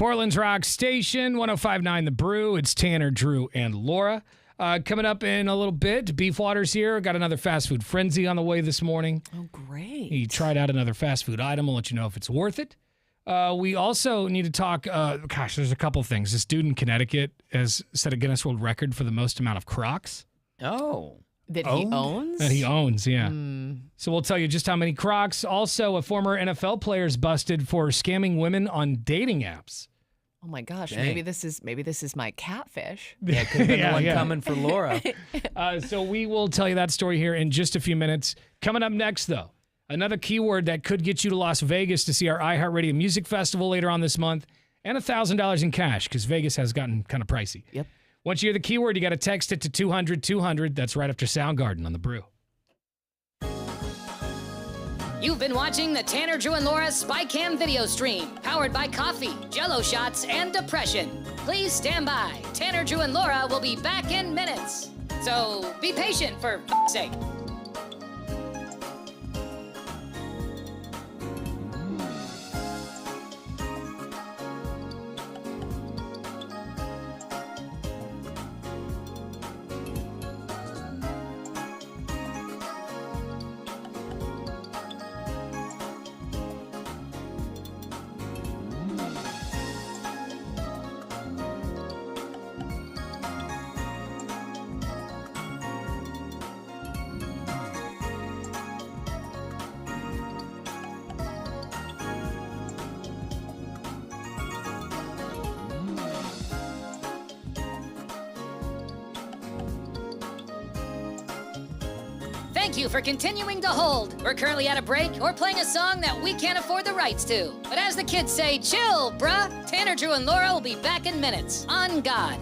Portland's Rock Station, 105.9 The Brew. It's Tanner, Drew, and Laura. Coming up in a little bit, Beefwater's here. Got another fast food frenzy on the way this morning. Oh, great. He tried out another fast food item. We'll let you know if it's worth it. We also need to talk, there's a couple things. This dude in Connecticut has set a Guinness World Record for the most amount of Crocs. Oh. That he owns? That he owns, yeah. So we'll tell you just how many Crocs. Also, a former NFL player is busted for scamming women on dating apps. Oh my gosh, Dang. maybe this is my catfish. Yeah, could have been the one coming for Laura. So we will tell you that story here in just a few minutes. Coming up next, though, another keyword that could get you to Las Vegas to see our iHeartRadio Music Festival later on this month, and $1,000 in cash, because Vegas has gotten kind of pricey. Yep. Once you hear the keyword, you got to text it to 200-200. That's right after Soundgarden on The Brew. You've been watching the Tanner, Drew, and Laura SpyCam video stream, powered by coffee, Jello shots, and depression. Please stand by. Tanner, Drew, and Laura will be back in minutes. So be patient, for f***'s sake. Thank you for continuing to hold. We're currently at a break or playing a song that we can't afford the rights to. But as the kids say, chill, bruh. Tanner, Drew, and Laura will be back in minutes. On God.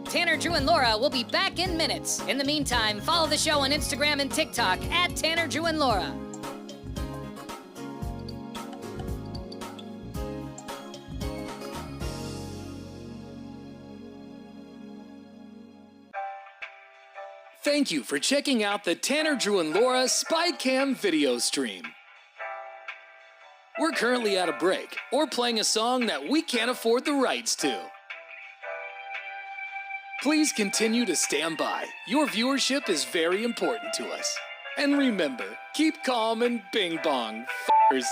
Tanner, Drew, and Laura will be back in minutes. In the meantime, follow the show on Instagram and TikTok at Tanner, Drew, and Laura. Thank you for checking out the Tanner, Drew, and Laura SpyCam video stream. We're currently at a break or playing a song that we can't afford the rights to. Please continue to stand by. Your viewership is very important to us. And remember, keep calm and bing bong, f***ers.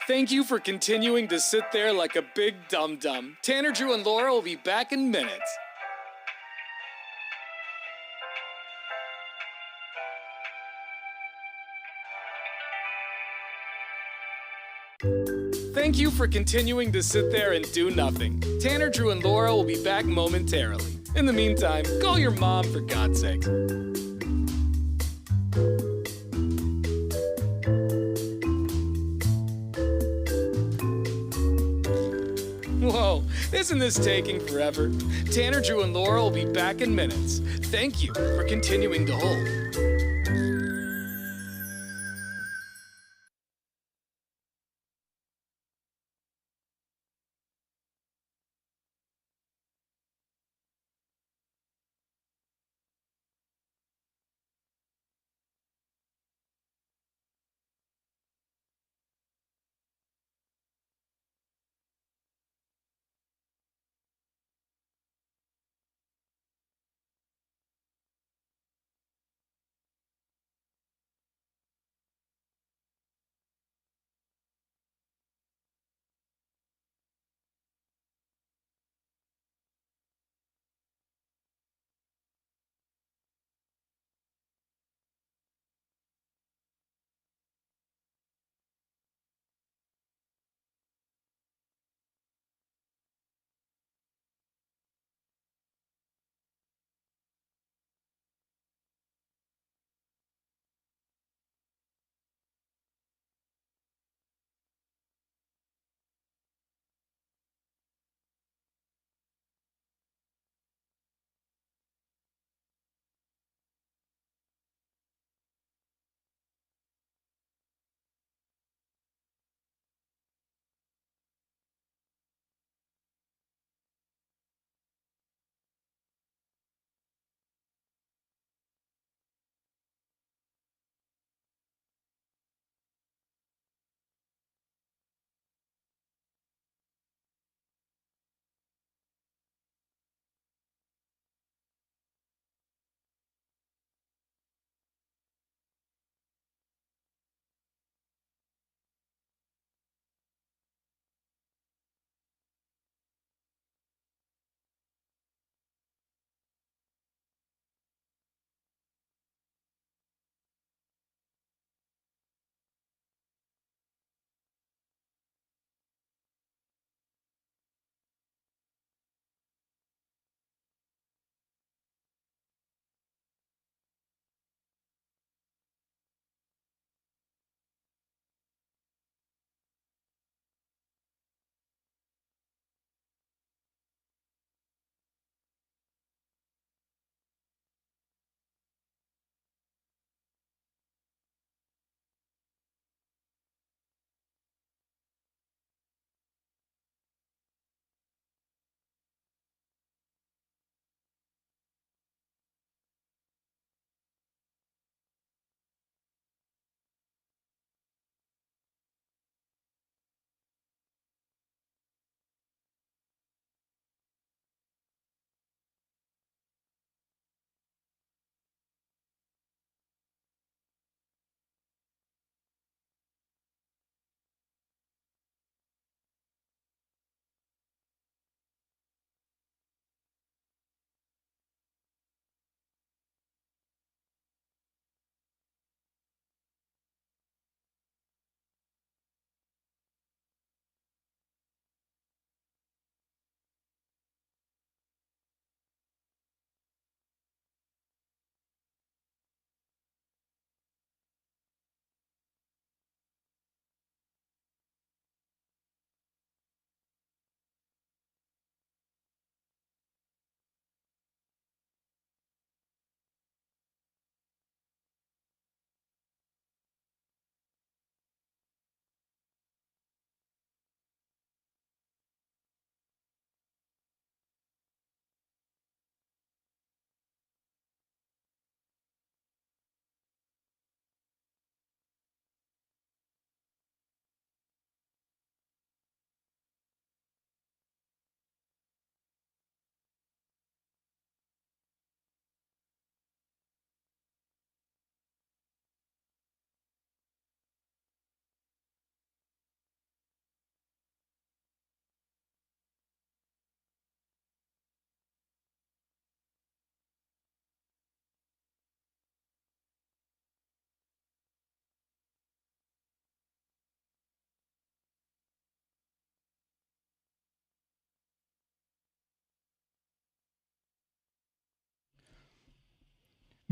Thank you for continuing to sit there like a big dum-dum. Tanner, Drew, and Laura will be back in minutes. Thank you for continuing to sit there and do nothing. Tanner, Drew, and Laura will be back momentarily. In the meantime, call your mom for God's sake. Whoa, isn't this taking forever? Tanner, Drew, and Laura will be back in minutes. Thank you for continuing to hold.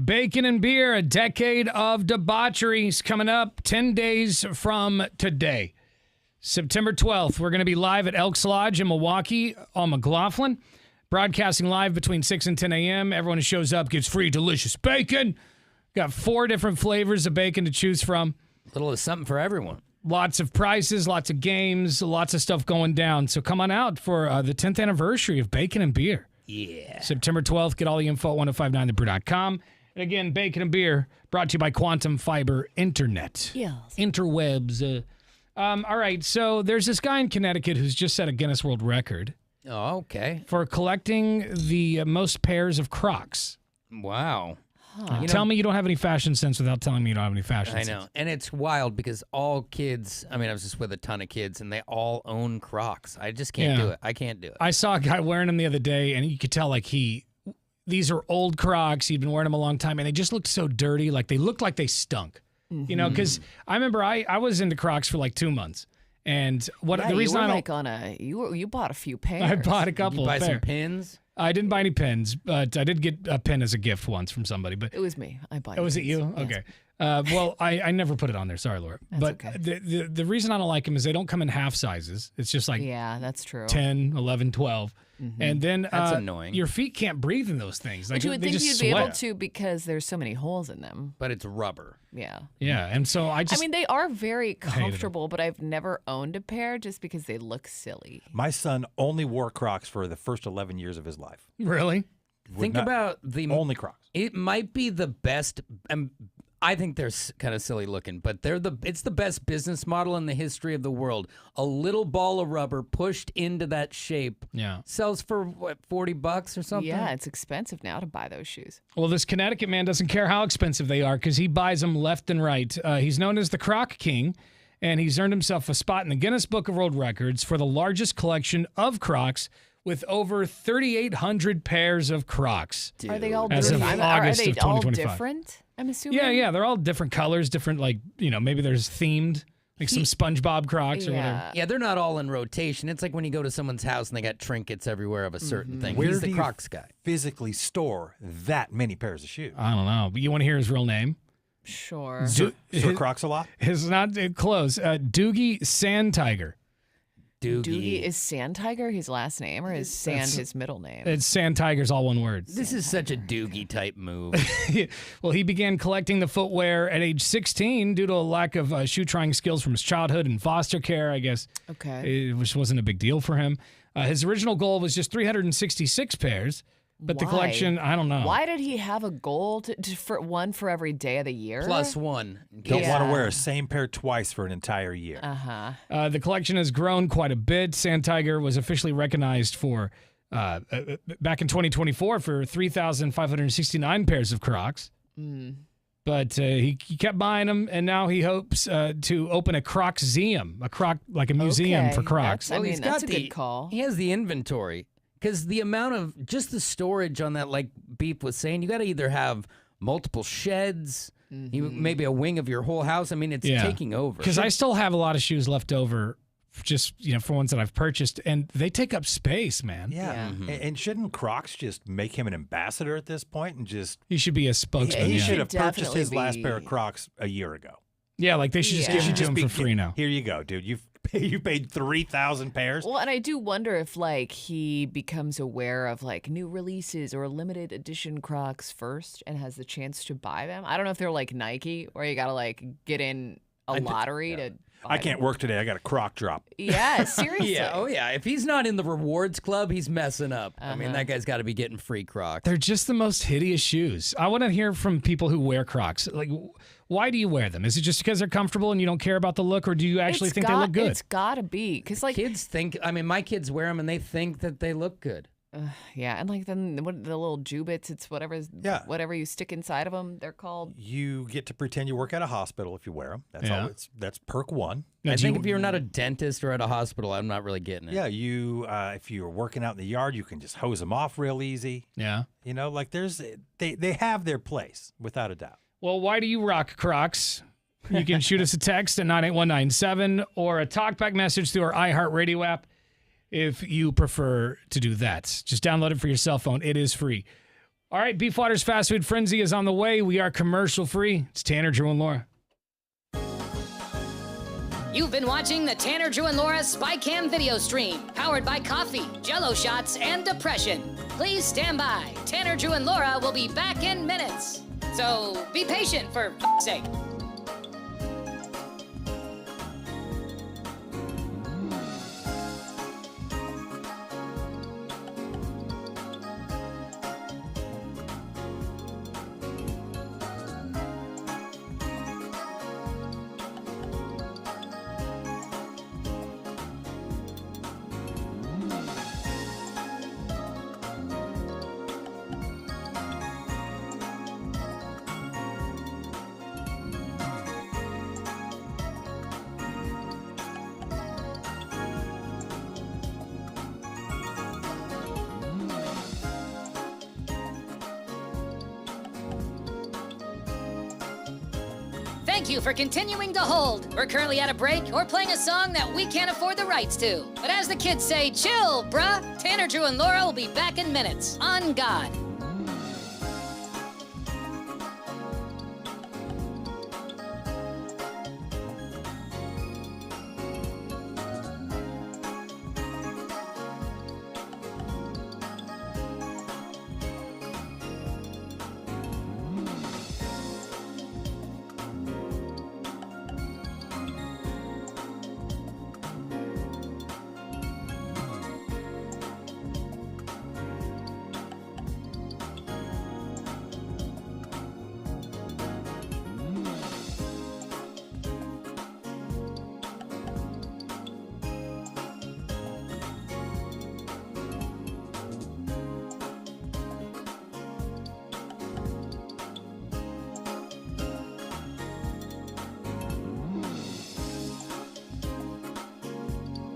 Bacon and beer, a decade of debauchery is coming up 10 days from today. September 12th, we're going to be live at Elks Lodge in Milwaukee on McLaughlin, broadcasting live between 6 and 10 a.m. Everyone who shows up gets free delicious bacon. Got 4 different flavors of bacon to choose from. A little of something for everyone. Lots of prizes, lots of games, lots of stuff going down. So come on out for the 10th anniversary of Bacon and Beer. Yeah. September 12th. Get all the info at 1059thebrew.com. And again, Bacon and Beer brought to you by Quantum Fiber Internet. Yes. Interwebs. All right, so there's this guy in Connecticut who's just set a Guinness World Record. Oh, okay. For collecting the most pairs of Crocs. Wow. Tell me you don't have any fashion sense without telling me you don't have any fashion sense. I know. And it's wild because all kids, I was just with a ton of kids, and they all own Crocs. I just can't do it. I can't do it. I saw a guy wearing them the other day, and you could tell, like, these are old Crocs. He'd been wearing them a long time, and they just looked so dirty. Like, they looked like they stunk. Mm-hmm. You know, because I remember I was into Crocs for like 2 months. And the reason I don't... you bought a few pairs. I bought a couple. Did you buy some pins? I didn't buy any pins, but I did get a pin as a gift once from somebody. But it was me. I bought. Oh, was it you? Yes. Okay. Well, I never put it on there. Sorry, Laura. That's but okay. the reason I don't like them is they don't come in half sizes. It's just like that's true. 10, 11, 12. Mm-hmm. And then that's annoying. Your feet can't breathe in those things. Like, But you would they think just you'd sweat. be able to because there's so many holes in them. But it's rubber. Yeah. Yeah, and so I mean, they are very comfortable, but I've never owned a pair just because they look silly. My son only wore Crocs for the first 11 years of his life. Really? Think about the only Crocs. It might be the best. I think they're kind of silly looking, but it's the best business model in the history of the world. A little ball of rubber pushed into that shape. Yeah. Sells for what, $40 or something? Yeah, it's expensive now to buy those shoes. Well, this Connecticut man doesn't care how expensive they are because he buys them left and right. He's known as the Croc King, and he's earned himself a spot in the Guinness Book of World Records for the largest collection of Crocs with over 3,800 pairs of Crocs. Are they all as of different? August Are they of 2025. all different? I'm assuming. Yeah, they're all different colors, different, like, maybe there's themed, like some SpongeBob Crocs or whatever. Yeah, they're not all in rotation. It's like when you go to someone's house and they got trinkets everywhere of a certain thing. Where He's do the you Crocs guy. physically store that many pairs of shoes? I don't know, but you want to hear his real name? Sure. Sir Crocs a lot? It's not close. Doogie Sand Tiger. Doogie is Sand Tiger his last name, or is Sand his middle name? It's Sand Tiger's all one word. This is such a Doogie type move. Well, he began collecting the footwear at age 16 due to a lack of shoe trying skills from his childhood and foster care, I guess. Okay. Which wasn't a big deal for him. His original goal was just 366 pairs, but the collection, I don't know. Why did he have a goal for one for every day of the year? Plus one. Don't want to wear a same pair twice for an entire year. Uh-huh. The collection has grown quite a bit. Sand Tiger was officially recognized for back in 2024 for 3,569 pairs of Crocs. But he kept buying them, and now he hopes to open a Crocseum, like a museum for Crocs. That's a good call. He has the inventory. Because the amount of, just the storage on that, like Beep was saying, you got to either have multiple sheds, maybe a wing of your whole house. I mean, it's taking over. Because I still have a lot of shoes left over, just for ones that I've purchased, and they take up space, man. Yeah. And shouldn't Crocs just make him an ambassador at this point and just... He should be a spokesman. He yeah. should have purchased his last pair of Crocs a year ago. Yeah, like they should just give it to him for free now. Here you go, dude. You paid 3,000 pairs. Well, and I do wonder if he becomes aware of new releases or limited edition Crocs first and has the chance to buy them. I don't know if they're like Nike where you gotta get in a lottery to. I can't work today. I got a Croc drop. Yeah, seriously. Yeah, oh yeah. If he's not in the rewards club, he's messing up. I mean, that guy's got to be getting free Crocs. They're just the most hideous shoes. I want to hear from people who wear Crocs. Like, why do you wear them? Is it just because they're comfortable and you don't care about the look, or do you actually think they look good? It's got to be because kids think. I mean, my kids wear them and they think that they look good. Yeah, and then the little Jubits, it's whatever you stick inside of them, they're called. You get to pretend you work at a hospital if you wear them. That's all. That's perk one. I think if you're not a dentist or at a hospital, I'm not really getting it. Yeah, if you're working out in the yard, you can just hose them off real easy. Yeah, they have their place without a doubt. Well, why do you rock Crocs? You can shoot us a text at 98197 or a talkback message through our iHeartRadio app. If you prefer to do that, just download it for your cell phone. It is free. All right, Beefwater's Fast Food Frenzy is on the way. We are commercial free. It's Tanner, Drew, and Laura. You've been watching the Tanner, Drew, and Laura SpyCam video stream, powered by coffee, Jello shots, and depression. Please stand by. Tanner, Drew, and Laura will be back in minutes. So be patient, for f***'s sake. Thank you for continuing to hold. We're currently at a break or playing a song that we can't afford the rights to. But as the kids say, chill, bruh. Tanner, Drew, and Laura will be back in minutes. On God.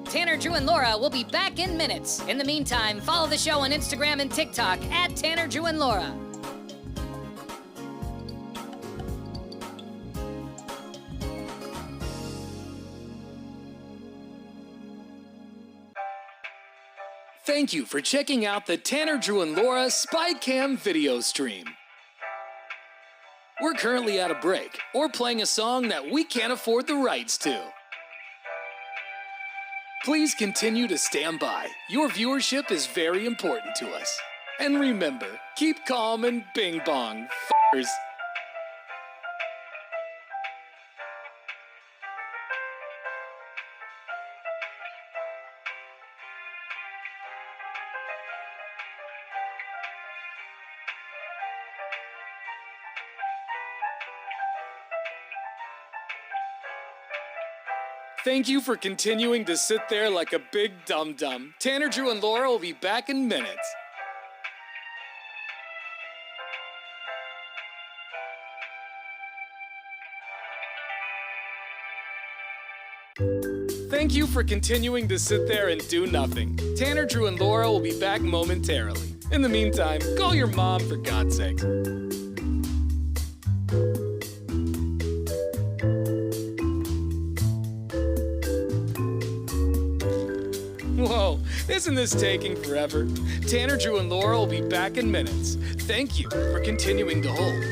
Tanner, Drew, and Laura will be back in minutes. In the meantime, follow the show on Instagram and TikTok at Tanner, Drew, and Laura. Thank you for checking out the Tanner, Drew, and Laura SpyCam video stream. We're currently at a break or playing a song that we can't afford the rights to. Please continue to stand by. Your viewership is very important to us. And remember, keep calm and bing bong, f***ers. Thank you for continuing to sit there like a big dum-dum. Tanner, Drew, and Laura will be back in minutes. Thank you for continuing to sit there and do nothing. Tanner, Drew, and Laura will be back momentarily. In the meantime, call your mom for God's sake. Whoa, isn't this taking forever? Tanner, Drew, and Laura will be back in minutes. Thank you for continuing to hold.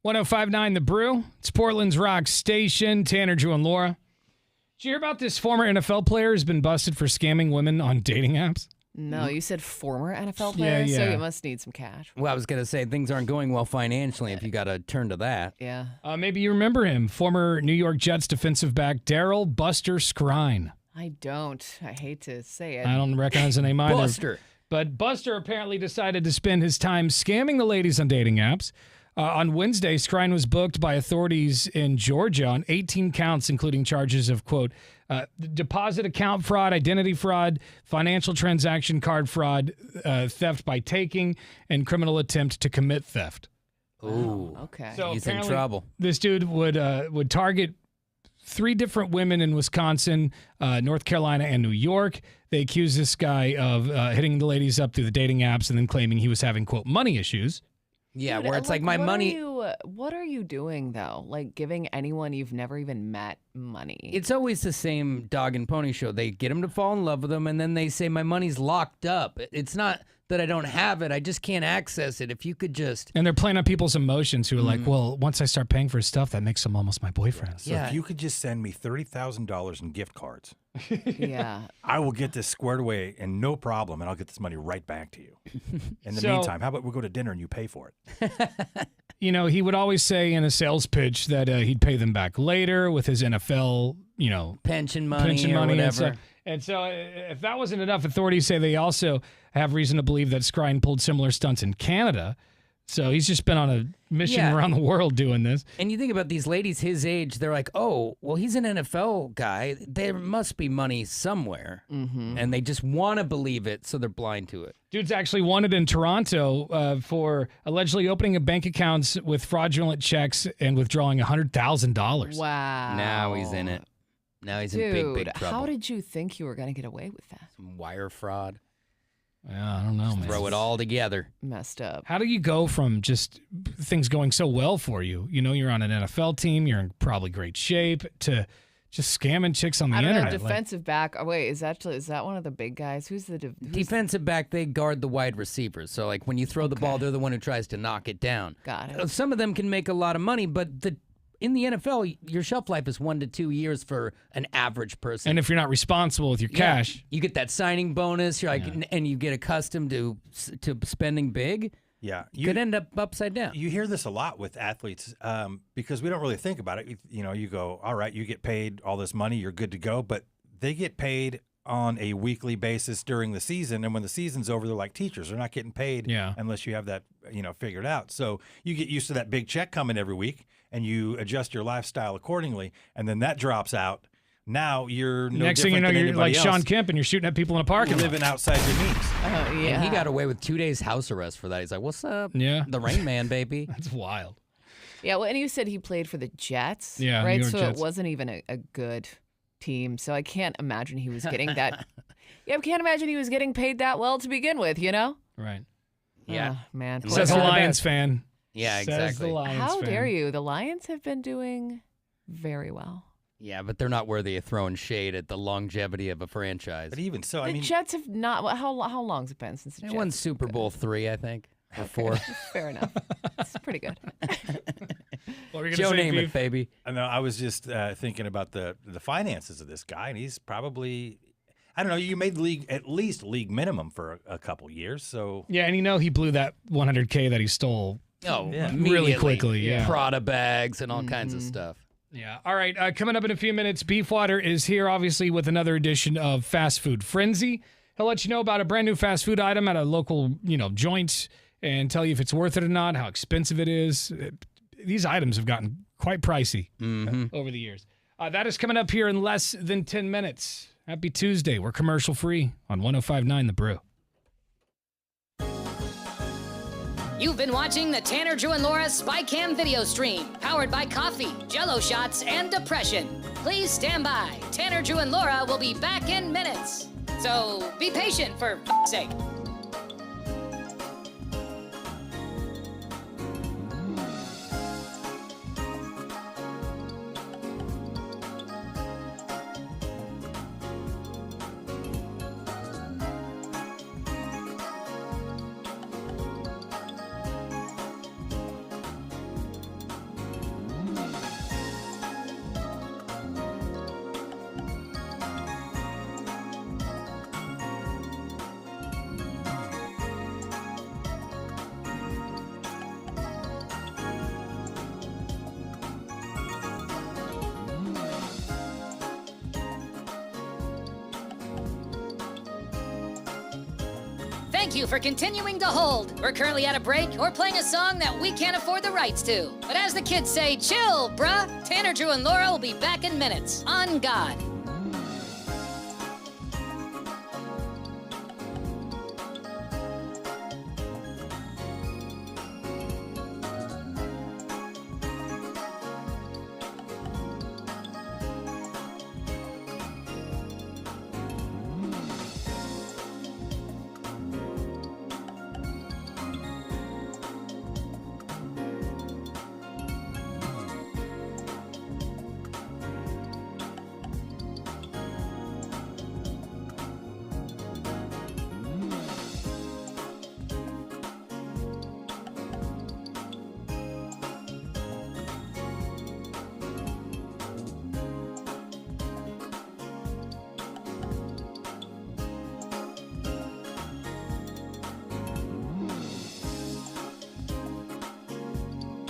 1059 The Brew. It's Portland's rock station. Tanner, Drew, and Laura. Did you hear about this former NFL player who's been busted for scamming women on dating apps? No, you said former NFL player, so you must need some cash. Well, I was going to say things aren't going well financially if you got to turn to that. Yeah. Maybe you remember him. Former New York Jets defensive back Daryl Buster Skrine. I don't. I hate to say it. I don't recognize the name either. Buster. But Buster apparently decided to spend his time scamming the ladies on dating apps. On Wednesday, Skrine was booked by authorities in Georgia on 18 counts, including charges of, quote, deposit account fraud, identity fraud, financial transaction card fraud, theft by taking, and criminal attempt to commit theft. Ooh. Okay. So He's in apparently trouble. This dude would target 3 different women in Wisconsin, North Carolina, and New York. They accused this guy of hitting the ladies up through the dating apps and then claiming he was having, quote, money issues. Yeah, Dude, where it's like my money. What are you doing, though? Like giving anyone you've never even met money? It's always the same dog and pony show. They get them to fall in love with them, and then they say, my money's locked up. It's not that I don't have it. I just can't access it. If you could just... And they're playing on people's emotions who are like, well, once I start paying for his stuff, that makes him almost my boyfriend. So if you could just send me $30,000 in gift cards, yeah, I will get this squared away and no problem, and I'll get this money right back to you. In the meantime, how about we go to dinner and you pay for it? You know, he would always say in a sales pitch that he'd pay them back later with his NFL, pension money or and whatever. stuff. And so if that wasn't enough, authorities say they also have reason to believe that Skrine pulled similar stunts in Canada. So he's just been on a mission around the world doing this. And you think about these ladies his age, they're like, oh, well, he's an NFL guy. There must be money somewhere. Mm-hmm. And they just want to believe it, so they're blind to it. Dude's actually wanted in Toronto for allegedly opening a bank accounts with fraudulent checks and withdrawing $100,000. Wow. Now he's in it. Now he's in big, big trouble. How did you think you were going to get away with that? Some wire fraud. Yeah, I don't know, man. Throw it all together. Messed up. How do you go from just things going so well for you? You know, you're on an NFL team, you're in probably great shape, to just scamming chicks on the internet. I don't know, defensive back. Oh, wait, is that one of the big guys? Who's the defensive back? They guard the wide receivers. So, like, when you throw the ball, they're the one who tries to knock it down. Got it. Some of them can make a lot of money, but in the NFL, your shelf life is 1 to 2 years for an average person. And if you're not responsible with your cash, you get that signing bonus. You're like, and you get accustomed to spending big. Yeah, you could end up upside down. You hear this a lot with athletes because we don't really think about it. You go, all right, you get paid all this money, you're good to go, but they get paid on a weekly basis during the season, and when the season's over, they're like teachers. They're not getting paid unless you have that figured out. So you get used to that big check coming every week, and you adjust your lifestyle accordingly, and then that drops out. Now you're no next thing you know, you're like else. Sean Kemp, and you're shooting at people in a parking lot. Living outside your means. Oh, yeah. And he got away with 2 days house arrest for that. He's like, what's up? Yeah. The Rain Man, baby. That's wild. Yeah, well, and you said he played for the Jets. Yeah, right? New York So Jets. it wasn't even a good team. So I can't imagine he was getting that. Yeah, I can't imagine he was getting paid that well to begin with, Right. Yeah. Oh, man. Says the Lions fan. Yeah, Says exactly. the Lions How fan. dare you? The Lions have been doing very well. Yeah, but they're not worthy of throwing shade at the longevity of a franchise. But even so, The Jets have not. How long's it been since the They Jets? won Super Bowl III, I think, or 4. Fair enough. It's pretty good. What were you Joe gonna say, name it, Beef? baby. I know. I was just thinking about the finances of this guy, and he's probably, I don't know. You made at least league minimum for a couple years, so Yeah, and he blew that $100K that he stole. Oh, Yeah. Really immediately. quickly, yeah. Prada bags and all kinds of stuff. Yeah. All right. Coming up in a few minutes, Beefwater is here, obviously, with another edition of Fast Food Frenzy. He'll let you know about a brand new fast food item at a local, joint and tell you if it's worth it or not, how expensive it is. These items have gotten quite pricey over the years. That is coming up here in less than 10 minutes. Happy Tuesday. We're commercial free on 105.9 The Brew. You've been watching the Tanner, Drew, and Laura SpyCam video stream, powered by coffee, Jell-O shots, and depression. Please stand by. Tanner, Drew, and Laura will be back in minutes. So be patient, for f***'s sake. Thank you for continuing to hold. We're currently at a break or playing a song that we can't afford the rights to. But as the kids say, chill, bruh. Tanner, Drew, and Laura will be back in minutes. On God.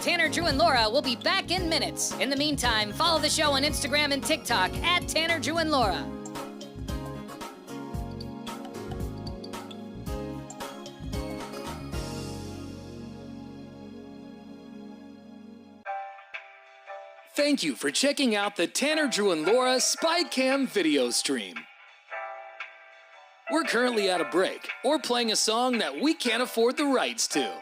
Tanner, Drew, and Laura will be back in minutes. In the meantime, follow the show on Instagram and TikTok at Tanner, Drew, and Laura. Thank you for checking out the Tanner, Drew, and Laura SpyCam video stream. We're currently at a break or playing a song that we can't afford the rights to.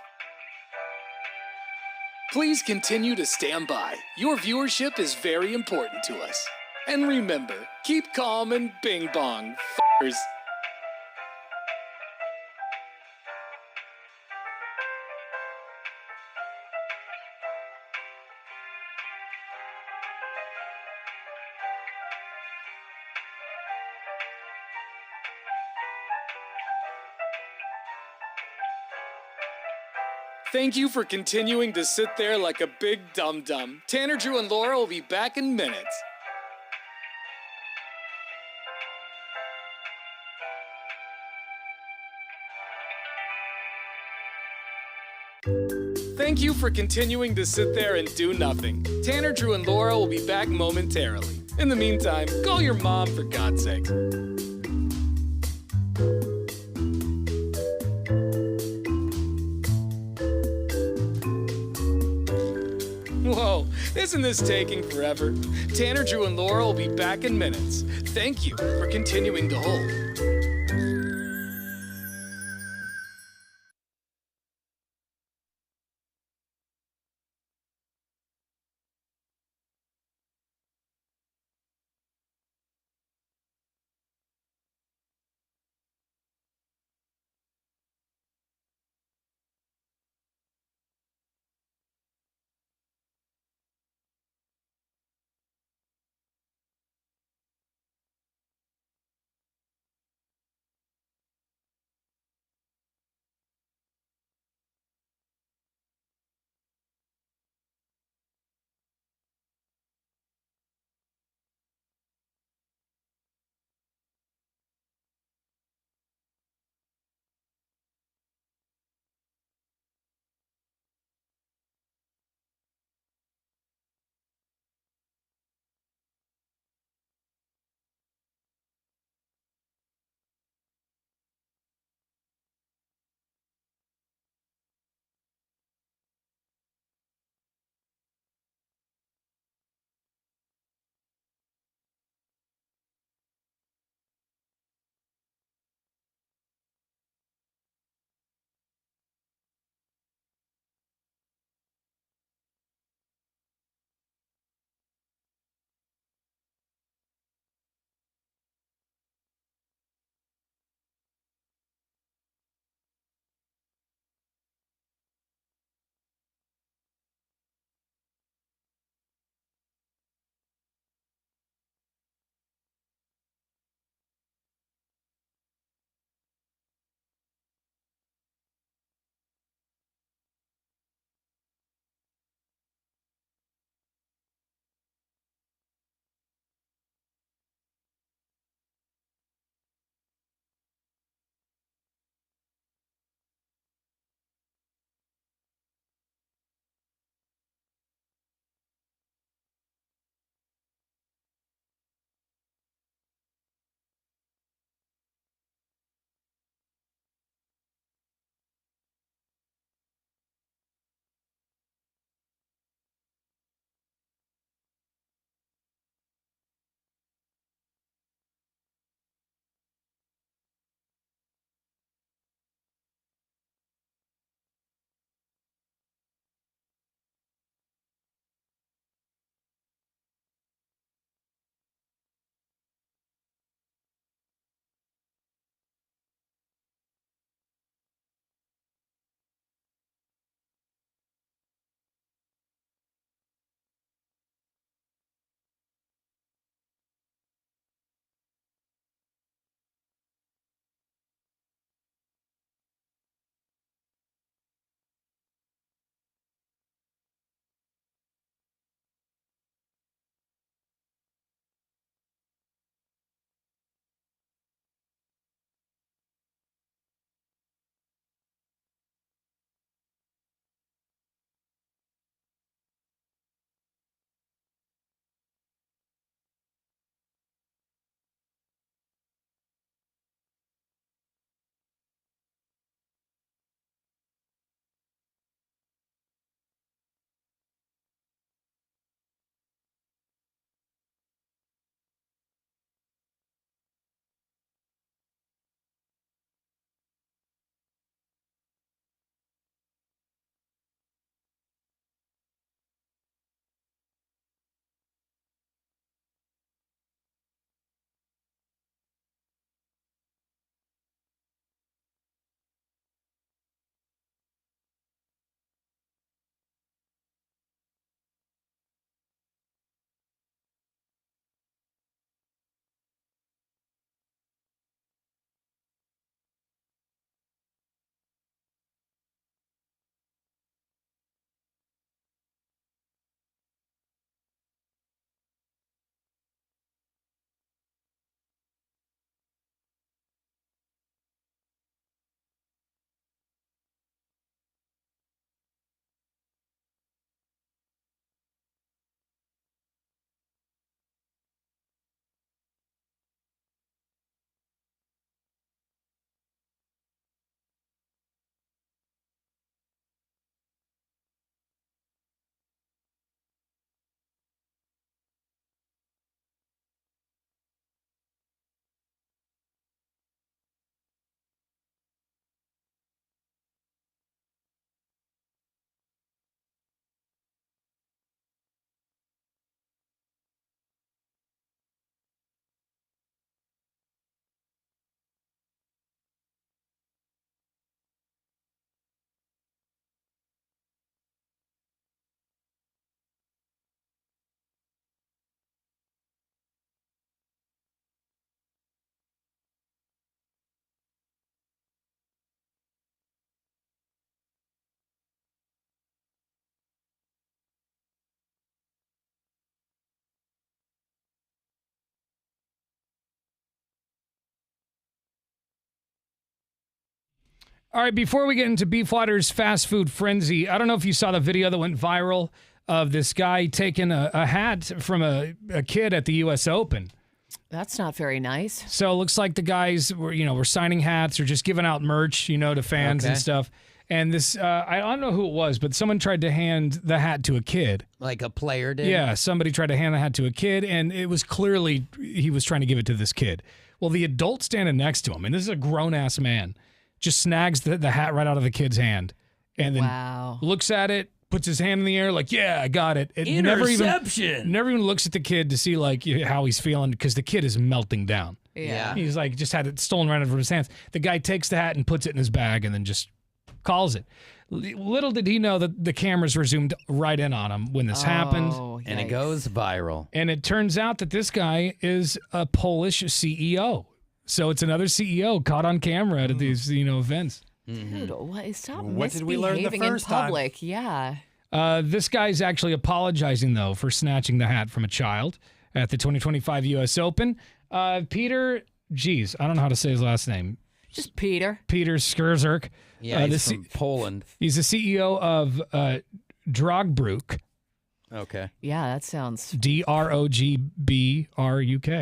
Please continue to stand by. Your viewership is very important to us. And remember, keep calm and bing bong, f***ers. Thank you for continuing to sit there like a big dum-dum. Tanner, Drew, and Laura will be back in minutes. Thank you for continuing to sit there and do nothing. Tanner, Drew, and Laura will be back momentarily. In the meantime, call your mom for God's sake. Whoa, isn't this taking forever? Tanner, Drew, and Laura will be back in minutes. Thank you for continuing to hold. All right, before we get into Beefwater's fast food frenzy, I don't know if you saw the video that went viral of this guy taking a hat from a kid at the U.S. Open. That's not very nice. So it looks like the guys were signing hats or just giving out merch, to fans and stuff. And this, I don't know who it was, but someone tried to hand the hat to a kid. Like a player did? Yeah, somebody tried to hand the hat to a kid, and it was clearly he was trying to give it to this kid. Well, the adult standing next to him, and this is a grown-ass man, just snags the hat right out of the kid's hand. And then looks at it, puts his hand in the air like, yeah, I got it. Interception! Never even looks at the kid to see like how he's feeling because the kid is melting down. Yeah. He's like just had it stolen right out of his hands. The guy takes the hat and puts it in his bag and then just calls it. Little did he know that the cameras were zoomed right in on him when this happened. And it goes viral. And it turns out that this guy is a Polish CEO. So it's another CEO caught on camera at these, events. Dude, stop What did we learn the misbehaving in first time? public. Yeah. This guy's actually apologizing, though, for snatching the hat from a child at the 2025 U.S. Open. Peter, I don't know how to say his last name. Just Peter. Peter Skurzerk. Yeah, he's from Poland. He's the CEO of Drogbruk. Okay. Yeah, that sounds... Drogbruk.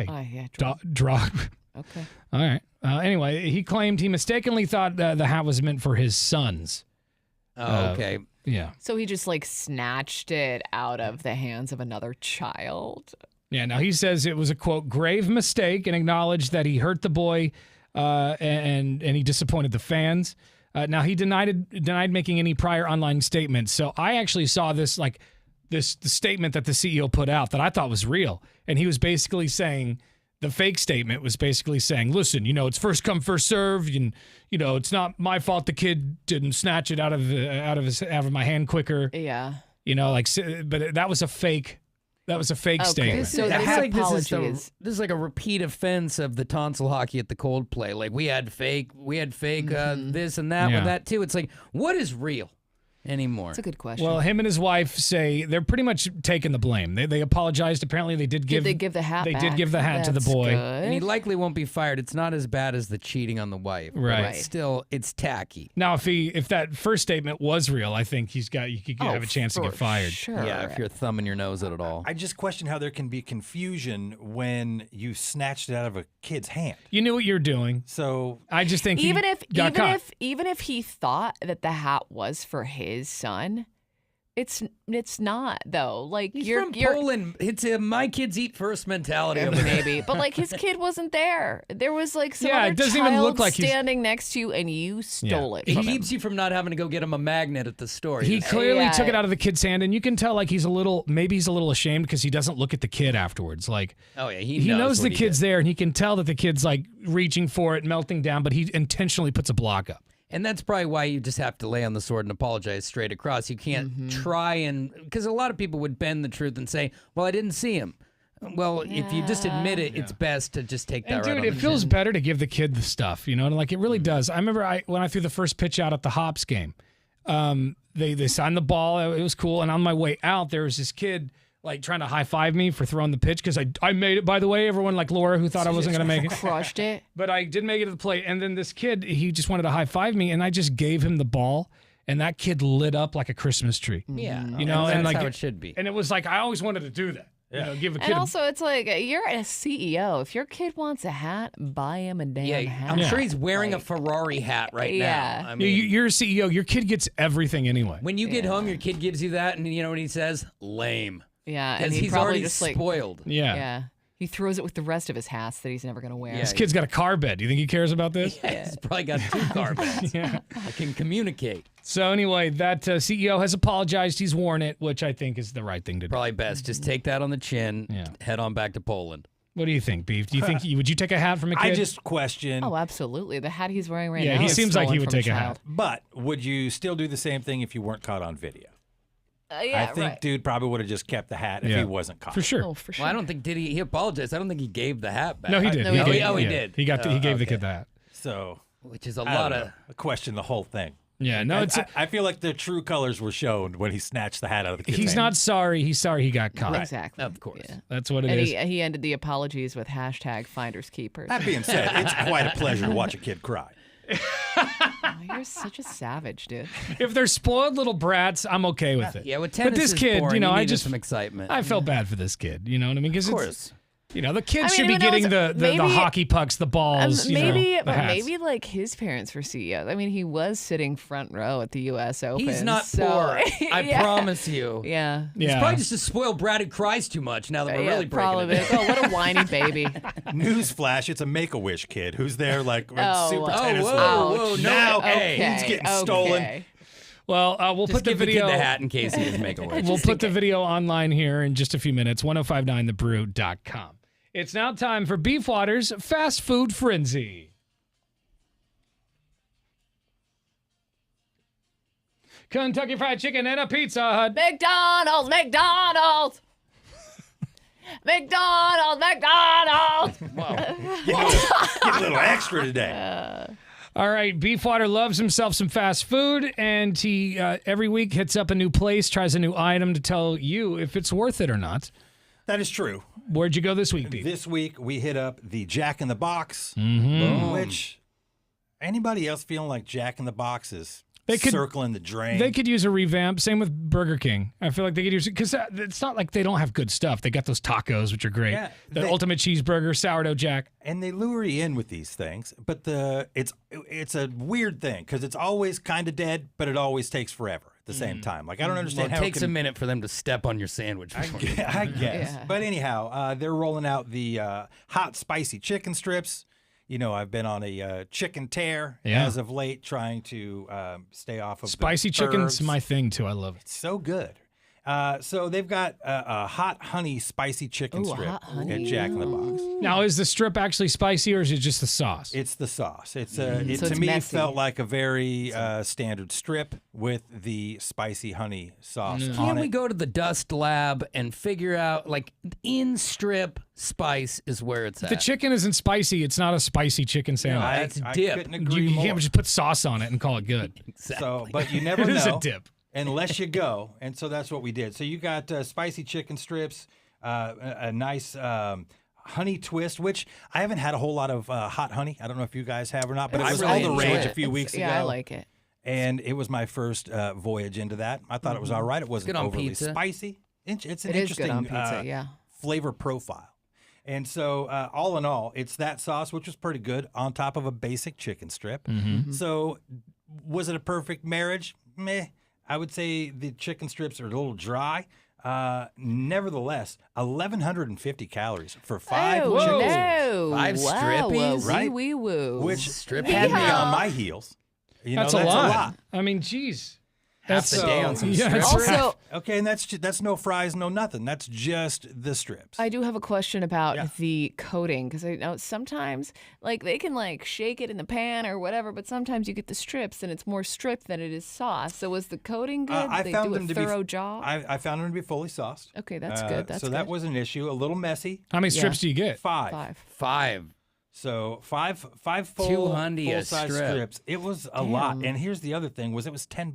Oh, yeah. Drog. Okay. All right. Anyway, he claimed he mistakenly thought the hat was meant for his sons. Oh, okay. Yeah. So he just snatched it out of the hands of another child. Yeah. Now he says it was a quote grave mistake and acknowledged that he hurt the boy, and he disappointed the fans. Now he denied making any prior online statements. So I actually saw this the statement that the CEO put out that I thought was real, and he was basically saying. The fake statement was basically saying, listen, it's first come, first serve, and it's not my fault the kid didn't snatch it out of my hand quicker. Yeah. But that was a fake statement. So this is like a repeat offense of the tonsil hockey at the Coldplay. Like we had fake this and that with that too. It's like, what is real anymore? That's a good question. Well, him and his wife say they're pretty much taking the blame. They apologized. Apparently, they did give. Did they give the hat? They did give the hat to the boy, and he likely won't be fired. It's not as bad as the cheating on the wife, right? Still, it's tacky. Now, if that first statement was real, I think you could have a chance to get fired. Sure. Yeah, if you're thumbing your nose at it all. I just question how there can be confusion when you snatched it out of a kid's hand. You knew what you're doing, so I just think even if he thought that the hat was for his son. It's not though. Like He's you're from Poland. It's a my kids eat first mentality. Over there. Maybe, but his kid wasn't there. There was some other it doesn't child even look like standing next to you, and you stole it. He From keeps you from not having to go get him a magnet at the store. He clearly took it out of the kid's hand, and you can tell he's a little ashamed because he doesn't look at the kid afterwards. Oh yeah, he knows the kid's there, and he can tell that the kid's reaching for it, melting down, but he intentionally puts a block up. And that's probably why you just have to lay on the sword and apologize straight across. You can't try because a lot of people would bend the truth and say, well, I didn't see him. Well, if you just admit it, it's best to just take that and right dude, on it the feels chin. better to give the kid the stuff, it really does. I remember when I threw the first pitch out at the Hops game, they signed the ball. It was cool. And on my way out, there was this kid trying to high-five me for throwing the pitch because I made it, by the way. Everyone like Laura who thought I wasn't going to make it. Crushed it. But I did make it to the plate. And then this kid, he just wanted to high-five me, and I just gave him the ball, and that kid lit up like a Christmas tree. Yeah. And that's how it should be. And it was I always wanted to do that. Yeah. Give a kid And also, it's you're a CEO. If your kid wants a hat, buy him a damn hat. I'm sure he's wearing a Ferrari hat right now. I mean, you're a CEO. Your kid gets everything anyway. when you get home, your kid gives you that, and you know what he says? Lame. Yeah, and Because he's probably already just spoiled. Yeah. He throws it with the rest of his hats that he's never going to wear. This kid's got a car bed. Do you think he cares about this? Yeah, he's probably got 2 car beds. Yeah. I can communicate. So anyway, that CEO has apologized. He's worn it, which I think is the right thing to do. Probably best. Just take that on the chin. Yeah. Head on back to Poland. What do you think, Beef? Do you think would you take a hat from a kid? I just question. Oh, absolutely. The hat he's wearing right now. Yeah, he is seems like he stolen would from take a child. hat. But would you still do the same thing if you weren't caught on video? Yeah, I think dude probably would have just kept the hat if he wasn't caught. For sure. Oh, for sure. Well, I don't think he apologized. I don't think he gave the hat back. No, he did. No, he he gave, did. Oh, he did. He gave the kid the hat. So, which is a I lot don't of know. Question the whole thing. Yeah, no, And it's I feel like the true colors were shown when he snatched the hat out of the kid's he's hand. not sorry. He's sorry he got caught. Exactly. Of course. Yeah. That's what it And is. he ended the apologies with #FindersKeepers. That being said, it's quite a pleasure to watch a kid cry. You're such a savage, dude. If they're spoiled little brats, I'm okay with it. Yeah, with but tennis this is kid, boring. you know, You I needed just some excitement. I felt bad for this kid. You know what I mean? Because Of course. You know, the kids I should mean, be who getting knows? the Maybe- hockey pucks, the balls, maybe, the but hats. maybe like his parents were CEOs. I mean, he was sitting front row at the U.S. Open. He's not so, poor. I yeah. promise you. Yeah. He's probably just a spoiled brat who cries too much now that we're really breaking probably. it. Oh, what a whiny baby. Newsflash, it's a Make-A-Wish kid who's there like Oh, super oh, tennis. whoa, level. whoa, no, now okay, he's getting okay. stolen. Well, we'll Just put the give the kid video. the hat in case he doesn't make a wish. We'll put the video online here in just a few minutes. 1059thebrew.com. It's now time for Beefwater's Fast Food Frenzy. Kentucky Fried Chicken and a Pizza Hut. McDonald's, McDonald's. McDonald's, McDonald's. Get a little extra today. All right, Beefwater loves himself some fast food, and he every week hits up a new place, tries a new item to tell you if it's worth it or not. That is true. Where'd you go this week, Beef? This week we hit up the Jack in the Box, Mhm. which anybody else feeling like Jack in the Box is They could- circling the drain? They could use a revamp. Same with Burger King. I feel like they could use it because it's not like they don't have good stuff. They got those tacos, which are great. Yeah, the they- ultimate cheeseburger, sourdough Jack. And they lure you in with these things, but it's a weird thing because it's always kind of dead, but it always takes forever at the same time. Like I don't understand Well, how it takes can, a minute for them to step on your sandwich. I guess. Yeah. But anyhow, they're rolling out the hot spicy chicken strips. You know, I've been on a chicken tear as of late, trying to stay off of Spicy the chicken's herbs. my thing too. I love it. It's so good. So they've got a hot honey spicy chicken Ooh, a strip hot honey. at Jack in the Box. Now, is the strip actually spicy or is it just the sauce? It's the sauce. It So to it's me messy. felt like a very standard strip with the spicy honey sauce on Can't we it. go to the Dust Lab and figure out, like, in strip spice is where it's If at? the chicken isn't spicy, it's not a spicy chicken sandwich. That's I dip. couldn't you agree more. can't just put sauce on it and call it good. So, but you never It is know a dip. unless you go, and so that's what we did. So you got spicy chicken strips, a nice honey twist, which I haven't had a whole lot of hot honey. I don't know if you guys have or not, but it I was really all the enjoy rage it. a few weeks ago. Yeah, I like it. And it was my first voyage into that. I thought it was all right. It wasn't good on overly pizza. spicy. It's an It is interesting good on pizza, yeah. flavor profile. And so, all in all, it's that sauce, which was pretty good, on top of a basic chicken strip. So, was it a perfect marriage? Meh. I would say the chicken strips are a little dry. Nevertheless, 1,150 calories for 5 Oh, chicken no. Five Wow, strippies? Right? Wee woo. which Strip had me Yeah. on my heels. You know, That's a lot. I mean, geez. Half the day on some yeah, strips. it's- Also, Okay, and that's no fries, no nothing. That's just the strips. I do have a question about Yeah. the coating because I know sometimes like they can like shake it in the pan or whatever, but sometimes you get the strips and it's more strip than it is sauce. So was the coating good? I they found do them a to thorough be. job. I found them to be fully sauced. Okay, that's good. That's so that good. was an issue. A little messy. How many Yeah. strips do you get? 5. 5. So five full 200 a full-size strip. strips. It was a lot. Damn. And here's the other thing: was it was $10.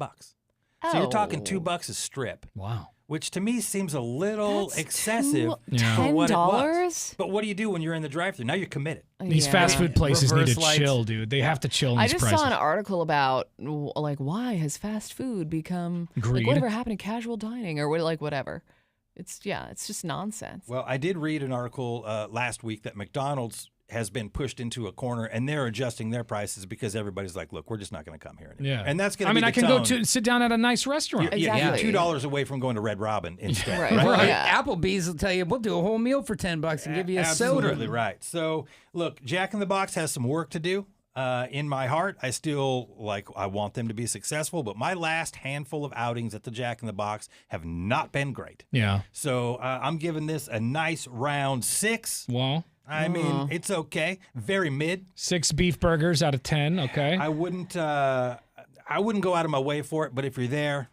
So you're talking Oh. $2 a strip, Wow. which to me seems a little That's excessive Yeah. for what it was. $10? But what do you do when you're in the drive-thru? Now you're committed. These Yeah. fast food places need Reverse to lights. chill, dude. They have to chill in I these just prices. saw an article about like why has fast food become Greed. like whatever happened to casual dining or what like whatever. It's just nonsense. Well, I did read an article last week that McDonald's has been pushed into a corner and they're adjusting their prices because everybody's like, look, we're just not going to come here anymore. Yeah. And that's going to I be mean, the I can tone. go to sit down at a nice restaurant. You're Exactly. $2 away from going to Red Robin instead. Right. Right. Yeah. Applebee's will tell you, we'll do a whole meal for $10 and give you a Absolutely soda. right. So, look, Jack in the Box has some work to do. In my heart, I still I want them to be successful, but my last handful of outings at the Jack in the Box have not been great. Yeah. So I'm giving this a nice round 6. Well, I mean, it's okay. Very mid. 6 beef burgers out of 10. Okay. I wouldn't go out of my way for it, but if you're there,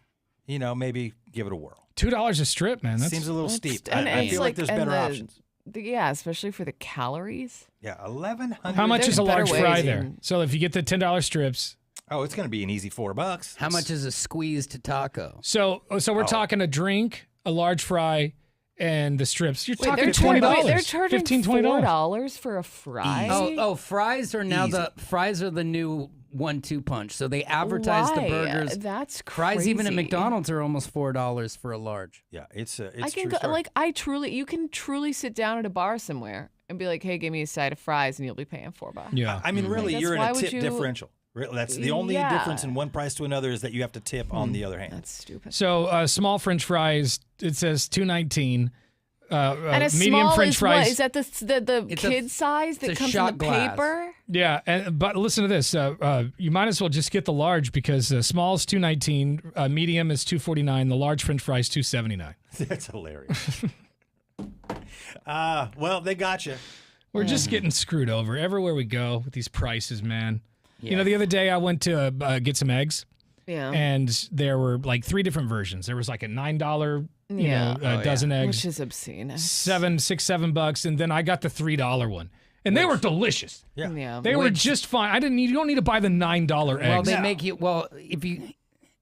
maybe give it a whirl. $2 a strip, man. That Seems a little It's- steep. and I it's feel like there's and better the- options. Yeah, especially for the calories. Yeah, 1,100. How much There's is a better large ways fry you there? can- So if you get the $10 strips, Oh, it's going to be an easy $4. How much is a squeezed taco? so we're talking a drink, a large fry, and the strips. You're Wait, talking they're $20. They're charging $15, $20. $4 for a fry. Oh, fries are now the new 1-2 punch. So they advertise the Why? burgers. That's Fries even at crazy. McDonald's are almost $4 for a large. Yeah, it's I can true go, story. you can truly sit down at a bar somewhere and be like, hey, give me a side of fries, and you'll be paying $4. Yeah. I mean, really, Like, you're in why a would tip you- differential. That's the only Yeah. difference in one price to another is that you have to tip on the other hand. That's stupid. So small French fries, it says $2.19. And a medium small French is fries. what? Is that the kid size that it's a comes in shot the glass. paper? Yeah, but listen to this. You might as well just get the large because small is $2.19, medium is $2.49, the large French fries $2.79. That's hilarious. Well, they got you. We're just getting screwed over everywhere we go with these prices, man. Yeah. You know, the other day I went to get some eggs. Yeah. And there were like 3 different versions. There was like a $9, dozen eggs, Which is obscene. $7 and then I got the $3 one, and they were delicious. Yeah. They were just fine. You don't need to buy the $9 eggs. Well, they make you. Well, if you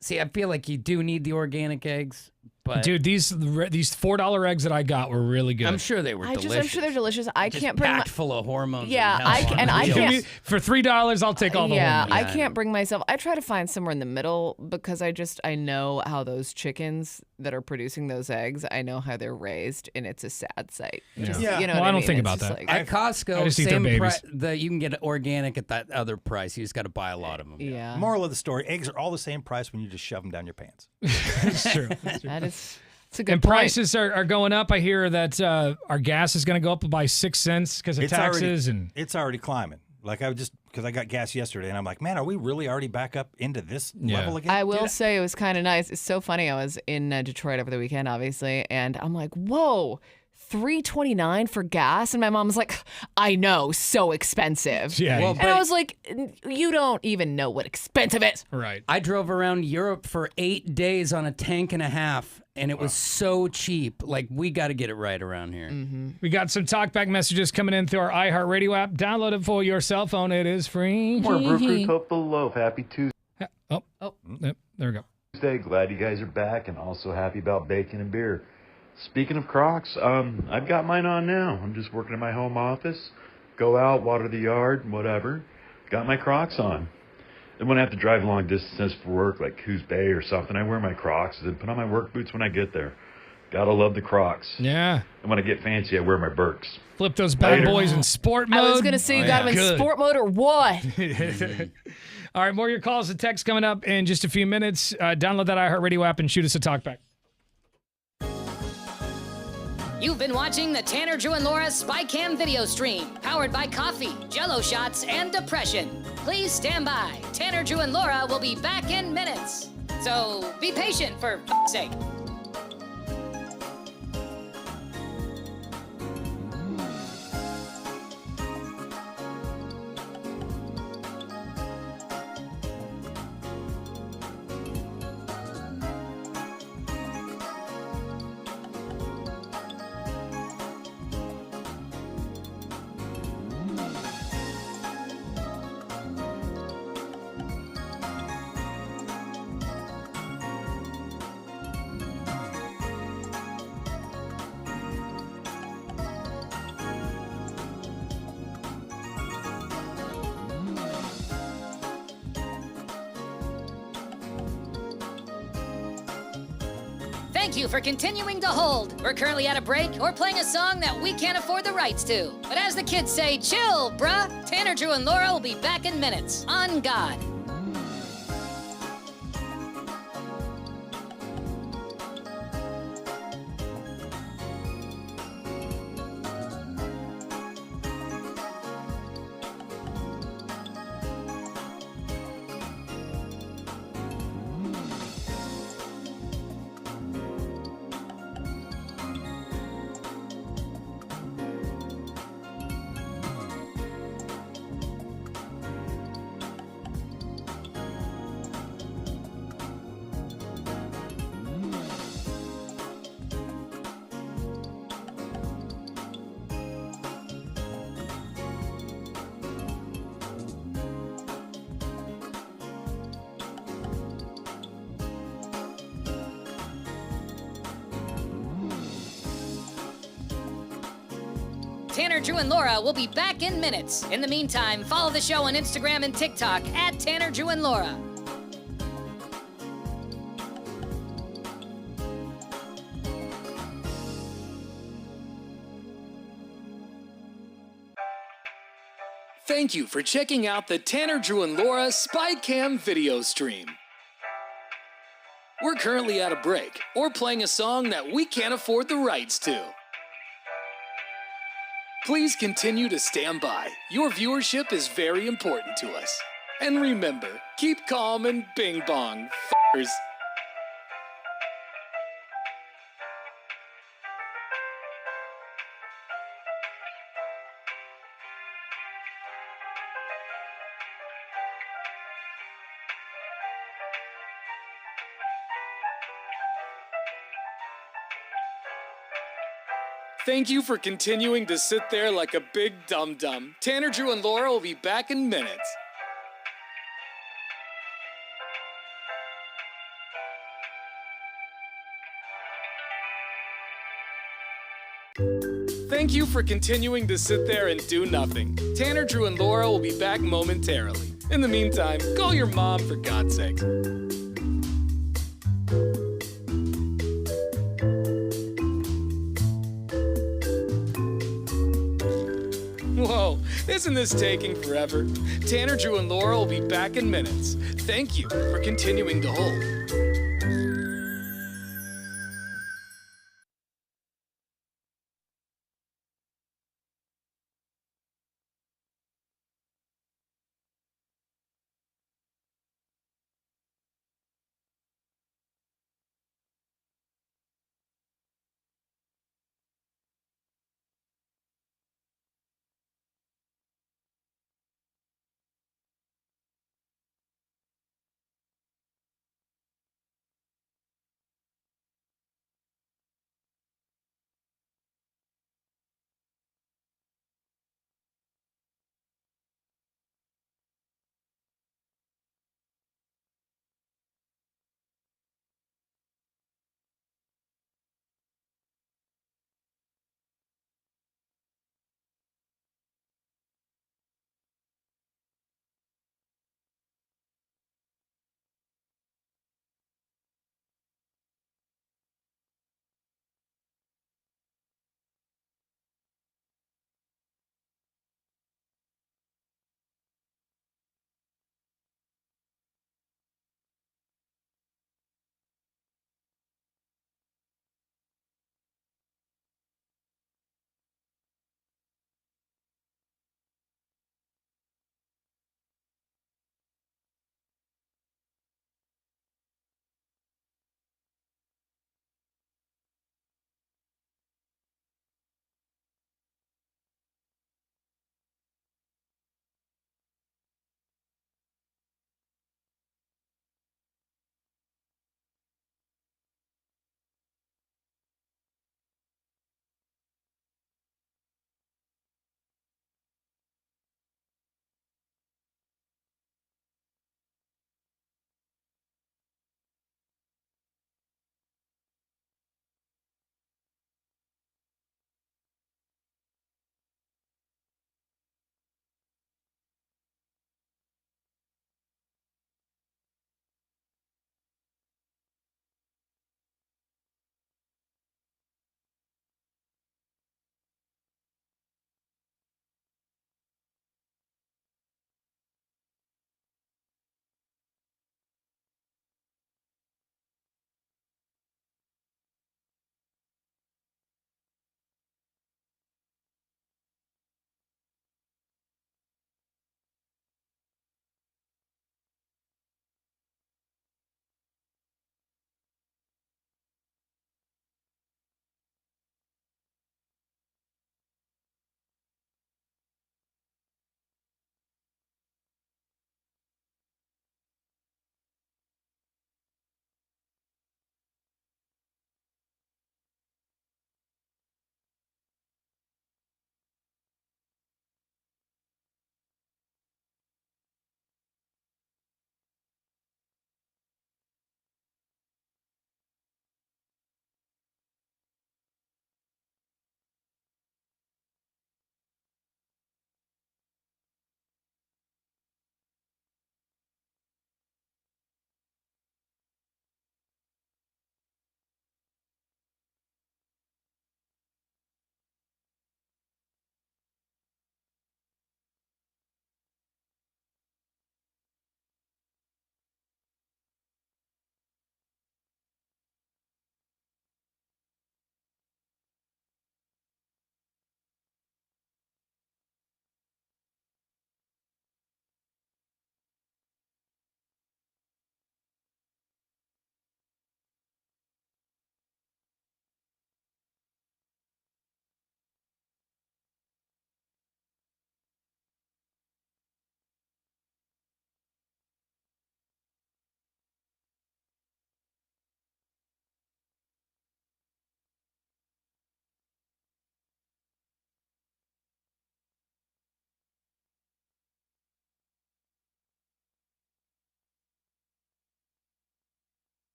see, I feel like you do need the organic eggs. But dude, these $4 eggs that I got were really good. I'm sure they were delicious. I'm sure they're delicious. I Just can't bring packed full of hormones. Yeah, and I can't. For $3, I'll take all the hormones. I can't bring myself. I try to find somewhere in the middle because I know how those chickens that are producing those eggs, I know how they're raised, and it's a sad sight. Just, Yeah. You know Well, what I don't mean? think It's about just that. like- At I Costco, just eat their same babies. you can get organic at that other price. You just got to buy a lot of them. Yeah. Moral of the story: eggs are all the same price when you just shove them down your pants. It's true. That is. It's a good And point. prices are going up. I hear that our gas is going to go up by 6 cents because of taxes. It's already climbing. Like because I got gas yesterday, and I'm like, man, are we really already back up into this level again? I will say it was kind of nice. It's so funny. I was in Detroit over the weekend, obviously, and I'm like, whoa, $3.29 for gas, and my mom was like, I know, so expensive. Yeah. Well, and I was like, you don't even know what expensive is. Right. I drove around Europe for 8 days on a tank and a half, and it was so cheap. Like, we got to get it right around here. We got some talkback messages coming in through our iHeartRadio app. Download it for your cell phone. It is free. More Brew Crew, hope the loaf. Happy Tuesday. Yep, there we go. Glad you guys are back, and also happy about bacon and beer. Speaking of Crocs, I've got mine on now. I'm just working in my home office. Go out, water the yard, whatever. Got my Crocs on. And when I have to drive long distances for work, like Coos Bay or something, I wear my Crocs and then put on my work boots when I get there. Gotta love the Crocs. Yeah. And when I get fancy, I wear my Birks. Flip those bad Later. boys in sport mode. I was going to say you got them in Good. sport mode or what? All right, more of your calls and texts coming up in just a few minutes. Download that iHeartRadio app and shoot us a talkback. You've been watching the Tanner, Drew, and Laura SpyCam video stream, powered by coffee, Jell-O shots, and depression. Please stand by. Tanner, Drew, and Laura will be back in minutes. So be patient, for f***'s sake. Thank you for continuing to hold. We're currently at a break or playing a song that we can't afford the rights to. But as the kids say, chill, bruh. Tanner, Drew, and Laura will be back in minutes. On God. Tanner, Drew, and Laura will be back in minutes. In the meantime, follow the show on Instagram and TikTok at Tanner, Drew, and Laura. Thank you for checking out the Tanner, Drew, and Laura SpyCam video stream. We're currently at a break or playing a song that we can't afford the rights to. Please continue to stand by. Your viewership is very important to us. And remember, keep calm and bing bong, f***ers. Thank you for continuing to sit there like a big dum-dum. Tanner, Drew, and Laura will be back in minutes. Thank you for continuing to sit there and do nothing. Tanner, Drew, and Laura will be back momentarily. In the meantime, call your mom for God's sake. Whoa, isn't this taking forever? Tanner, Drew, and Laura will be back in minutes. Thank you for continuing to hold.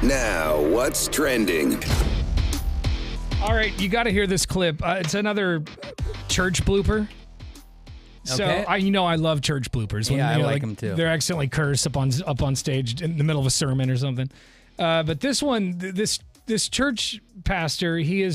Now, what's trending? All right, you got to hear this clip. It's another church blooper. So Okay. I love church bloopers. Yeah, I you know, like 'em too. They're accidentally cursed up on stage in the middle of a sermon or something. But this one, this church pastor, he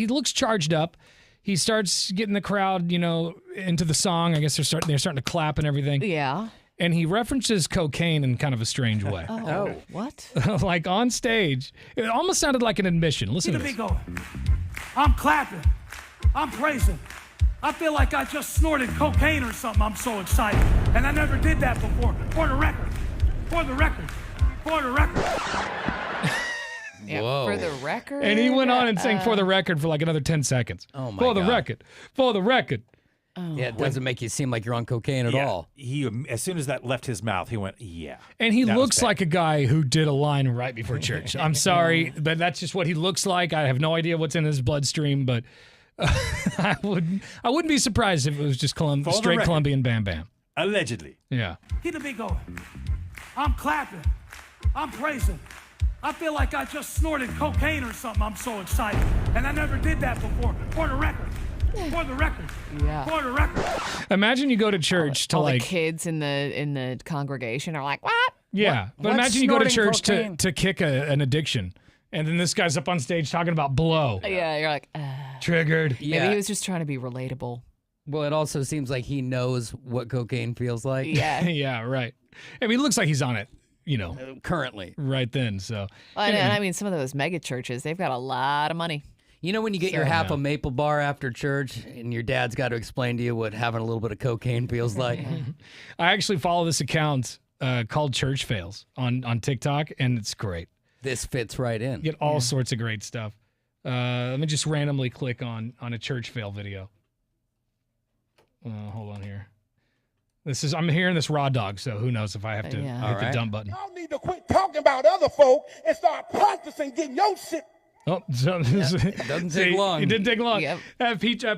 looks charged up. He starts getting the crowd, into the song. I guess they're starting to clap and everything. Yeah. And he references cocaine in kind of a strange way. Oh, what? Like on stage. It almost sounded like an admission. Listen to this. I'm clapping. I'm praising. I feel like I just snorted cocaine or something. I'm so excited. And I never did that before. For the record. For the record. For the record. Yeah, Whoa. for the record. And he went on and sang For the Record for like another 10 seconds. Oh, my For the God. record. For the record. Yeah, it doesn't make you seem like you're on cocaine at all. He, as soon as that left his mouth, he went, yeah. And he That was looks bad. like a guy who did a line right before church. I'm sorry, but that's just what he looks like. I have no idea what's in his bloodstream, but I wouldn't be surprised if it was just the straight record. Colombian Bam Bam. Allegedly. Yeah. Keep the beat going. I'm clapping. I'm praising. I feel like I just snorted cocaine or something. I'm so excited. And I never did that before. For the record. For the record. Yeah. For the record. Imagine you go to church to All like the kids in the congregation are like, what? yeah, but what's imagine you go to snorting church cocaine? to kick an addiction, and then this guy's up on stage talking about blow. Yeah, you're like, Triggered. maybe he was just trying to be relatable. Well, it also seems like he knows what cocaine feels like. Yeah. Yeah, right. I mean, it looks like he's on it, Currently. right then. So And I mean, some of those mega churches, they've got a lot of money. You know when you get your half a maple bar after church and your dad's got to explain to you what having a little bit of cocaine feels like? I actually follow this account called Church Fails on TikTok, and it's great. This fits right in. Get all sorts of great stuff. Let me just randomly click on a church fail video. Hold on here. I'm hearing this raw dog, so who knows if I have to hit the dump button. Y'all need to quit talking about other folk and start practicing getting your shit. Oh, so it doesn't take long. It didn't take long. Yep.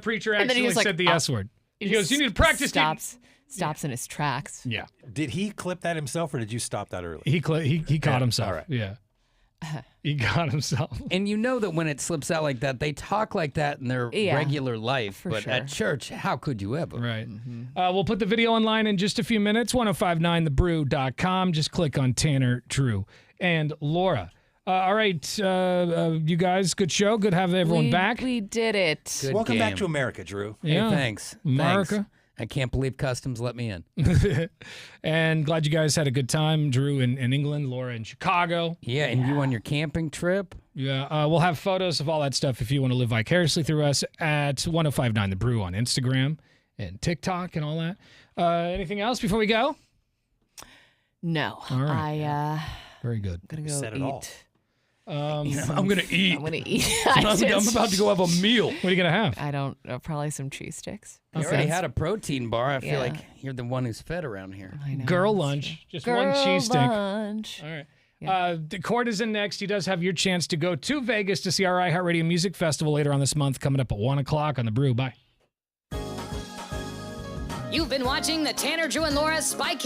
Preacher And then he actually was like, said the S word. He goes, "You need to practice." Stops in his tracks. Yeah. Did he clip that himself, or did you stop that early? He caught himself. All right. Yeah. He got himself. And you know that when it slips out like that, they talk like that in their regular life. But sure. at church, how could you ever? Right. We'll put the video online in just a few minutes. 1059thebrew.com. Just click on Tanner, Drew, and Laura. All right, you guys, good show. Good to have everyone back. We did it. Good Welcome back game. to America, Drew. Hey, Yeah. thanks. America. Thanks. I can't believe Customs let me in. And glad you guys had a good time. Drew in England, Laura in Chicago. Yeah, and you on your camping trip? Yeah, we'll have photos of all that stuff if you want to live vicariously through us at 1059 The Brew on Instagram and TikTok and all that. Anything else before we go? No. All right. I Very good. gonna go said it all. eat. I'm going to eat. I'm gonna eat. I'm about to go have a meal. What are you going to have? I don't probably some cheese sticks. You already had a protein bar. I feel Yeah. like you're the one who's fed around here. I know, Girl that's lunch. true. Just Girl one cheese stick. lunch. All right. The Court is in next. He does have your chance to go to Vegas to see our iHeartRadio Music Festival later on this month, coming up at 1 o'clock on The Brew. Bye. You've been watching the Tanner, Drew, and Laura SpyCam